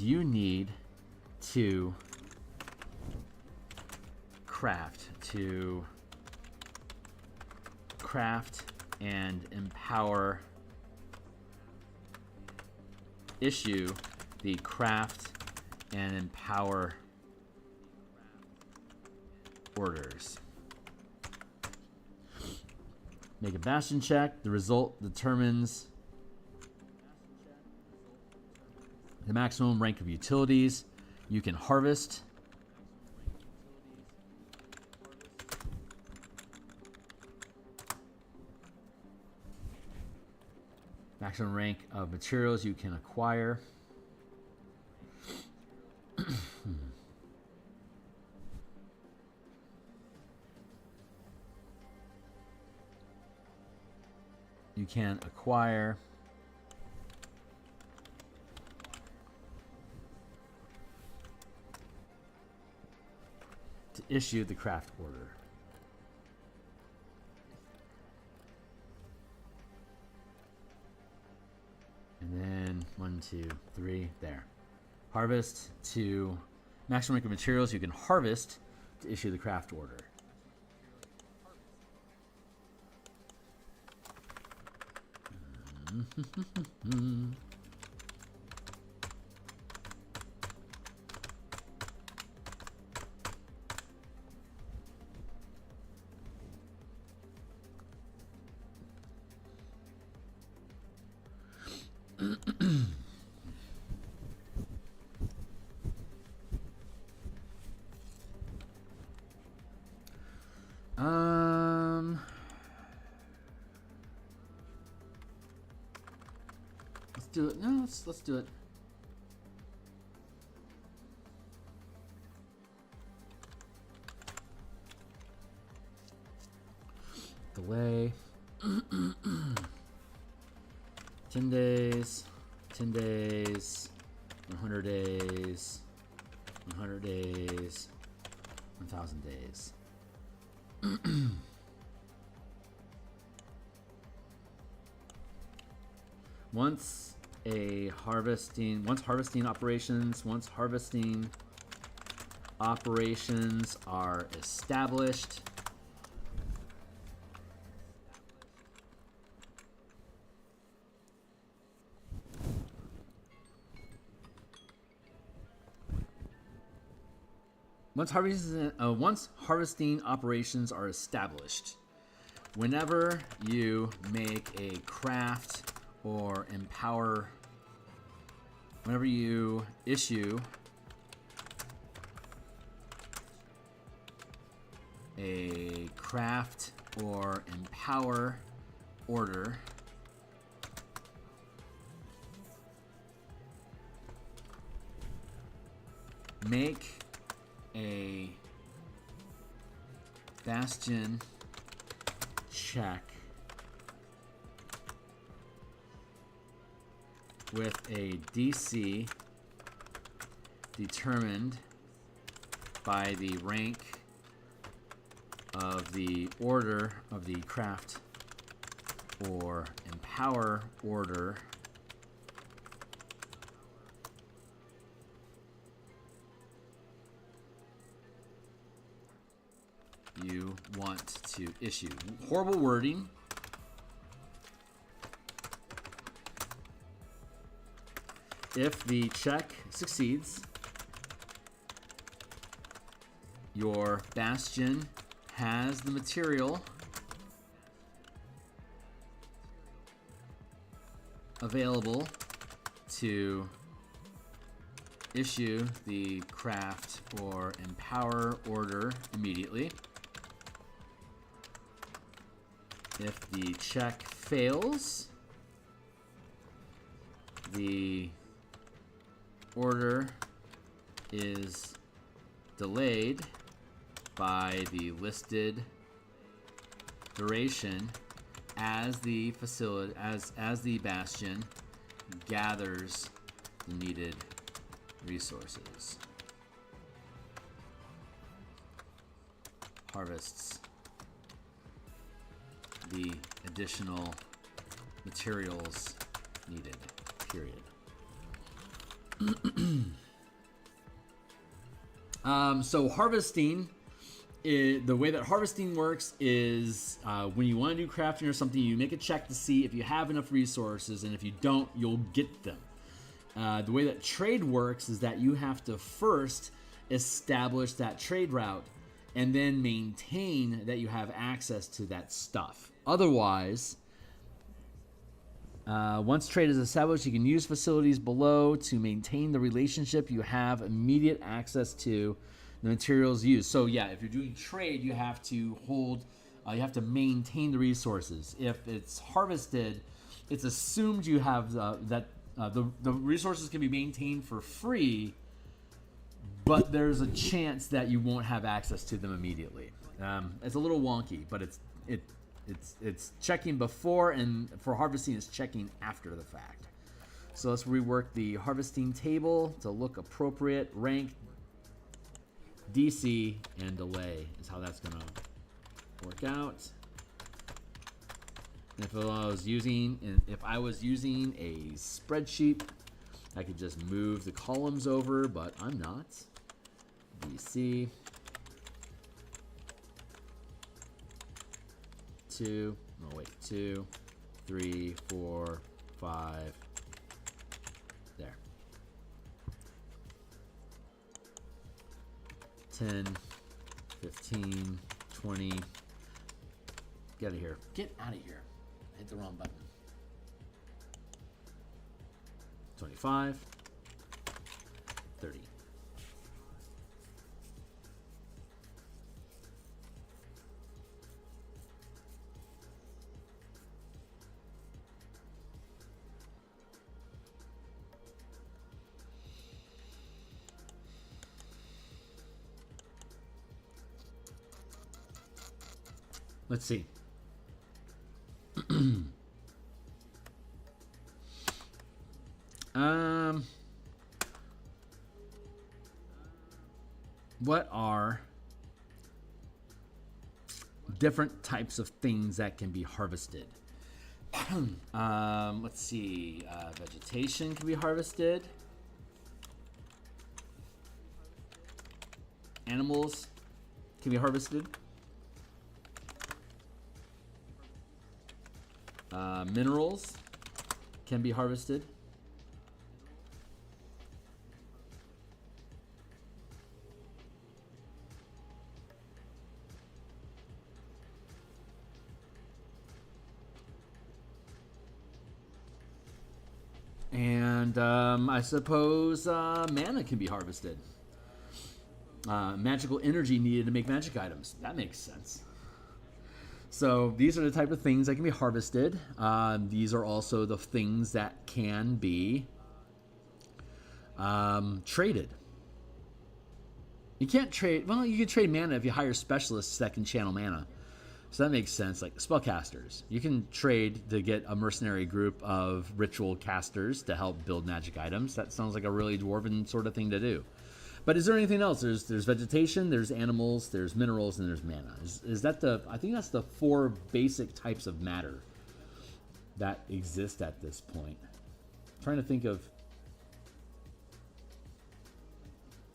you need to craft and empower. Issue the craft and empower orders. Make a Bastion check. The result determines the maximum rank of utilities you can harvest. Maximum rank of materials you can acquire. You can acquire to issue the craft order. And then 1, 2, 3, there. Harvest to maximum rank of materials you can harvest to issue the craft order. Let's do it. No, let's do it. Delay. 10 days. 10 days. 100 days. 100 days. 1,000 days. Once harvesting operations are established, once harvesting operations are established, whenever you make a craft or empower, whenever you issue a craft or empower order, make a Bastion check with a DC determined by the rank of the order of the craft or empower order you want to issue. Horrible wording. If the check succeeds, your Bastion has the material available to issue the craft or empower order immediately. If the check fails, the order is delayed by the listed duration as the facility as the Bastion gathers the needed resources. Harvests the additional materials needed. Period. So harvesting, the way that harvesting works is when you want to do crafting or something, you make a check to see if you have enough resources, and if you don't, you'll get them. The way that trade works is that you have to first establish that trade route and then maintain that you have access to that stuff. Otherwise, once trade is established, you can use facilities below to maintain the relationship. You have immediate access to the materials used. So yeah, if you're doing trade, you have to hold, you have to maintain the resources. If it's harvested, it's assumed you have the resources can be maintained for free, but there's a chance that you won't have access to them immediately. It's a little wonky, but it's checking before, and for harvesting it's checking after the fact. So let's rework the harvesting table to look appropriate. Rank, DC, and delay is how that's gonna work out. And if I was using a spreadsheet, I could just move the columns over, but I'm not. DC 2, 2, 3, 4, 5. There. 10, 15, 20. Get out of here. Get out of here. I hit the wrong button. 25, 30. Let's see. What are different types of things that can be harvested? Let's see. Vegetation can be harvested. Animals can be harvested. Minerals can be harvested. And I suppose mana can be harvested. Magical energy needed to make magic items. That makes sense. So these are the type of things that can be harvested. These are also the things that can be traded. You can't trade, well, you can trade mana if you hire specialists that can channel mana. So that makes sense, like spellcasters. You can trade to get a mercenary group of ritual casters to help build magic items. That sounds like a really dwarven sort of thing to do. But is there anything else? There's vegetation, there's animals, there's minerals, and there's mana. Is that the? I think that's the 4 basic types of matter that exist at this point. I'm trying to think of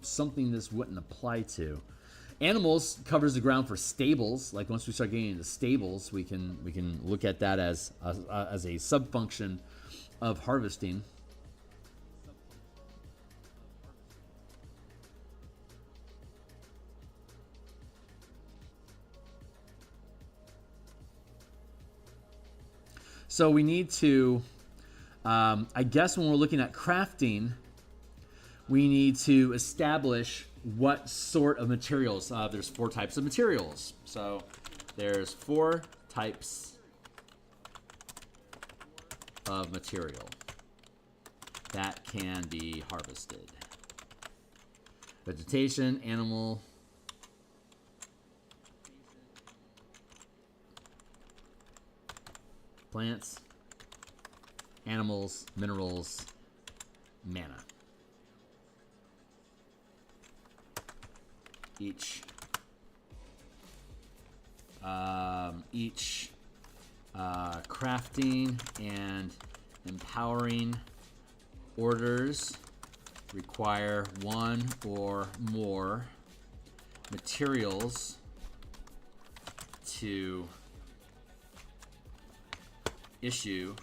something this wouldn't apply to. Animals covers the ground for stables. Like once we start getting into stables, we can look at that as a sub-function of harvesting. So we need to, I guess when we're looking at crafting, we need to establish what sort of materials. There's 4 types of materials. So there's 4 types of material that can be harvested. Vegetation, animal, plants, animals, minerals, mana. Each crafting and empowering orders require 1 or more materials to issue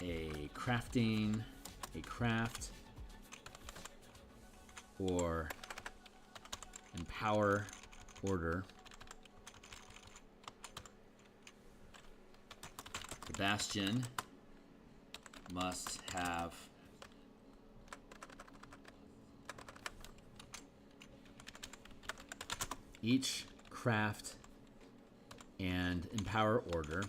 a craft or empower order. The Bastion must have each craft and empower order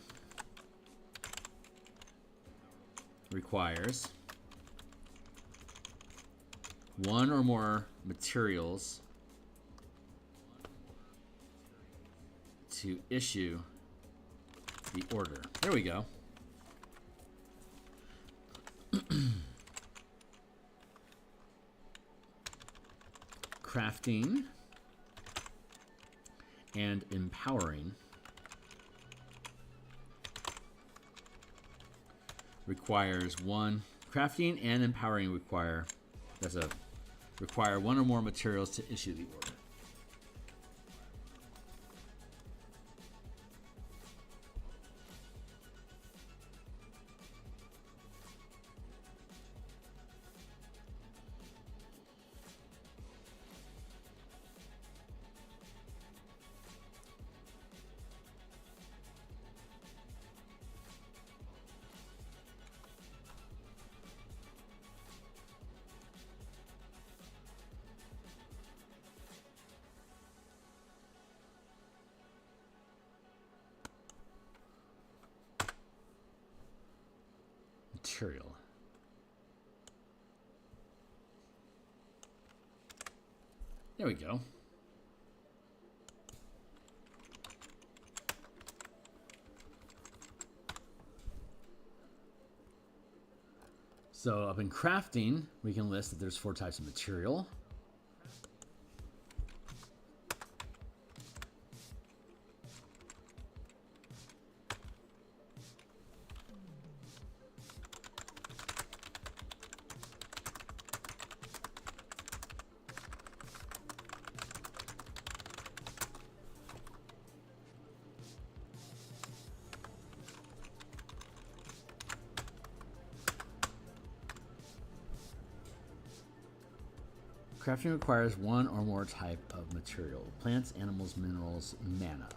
requires 1 or more materials to issue the order. There we go. Crafting and empowering requires 1. Crafting and empowering require 1 or more materials to issue the order. Material. There we go. So up in crafting, we can list that there's 4 types of material. Crafting requires 1 or more type of material. Plants, animals, minerals, mana.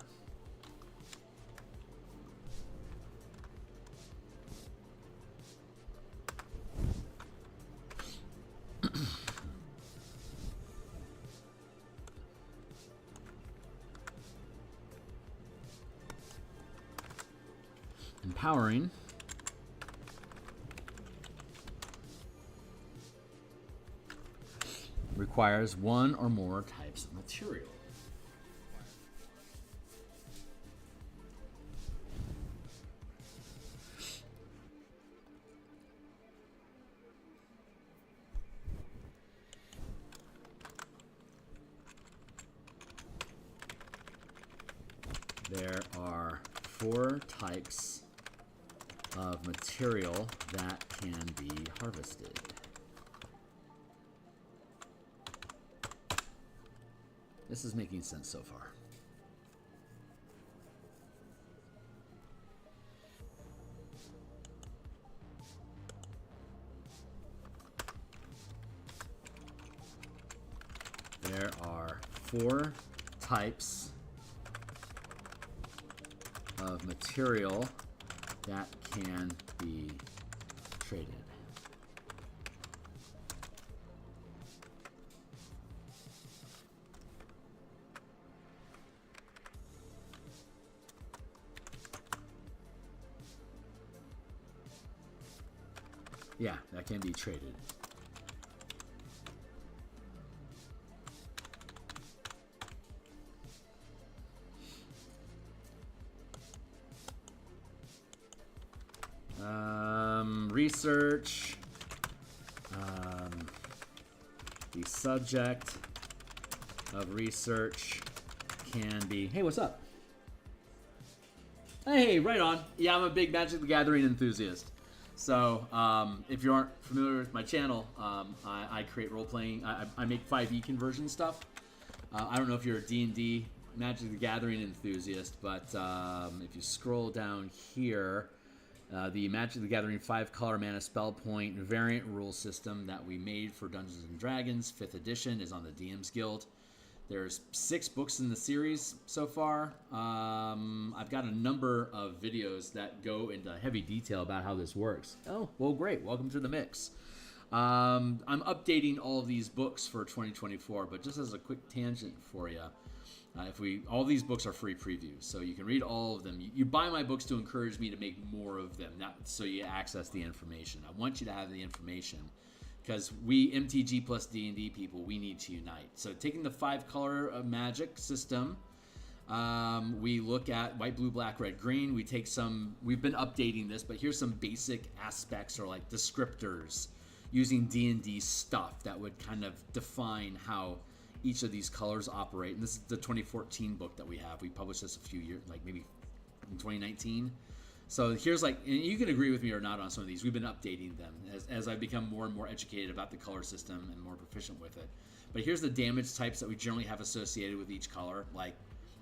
Empowering requires 1 or more types of material. There are 4 types of material that can be harvested. This is making sense so far. There are 4 types of material that can be traded. Yeah, that can be traded. Research. The subject of research can be... Hey, what's up? Hey, right on. Yeah, I'm a big Magic the Gathering enthusiast. So, if you aren't familiar with my channel, I create role-playing. I make 5e conversion stuff. I don't know if you're a D&D Magic the Gathering enthusiast, but if you scroll down here... the Magic the Gathering 5-color mana spell point variant rule system that we made for Dungeons & Dragons 5th edition is on the DMsGuild. There's 6 books in the series so far. I've got a number of videos that go into heavy detail about how this works. Oh, well, great. Welcome to the mix. I'm updating all of these books for 2024, but just as a quick tangent for you, all these books are free previews, so you can read all of them. You buy my books to encourage me to make more of them, not so you access the information. I want you to have the information because we MTG plus D&D people, we need to unite. So taking the 5-color Magic system, we look at white, blue, black, red, green. We've been updating this, but here's some basic aspects or like descriptors using D&D stuff that would kind of define how each of these colors operate. And this is the 2014 book that we have. We published this a few years, like maybe in 2019. So here's and you can agree with me or not on some of these. We've been updating them as I've become more and more educated about the color system and more proficient with it. But here's the damage types that we generally have associated with each color. Like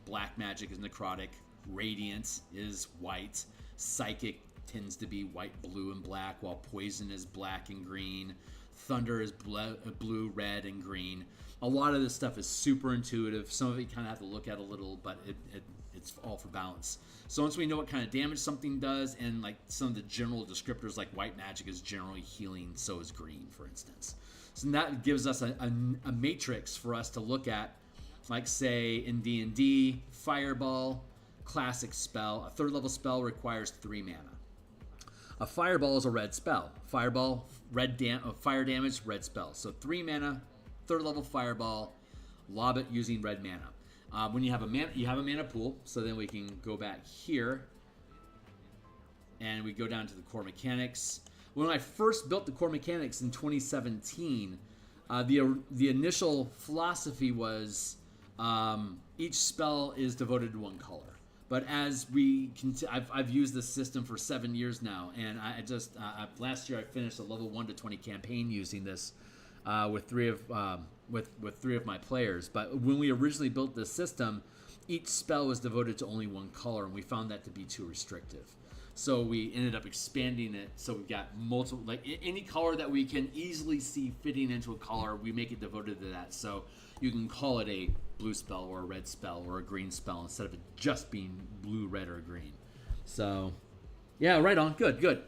black magic is necrotic, radiant is white, psychic tends to be white, blue, and black, while poison is black and green, thunder is blue, red, and green. A lot of this stuff is super intuitive. Some of it you kind of have to look at a little, but it's all for balance. So once we know what kind of damage something does, and like some of the general descriptors, like white magic is generally healing, so is green, for instance. So that gives us a matrix for us to look at, like say in D&D, Fireball, classic spell. A 3rd level spell requires 3 mana. A Fireball is a red spell. Fireball, fire damage, red spell. So 3 mana, 3rd level Fireball, lob it using red mana. When you have a mana pool, so then we can go back here and we go down to the core mechanics. When I first built the core mechanics in 2017, the initial philosophy was each spell is devoted to 1 color. But as I've used this system for 7 years now, and last year I finished a level 1 to 20 campaign using this with 3 of my players. But when we originally built this system, each spell was devoted to only 1 color, and we found that to be too restrictive. So we ended up expanding it. So we've got multiple, like any color that we can easily see fitting into a color, we make it devoted to that. So you can call it a blue spell or a red spell or a green spell instead of it just being blue, red, or green. So yeah, right on. Good.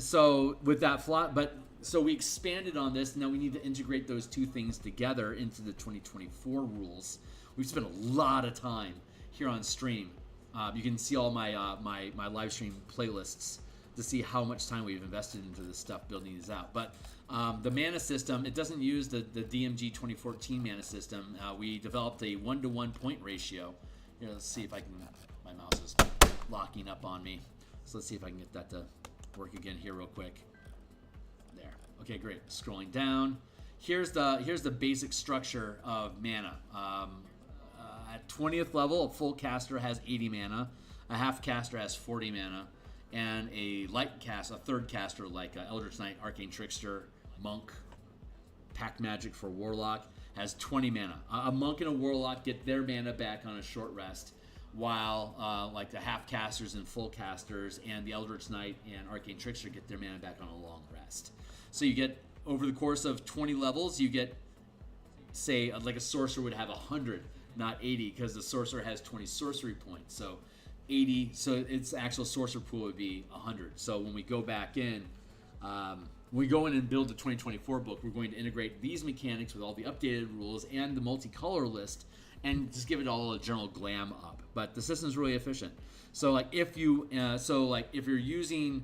So with that so we expanded on this. Now we need to integrate those 2 things together into the 2024 rules. We've spent a lot of time here on stream. You can see all my my live stream playlists to see how much time we've invested into this stuff, building these out. But the mana system, it doesn't use the DMG 2014 mana system. We developed a 1-to-1 point ratio. Here, let's see if I can. My mouse is locking up on me, so let's see if I can get that to work again here real quick. There. Okay, great. Scrolling down. Here's the basic structure of mana. at 20th level, a full caster has 80 mana, a half caster has 40 mana, and a third caster like Eldritch Knight, Arcane Trickster, Monk, Pact Magic for Warlock has 20 mana. A Monk and a Warlock get their mana back on a short rest, while like the half casters and full casters and the Eldritch Knight and Arcane Trickster get their mana back on a long rest. So you get, over the course of 20 levels, you get, say, like a sorcerer would have 100, not 80, because the sorcerer has 20 sorcery points. So 80, so its actual sorcerer pool would be 100. So when we go back in, when we go in and build the 2024 book, we're going to integrate these mechanics with all the updated rules and the multicolor list, and just give it all a general glam up. But the system's really efficient. So like if you, if you're using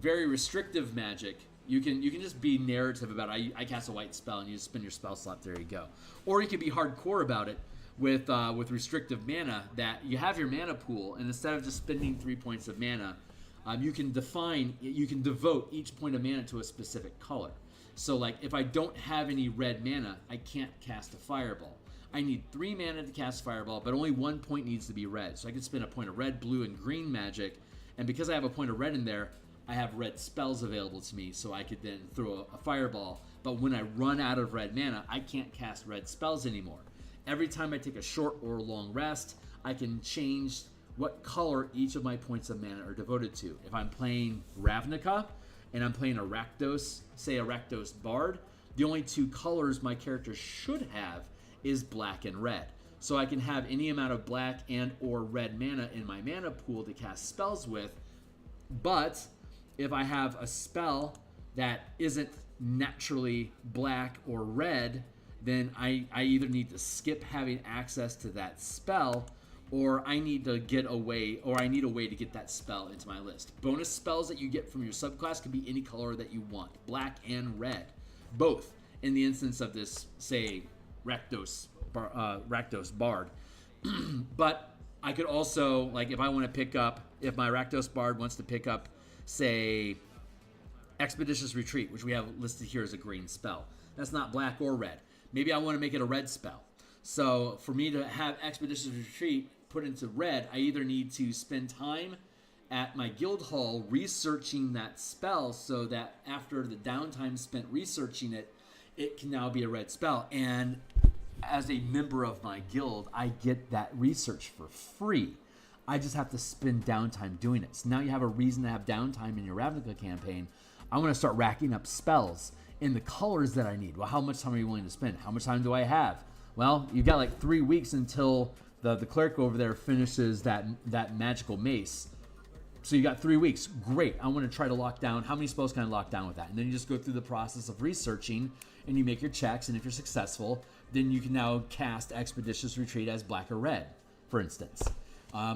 very restrictive magic, you can just be narrative about it. I cast a white spell and you just spin your spell slot. There you go. Or you can be hardcore about it with restrictive mana, that you have your mana pool, and instead of just spending 3 points of mana, you can devote each point of mana to a specific color. So like if I don't have any red mana, I can't cast a fireball. I need 3 mana to cast fireball, but only 1 point needs to be red. So I can spend a point of red, blue, and green magic, and because I have a point of red in there, I have red spells available to me, so I could then throw a fireball. But when I run out of red mana, I can't cast red spells anymore. Every time I take a short or long rest, I can change what color each of my points of mana are devoted to. If I'm playing Ravnica and I'm playing a Rakdos, say a Rakdos Bard, the only 2 colors my character should have is black and red. So I can have any amount of black and or red mana in my mana pool to cast spells with, but if I have a spell that isn't naturally black or red, then I either need to skip having access to that spell, or I need a way to get that spell into my list. Bonus spells that you get from your subclass can be any color that you want, black and red, both in the instance of this, say, Rakdos Bard. But I could also, like, if my Rakdos Bard wants to pick up, say, Expeditious Retreat, which we have listed here as a green spell. That's not black or red. Maybe I want to make it a red spell. So for me to have Expeditious Retreat put into red, I either need to spend time at my guild hall researching that spell, so that after the downtime spent researching it, it can now be a red spell. And as a member of my guild, I get that research for free. I just have to spend downtime doing it. So now you have a reason to have downtime in your Ravnica campaign. I'm going to start racking up spells in the colors that I need. Well, how much time are you willing to spend? How much time do I have? Well, you've got like 3 weeks until the cleric over there finishes that magical mace. So you got 3 weeks. Great. I want to try to lock down. How many spells can I lock down with that? And then you just go through the process of researching, and you make your checks. And if you're successful, then you can now cast Expeditious Retreat as black or red, for instance.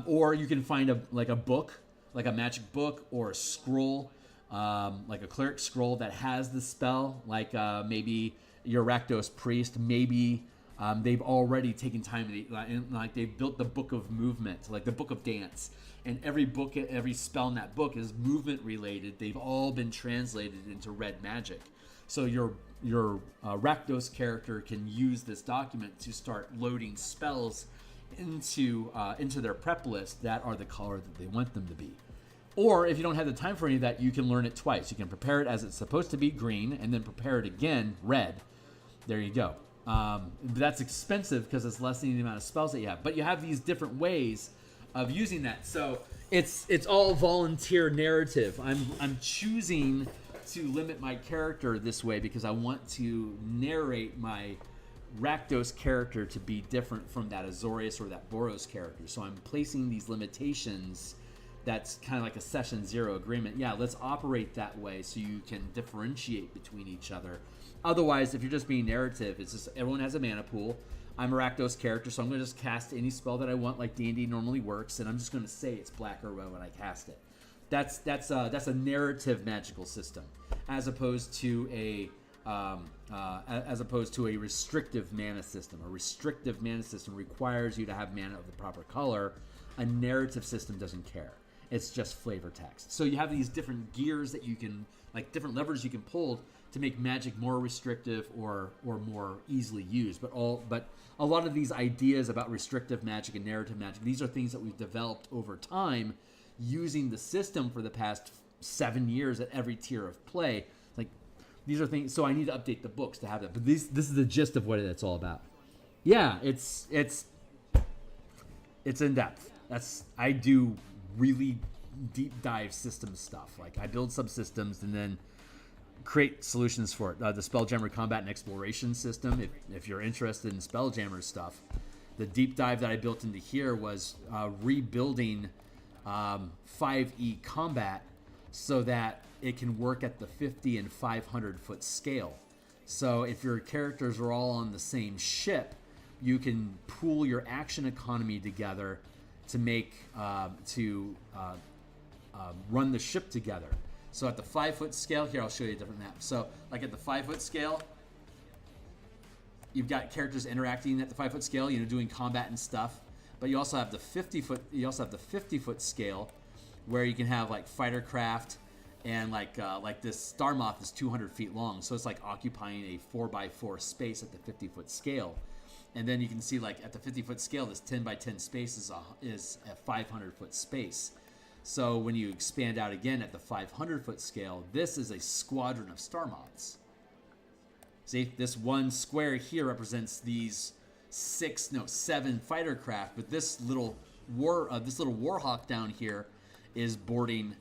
Or you can find a book, like a magic book or a scroll, like a cleric scroll that has the spell, like maybe your Rakdos priest, maybe they've already taken time and like they've built the book of movement, like the book of dance, and every spell in that book is movement related. They've all been translated into red magic. So your Rakdos character can use this document to start loading spells into their prep list that are the color that they want them to be. Or if you don't have the time for any of that, you can learn it twice. You can prepare it as it's supposed to be green, and then prepare it again red. There you go. That's expensive because it's lessening the amount of spells that you have. But you have these different ways of using that. So it's all volunteer narrative. I'm choosing to limit my character this way because I want to narrate my Rakdos character to be different from that Azorius or that Boros character. So I'm placing these limitations. That's kind of like a session 0 agreement. Yeah, let's operate that way so you can differentiate between each other. Otherwise, if you're just being narrative, it's just everyone has a mana pool. I'm a Rakdos character, so I'm going to just cast any spell that I want, like D&D normally works, and I'm just going to say it's black or red when I cast it. That's a narrative magical system, as opposed to a restrictive mana system. A restrictive mana system requires you to have mana of the proper color. A narrative system doesn't care. It's just flavor text. So you have these different gears that you can, like different levers you can pull to make magic more restrictive or more easily used. But a lot of these ideas about restrictive magic and narrative magic, these are things that we've developed over time using the system for the past 7 years at every tier of play. Like, these are things, so I need to update the books to have that. But this is the gist of what it's all about. Yeah, it's in depth. I do really deep dive system stuff. Like, I build subsystems and then create solutions for it. The Spelljammer combat and exploration system, if you're interested in Spelljammer stuff, the deep dive that I built into here was rebuilding 5e combat so that it can work at the 50 and 500 foot scale. So if your characters are all on the same ship, you can pool your action economy together to make run the ship together. So at the 5 foot scale, here I'll show you a different map. So like at the 5 foot scale, you've got characters interacting at the 5 foot scale, doing combat and stuff. But you also have the 50 foot scale, where you can have like fighter craft, and like this Star Moth is 200 feet long, so it's like occupying a 4x4 space at the 50 foot scale. And then you can see, like, at the 50 foot scale, this 10 by 10 space is a 500 foot space. So when you expand out again at the 500 foot scale, this is a squadron of Star Moths. See, this one square here represents these 7 fighter craft, but this little Warhawk down here is boarding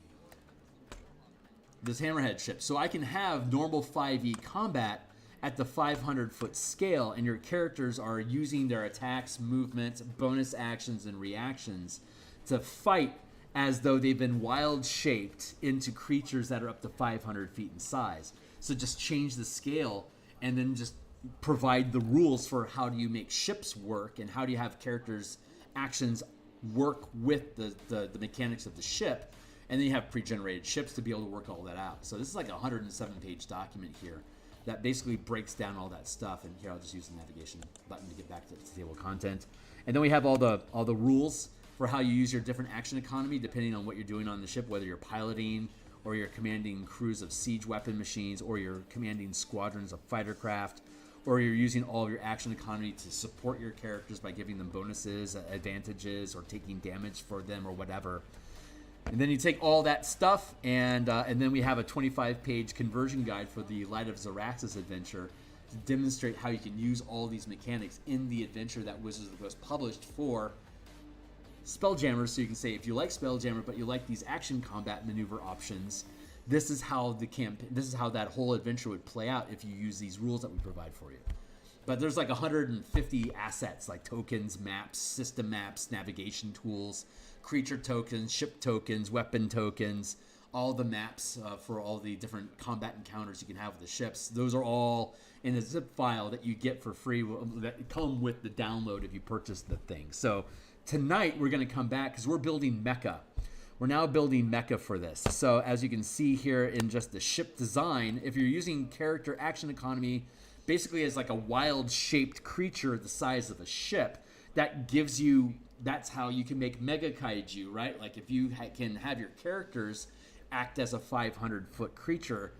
this Hammerhead ship. So I can have normal 5e combat at the 500 foot scale, and your characters are using their attacks, movements, bonus actions, and reactions to fight as though they've been wild shaped into creatures that are up to 500 feet in size. So just change the scale and then just provide the rules for how do you make ships work and how do you have characters' actions work with the mechanics of the ship. And then you have pre-generated ships to be able to work all that out. So this is like a 107-page document here that basically breaks down all that stuff. And here I'll just use the navigation button to get back to the table content. And then we have all the rules for how you use your different action economy depending on what you're doing on the ship, whether you're piloting or you're commanding crews of siege weapon machines, or you're commanding squadrons of fighter craft, or you're using all of your action economy to support your characters by giving them bonuses, advantages, or taking damage for them or whatever. And then you take all that stuff, and then we have a 25-page conversion guide for the Light of Xeraxis adventure to demonstrate how you can use all these mechanics in the adventure that Wizards of the Coast published for Spelljammer. So you can say, if you like Spelljammer but you like these action combat maneuver options, this is how that whole adventure would play out if you use these rules that we provide for you. But there's like 150 assets, like tokens, maps, system maps, navigation tools, creature tokens, ship tokens, weapon tokens, all the maps for all the different combat encounters you can have with the ships. Those are all in a zip file that you get for free that come with the download if you purchase the thing. So tonight we're going to come back because we're building mecha. We're now building mecha for this. So as you can see here in just the ship design, if you're using character action economy basically as like a wild shaped creature the size of a ship, that's how you can make mega kaiju, right? Like if you can have your characters act as a 500 foot creature,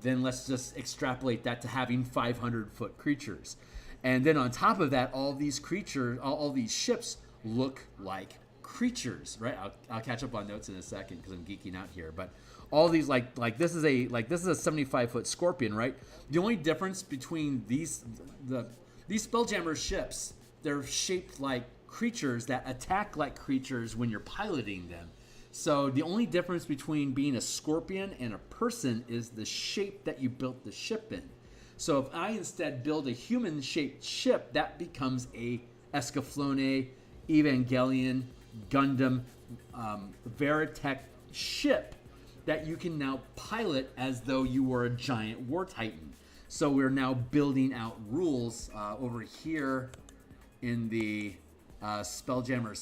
then let's just extrapolate that to having 500 foot creatures. And then on top of that, all these creatures, all these ships look like creatures, right? I'll catch up on notes in a second because I'm geeking out here. But all these like this is a 75-foot scorpion, right? The only difference between these Spelljammer ships, they're shaped like creatures that attack like creatures when you're piloting them. So the only difference between being a scorpion and a person is the shape that you built the ship in. So if I instead build a human-shaped ship, that becomes a Escaflowne, Evangelion, Gundam, Veritech ship that you can now pilot as though you were a giant war titan. So we're now building out rules over here in the Spelljammer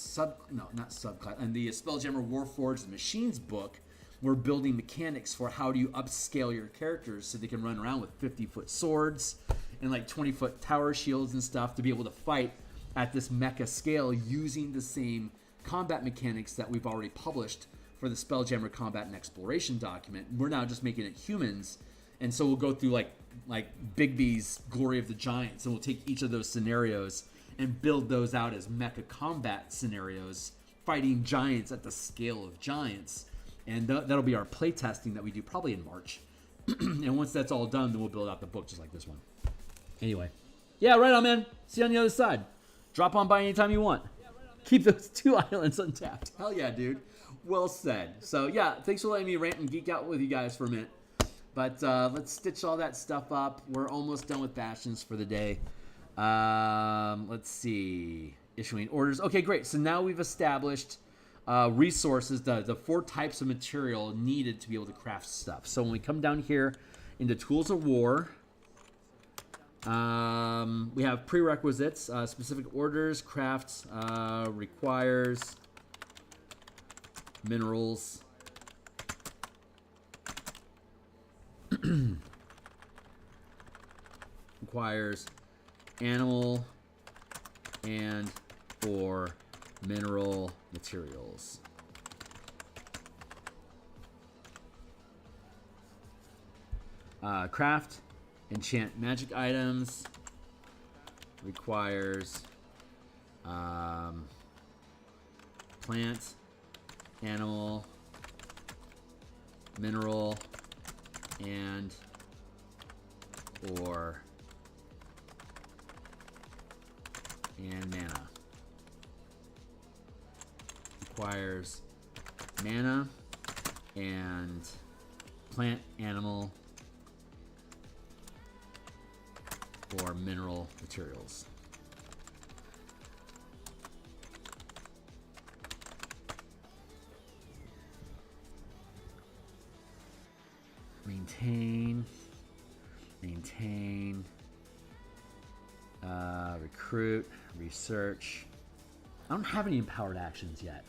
in the Spelljammer Warforged Machines book. We're building mechanics for how do you upscale your characters so they can run around with 50-foot swords and like 20-foot tower shields and stuff to be able to fight at this mecha scale using the same combat mechanics that we've already published for the Spelljammer Combat and Exploration document. We're now just making it humans And so we'll go through like Bigby's Glory of the Giants, and we'll take each of those scenarios and build those out as mecha combat scenarios, fighting giants at the scale of giants. And that'll be our play testing that we do probably in March. And once that's all done, then we'll build out the book just like this one. Anyway. Yeah, right on, man. See you on the other side. Drop on by anytime you want. Keep those 2 islands untapped. Hell yeah, dude. Well said. So, yeah, thanks for letting me rant and geek out with you guys for a minute. But let's stitch all that stuff up. We're almost done with Bastions for the day. Let's see. Issuing orders. Okay, great. So now we've established resources, the 4 types of material needed to be able to craft stuff. So when we come down here into Tools of War, we have prerequisites, specific orders, crafts, requires minerals, requires animal and or mineral materials. Craft, enchant magic items, requires plant, animal, mineral, and or mana. Requires mana and plant, animal, or mineral materials. Maintain, recruit, research. I don't have any empowered actions yet.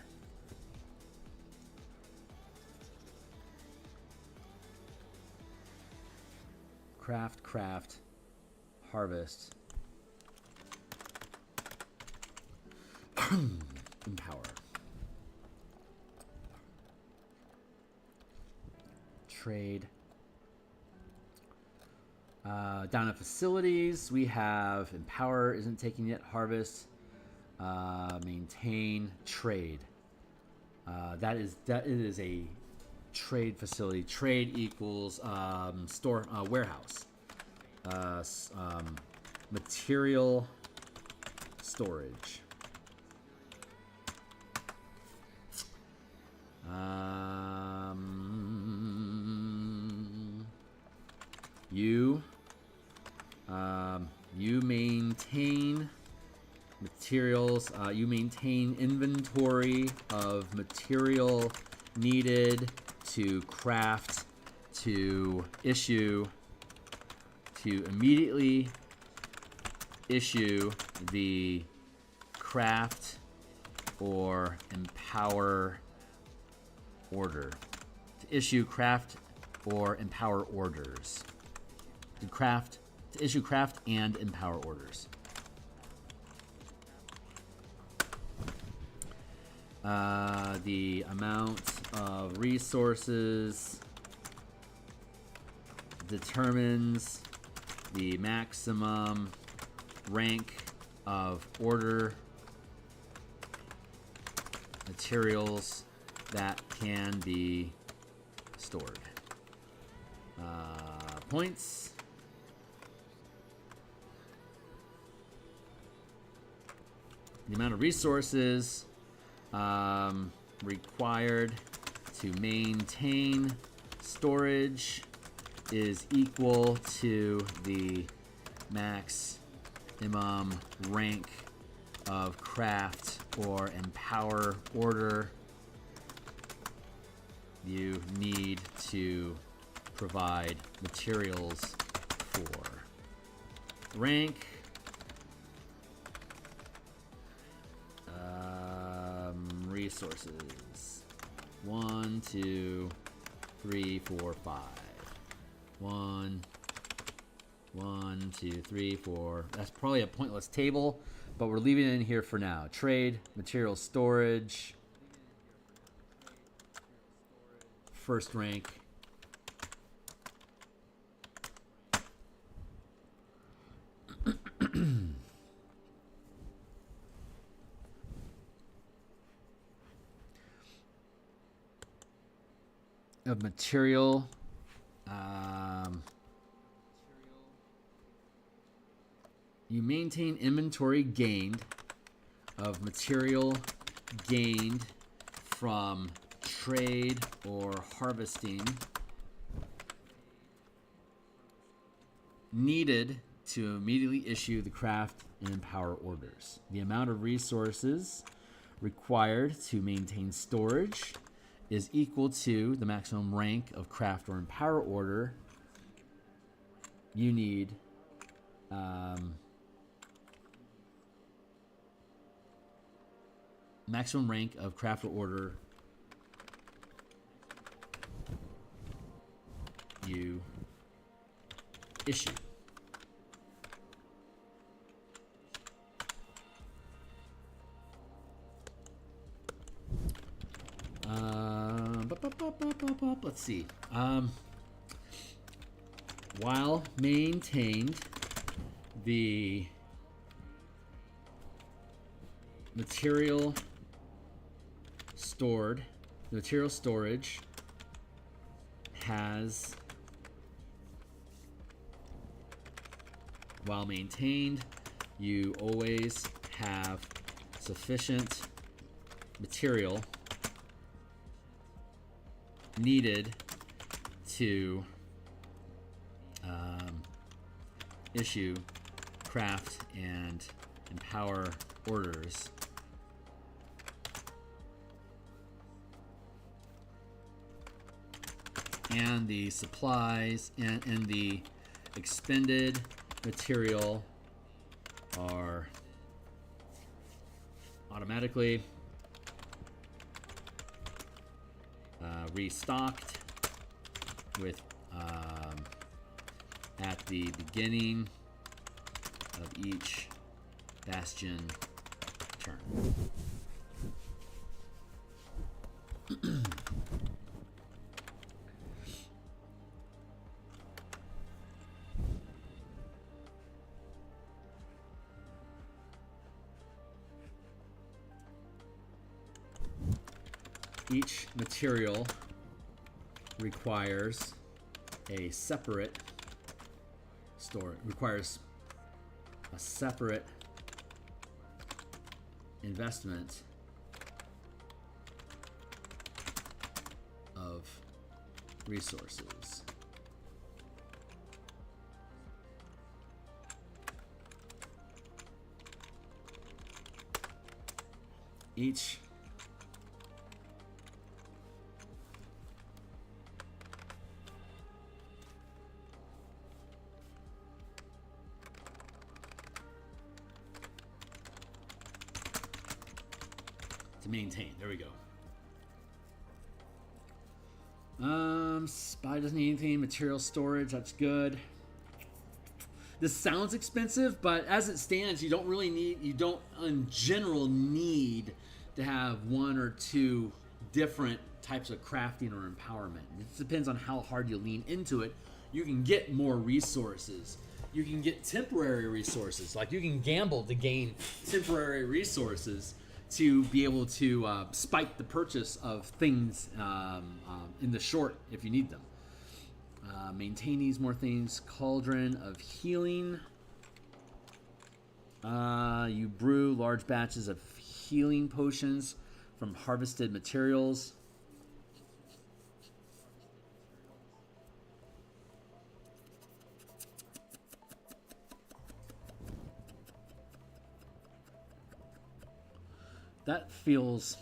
Craft, harvest, empower, trade. Down at facilities, we have empower isn't taken yet. Harvest, maintain, trade. That is a trade facility. Trade equals store warehouse. Material storage. You maintain materials. You maintain inventory of material needed to craft, to issue, to immediately issue the craft or empower order. To issue craft or empower orders. To issue craft and empower orders. The amount of resources determines the maximum rank of order materials that can be stored. Points. The amount of resources required to maintain storage is equal to the maximum rank of craft or empower order you need to provide materials for. Rank. Resources. 1, 2, 3, 4, 5. 1, 2, 3, 4. That's probably a pointless table, but we're leaving it in here for now. Trade, material storage, first rank, of material. You maintain inventory gained of material gained from trade or harvesting needed to immediately issue the craft and empower orders. The amount of resources required to maintain storage is equal to the maximum rank of craft or empower order you need maximum rank of craft or order you issue. Let's see. While maintained, the material storage has, while maintained, you always have sufficient material needed to issue craft and empower orders. And the supplies and the expended material are automatically restocked with at the beginning of each Bastion turn. Each material requires a separate investment of resources. Each maintain. There we go. Spy doesn't need anything. Material storage, that's good. This sounds expensive, but as it stands, you don't in general need to have one or two different types of crafting or empowerment. It depends on how hard you lean into it. You can get more resources. You can get temporary resources. Like you can gamble to gain temporary resources to be able to spike the purchase of things in the short if you need them. Maintain needs more things. Cauldron of healing. You brew large batches of healing potions from harvested materials. That feels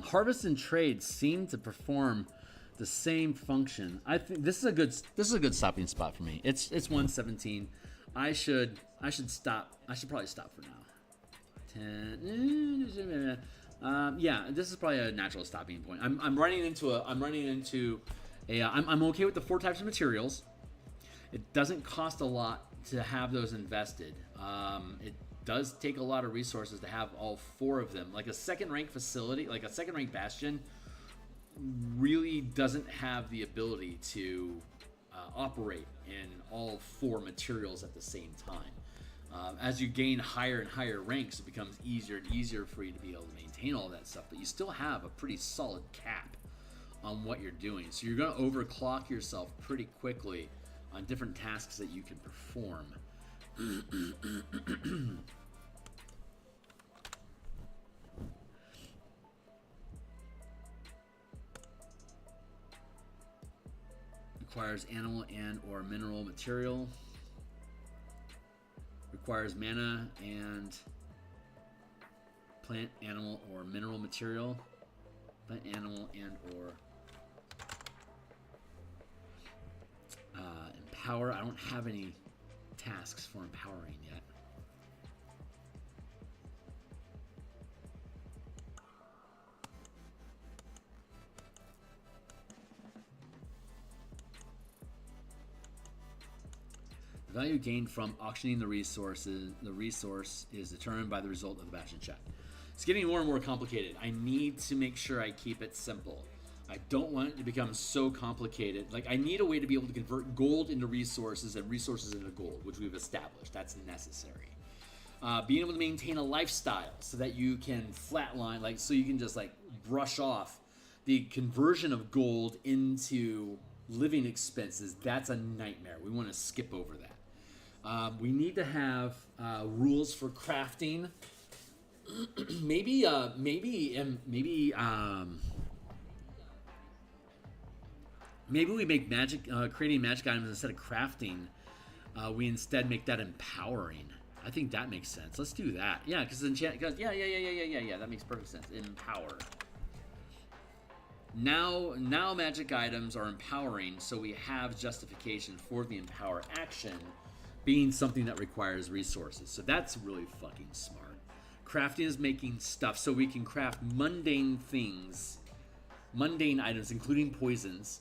harvest and trade seem to perform the same function. I think this is a good stopping spot for me. It's 117. I should stop. I should probably stop for now. 10. Yeah, this is probably a natural stopping point. I'm running into a. I'm okay with the 4 types of materials. It doesn't cost a lot to have those invested. It does take a lot of resources to have all 4 of them. Like a second rank facility, like a second rank Bastion, really doesn't have the ability to operate in all 4 materials at the same time. As you gain higher and higher ranks, it becomes easier and easier for you to be able to maintain all that stuff, but you still have a pretty solid cap on what you're doing. So you're going to overclock yourself pretty quickly on different tasks that you can perform. Requires animal and or mineral material. Requires mana and plant, animal, or mineral material. Plant, animal, and or empower. I don't have any tasks for empowering yet. The value gained from auctioning the resource is determined by the result of the Bastion check. It's getting more and more complicated. I need to make sure I keep it simple. I don't want it to become so complicated. Like, I need a way to be able to convert gold into resources and resources into gold, which we've established. That's necessary. Being able to maintain a lifestyle so that you can flatline, like, so you can just like brush off the conversion of gold into living expenses. That's a nightmare. We want to skip over that. We need to have rules for crafting. maybe we make magic, creating magic items instead of crafting. We instead make that empowering. I think that makes sense. Let's do that. Yeah, because yeah. That makes perfect sense. Empower. Now magic items are empowering, so we have justification for the empower action being something that requires resources. So that's really fucking smart. Crafting is making stuff so we can craft mundane things, mundane items, including poisons,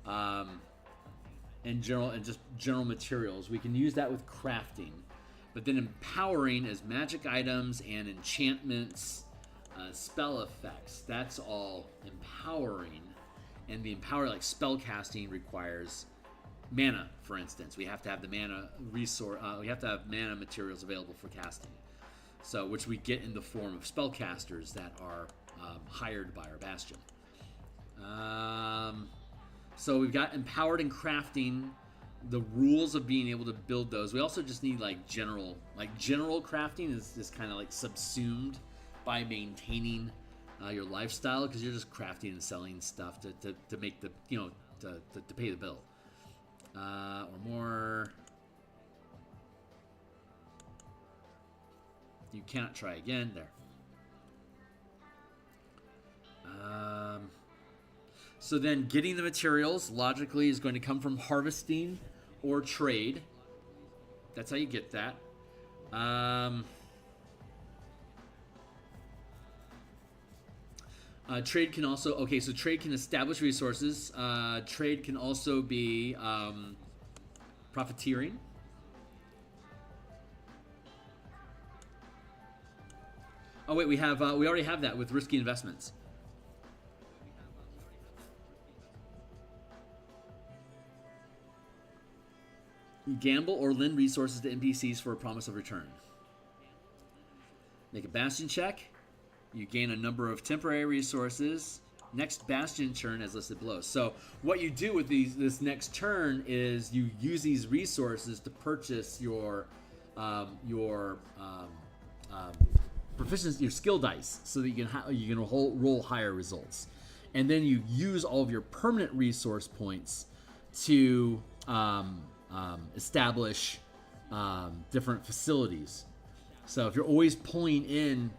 and just general materials. We can use that with crafting. But then empowering is magic items and enchantments, spell effects. That's all empowering. And the empower, like spell casting, requires mana, for instance. We have to have the mana resource. We have to have mana materials available for casting. So, which we get in the form of spellcasters that are hired by our Bastion. So we've got empowered and crafting, the rules of being able to build those. We also just need general crafting is kind of like subsumed by maintaining your lifestyle, because you're just crafting and selling stuff to make the, to pay the bill. Or more. You cannot try again. There. So then getting the materials logically is going to come from harvesting or trade. That's how you get that. Trade can also, so trade can establish resources. Trade can also be profiteering. Oh wait, we already have that with risky investments. You gamble or lend resources to NPCs for a promise of return. Make a Bastion check. You gain a number of temporary resources. Next Bastion turn as listed below. So what you do with this next turn is you use these resources to purchase your proficiency, your skill dice, so that you can roll higher results, and then you use all of your permanent resource points to establish different facilities. So if you're always pulling in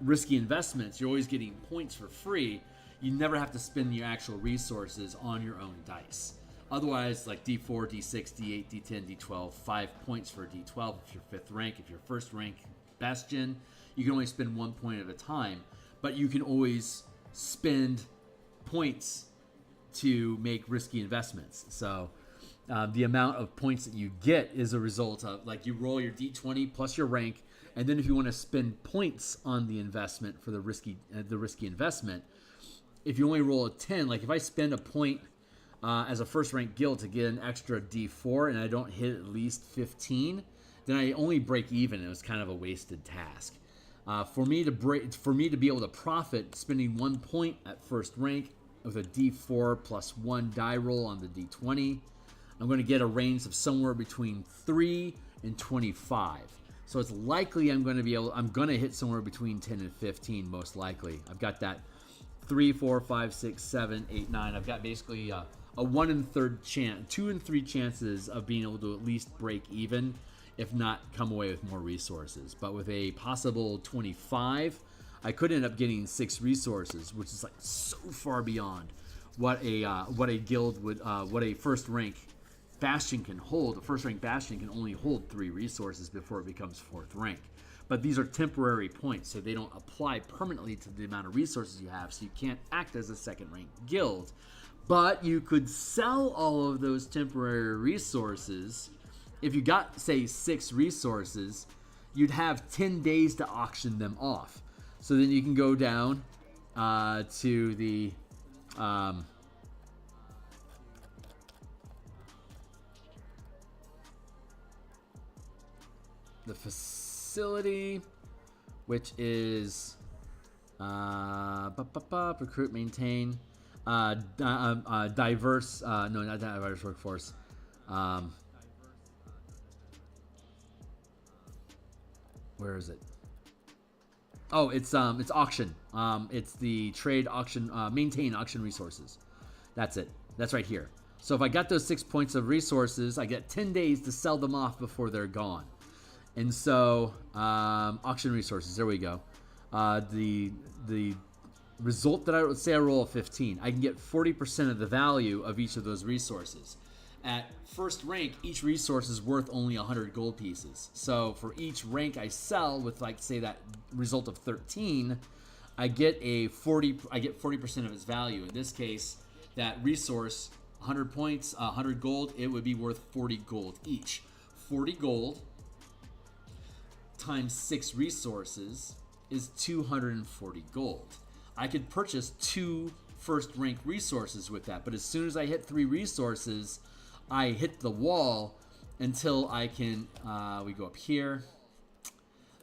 risky investments, you're always getting points for free. You never have to spend your actual resources on your own dice. Otherwise, like D4, D6, D8, D10, D12, 5 points for D12 if you're 5th rank. If you're 1st rank Bastion, you can only spend 1 point at a time, but you can always spend points to make risky investments. So the amount of points that you get is a result of, like, you roll your D20 plus your rank, and then if you want to spend points on the investment for the risky investment, if you only roll a 10, like if I spend a point as a first rank guild to get an extra D4 and I don't hit at least 15, then I only break even. It was kind of a wasted task. For me to be able to profit, spending 1 point at first rank with a D4 plus 1 die roll on the D20, I'm going to get a range of somewhere between 3 and 25. So it's likely I'm going to hit somewhere between 10 and 15, most likely. I've got that 3, 4, 5, 6, 7, 8, 9. I've got basically a 1 1/3 chance, 2 and 3 chances of being able to at least break even, if not come away with more resources. But with a possible 25, I could end up getting 6 resources, which is like so far beyond what a guild would, what a first rank Bastion can hold. A first rank Bastion can only hold 3 resources before it becomes 4th rank. But these are temporary points, so they don't apply permanently to the amount of resources you have, so you can't act as a second rank guild. But you could sell all of those temporary resources. If you got, say, 6 resources, you'd have 10 days to auction them off. So then you can go down to the facility, which is recruit, maintain, diverse, no, not diverse workforce. Where is it? Oh, it's auction. It's the trade auction, maintain auction resources. That's it. That's right here. So if I got those 6 points of resources, I get 10 days to sell them off before they're gone. And so auction resources. There we go. The result that I would say I roll a 15, I can get 40% of the value of each of those resources. At first rank, each resource is worth only 100 gold pieces. So for each rank I sell with, like, say, that result of 13, I get 40% of its value. In this case, that resource, 100 points, 100 gold, it would be worth 40 gold each. 40 gold times 6 resources is 240 gold. I could purchase 2 first rank resources with that, but as soon as I hit 3 resources, I hit the wall until I can, we go up here.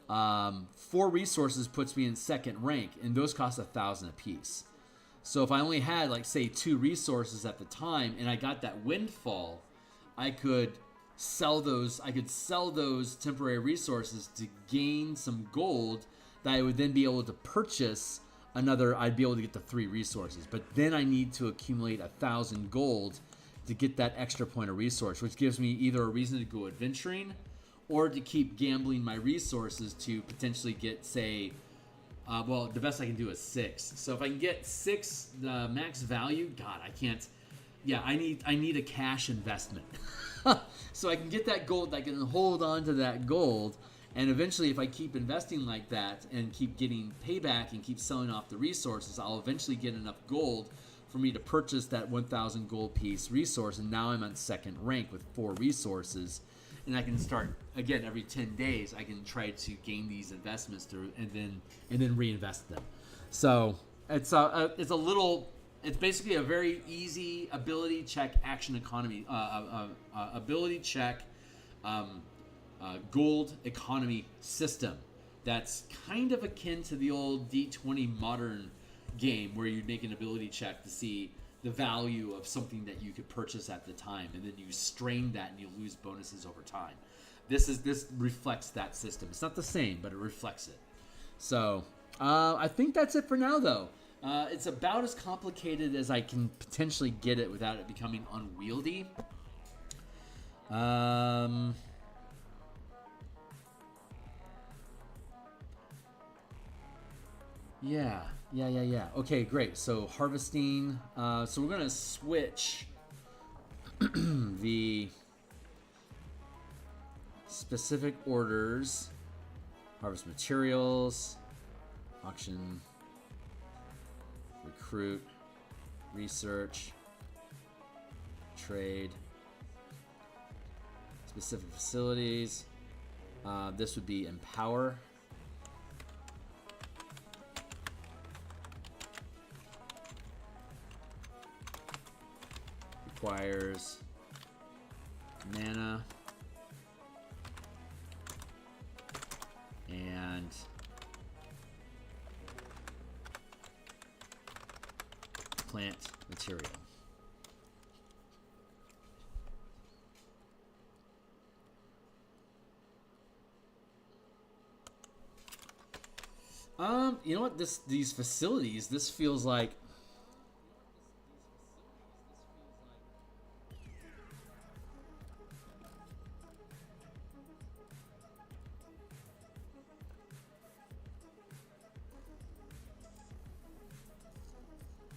4 resources puts me in 2nd rank, and those cost 1,000 apiece. So if I only had, like, say, 2 resources at the time, and I got that windfall, I could sell those temporary resources to gain some gold that I would then be able to purchase another. I'd be able to get the 3 resources, but then I need to accumulate 1,000 gold to get that extra point of resource, which gives me either a reason to go adventuring or to keep gambling my resources to potentially get, say, well, the best I can do is 6. So if I can get 6 max value, God, I can't. Yeah, I need a cash investment. So I can get that gold, I can hold on to that gold, and eventually if I keep investing like that and keep getting payback and keep selling off the resources, I'll eventually get enough gold for me to purchase that 1,000 gold piece resource, and now I'm on 2nd rank with 4 resources, and I can start again every 10 days. I can try to gain these investments and then reinvest them. So it's basically a very easy ability check action economy, ability check gold economy system that's kind of akin to the old D20 modern game where you make an ability check to see the value of something that you could purchase at the time, and then you strain that and you lose bonuses over time. This reflects that system. It's not the same, but it reflects it. So I think that's it for now, though. It's about as complicated as I can potentially get it without it becoming unwieldy. Yeah. Okay, great. So harvesting. So we're gonna switch the specific orders. Harvest materials, auction, recruit, research, trade, specific facilities. This would be empower. requires mana and plant material. You know what? These facilities, this feels like.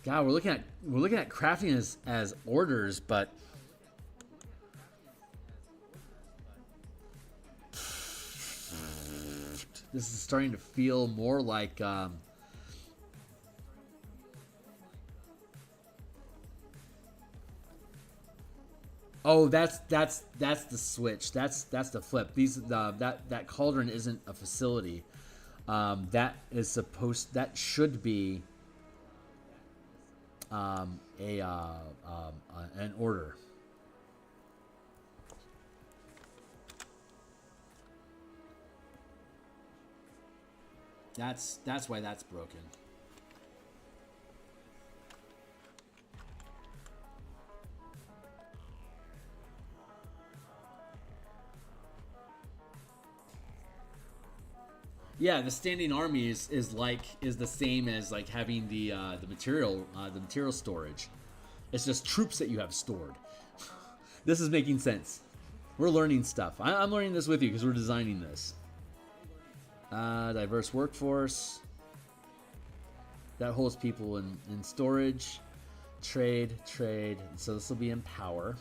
God, we're looking at crafting as orders, but this is starting to feel more like oh, that's the switch. That's the flip. That cauldron isn't a facility. That should be an order. That's why that's broken. Yeah, the standing army is the same as like having the material storage. It's just troops that you have stored. This is making sense. We're learning stuff. I'm learning this with you because we're designing this. Diverse workforce. That holds people in storage. Trade. So this will be in power.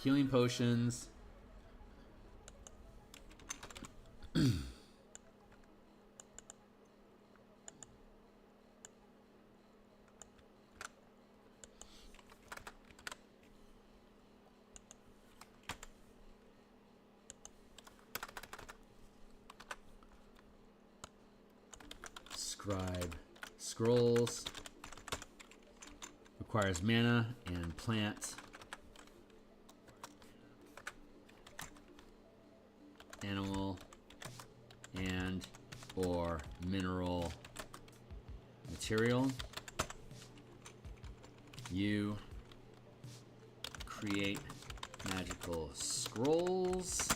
Healing potions. Scribe scrolls. Requires mana and plant. Animal and or mineral material. You create magical scrolls.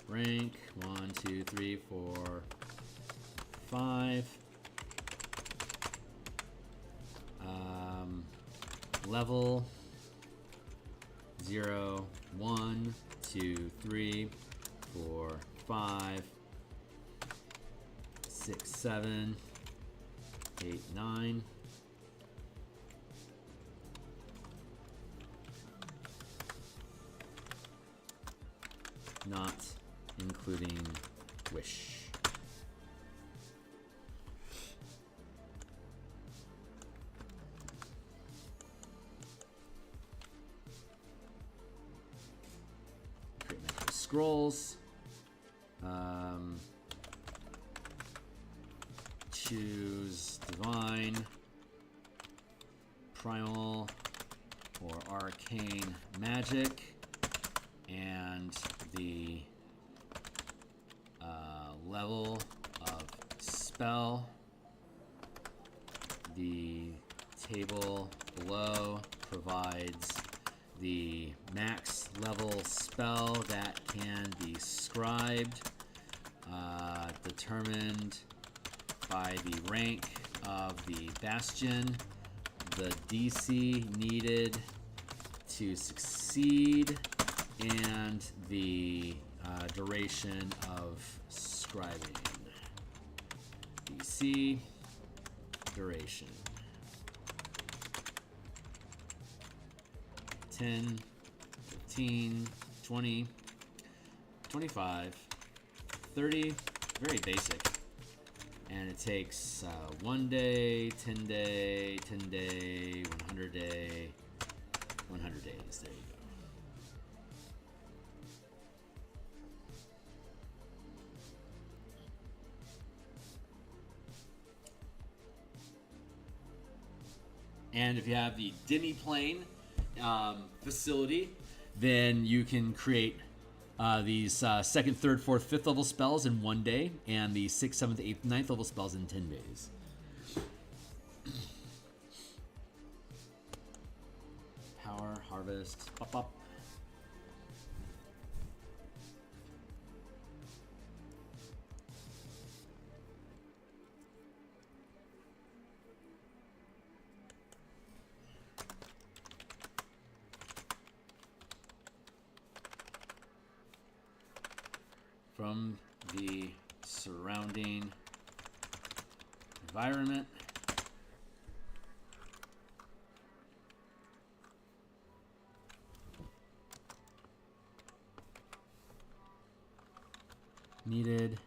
Rank 1, 2, 3, 4, 5. Level 0, 1, 2, 3, 4, 5, 6, 7, 8, 9. Not including wish. Scrolls. Choose divine, primal, or arcane magic, and the level of spell. The table below provides the max level spell that can be scribed, determined by the rank of the Bastion, the DC needed to succeed, and the duration of scribing. DC, duration. 10, 15, 20, 25, 30, very basic. And it takes 1 day, 10 day, 10 day, 100 day, 100 days. There you go. And if you have the demi-plane facility, then you can create these 2nd, 3rd, 4th, 5th level spells in 1 day, and the 6th, 7th, 8th, 9th level spells in 10 days. Power, harvest, pop, up. From the surrounding environment. Needed.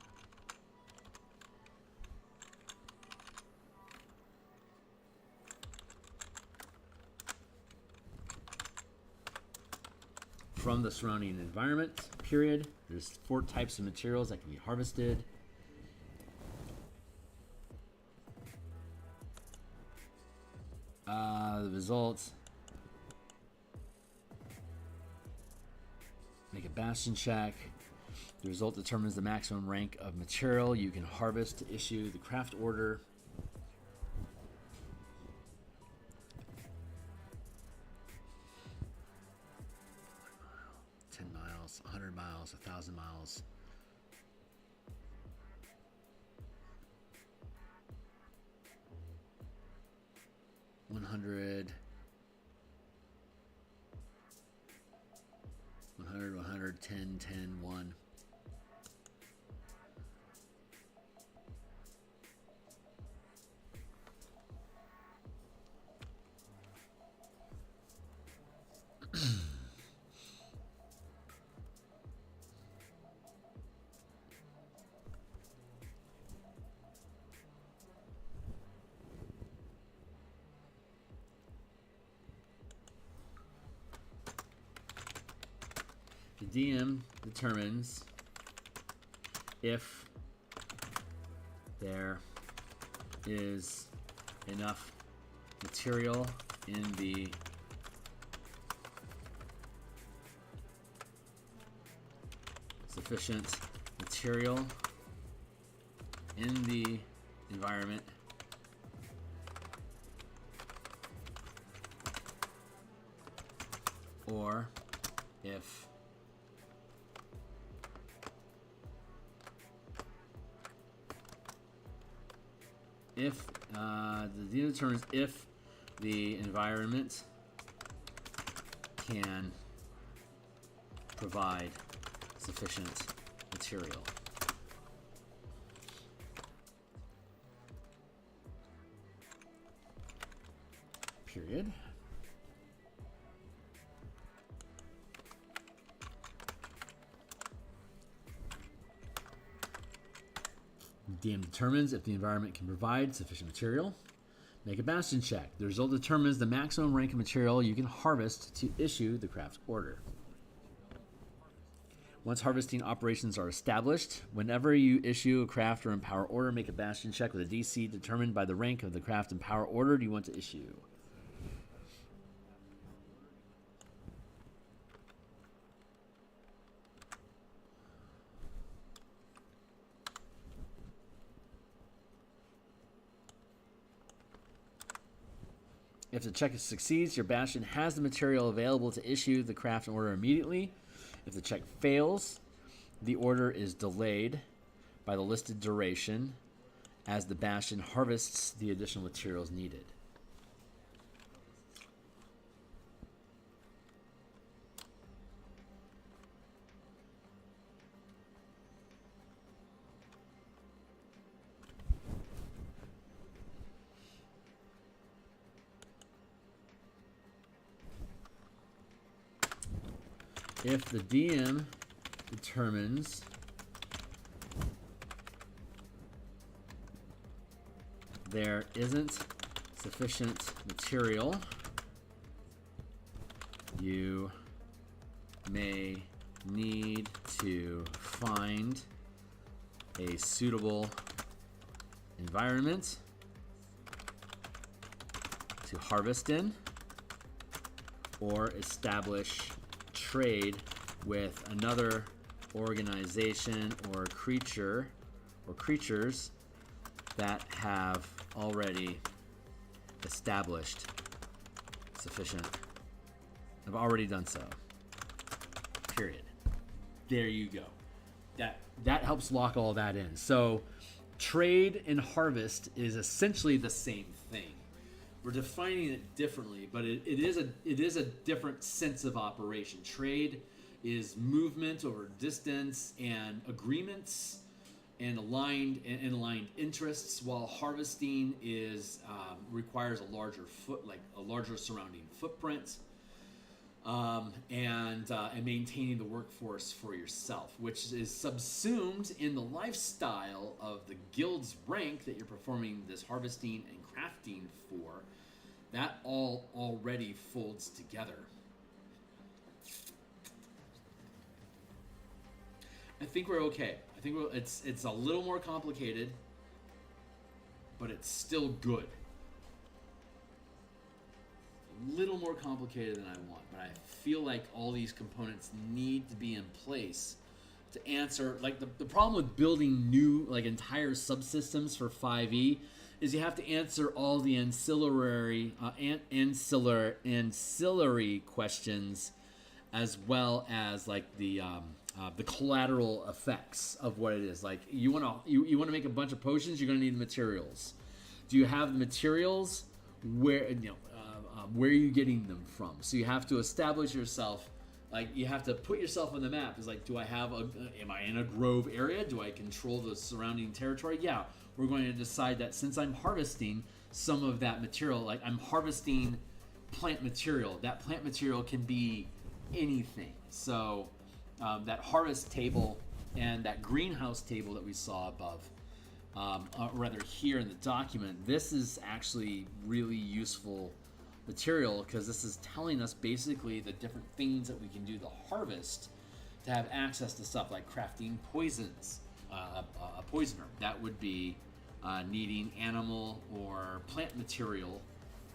From the surrounding environment, period. There's 4 types of materials that can be harvested. The results. Make a Bastion check. The result determines the maximum rank of material you can harvest to issue the craft order. Miles, 100 miles, 1,000 miles. $100, 110, 10, 1. The DM determines if there is enough material in the sufficient material in the environment or if the DM determines if the environment can provide sufficient material. Period. DM determines if the environment can provide sufficient material. Make a Bastion check. The result determines the maximum rank of material you can harvest to issue the craft order. Once harvesting operations are established, whenever you issue a craft or empower order, make a Bastion check with a DC determined by the rank of the craft empower order you want to issue. If the check succeeds, your Bastion has the material available to issue the craft order immediately. If the check fails, the order is delayed by the listed duration as the Bastion harvests the additional materials needed. If the DM determines there isn't sufficient material, you may need to find a suitable environment to harvest in, or establish trade with another organization or creature or creatures that have already established sufficient, have already done so. Period. There you go. That helps lock all that in. So trade and harvest is essentially the same thing. We're defining it differently, but it is a different sense of operation. Trade is movement over distance and agreements and aligned interests, while harvesting is requires a larger surrounding footprint, and maintaining the workforce for yourself, which is subsumed in the lifestyle of the guild's rank that you're performing this harvesting and crafting for. That all already folds together. I think we're okay. I think it's a little more complicated, but it's still good. A little more complicated than I want, but I feel like all these components need to be in place to answer, like the problem with building new, like entire subsystems for 5e is you have to answer all the ancillary questions, as well as like the collateral effects of what it is. Like you want to make a bunch of potions, you're going to need materials. Do you have the materials? Where are you getting them from? So you have to establish yourself. Like you have to put yourself on the map. It's like, am I in a grove area? Do I control the surrounding territory? Yeah, we're going to decide that since I'm harvesting some of that material, like I'm harvesting plant material. That plant material can be anything. So that harvest table and that greenhouse table that we saw above, rather here in the document, this is actually really useful material because this is telling us basically the different things that we can do to harvest to have access to stuff like crafting poisons. A poisoner, that would be needing animal or plant material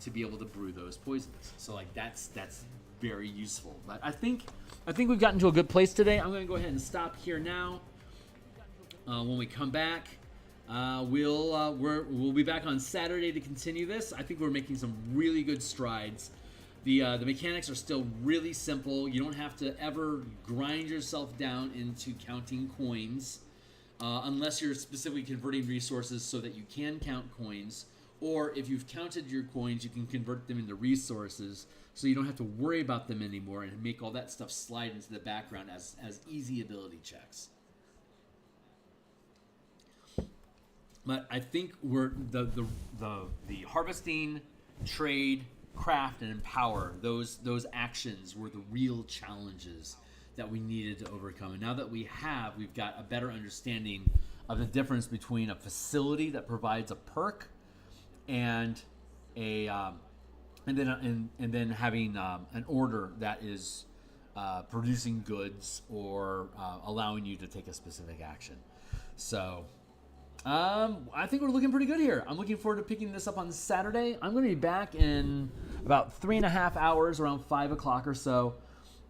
to be able to brew those poisons. So like that's very useful. But I think we've gotten to a good place today. I'm going to go ahead and stop here now. When we come back, we'll be back on Saturday to continue this. I think we're making some really good strides. The mechanics are still really simple. You don't have to ever grind yourself down into counting coins, unless you're specifically converting resources so that you can count coins. Or if you've counted your coins, you can convert them into resources, so you don't have to worry about them anymore and make all that stuff slide into the background as easy ability checks. But I think we're the harvesting, trade, craft, and empower, those actions were the real challenges that we needed to overcome. And now that we've got a better understanding of the difference between a facility that provides a perk and then having an order that is producing goods or allowing you to take a specific action. So I think we're looking pretty good here. I'm looking forward to picking this up on Saturday. I'm going to be back in about 3.5 hours, around 5 o'clock or so.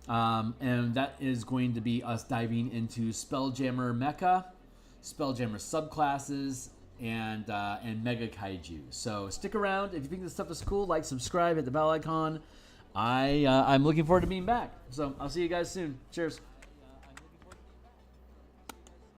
And that is going to be us diving into Spelljammer Mecha, Spelljammer subclasses, and Mega Kaiju. So stick around. If you think this stuff is cool, like, subscribe, hit the bell icon. I'm looking forward to being back. So I'll see you guys soon. Cheers.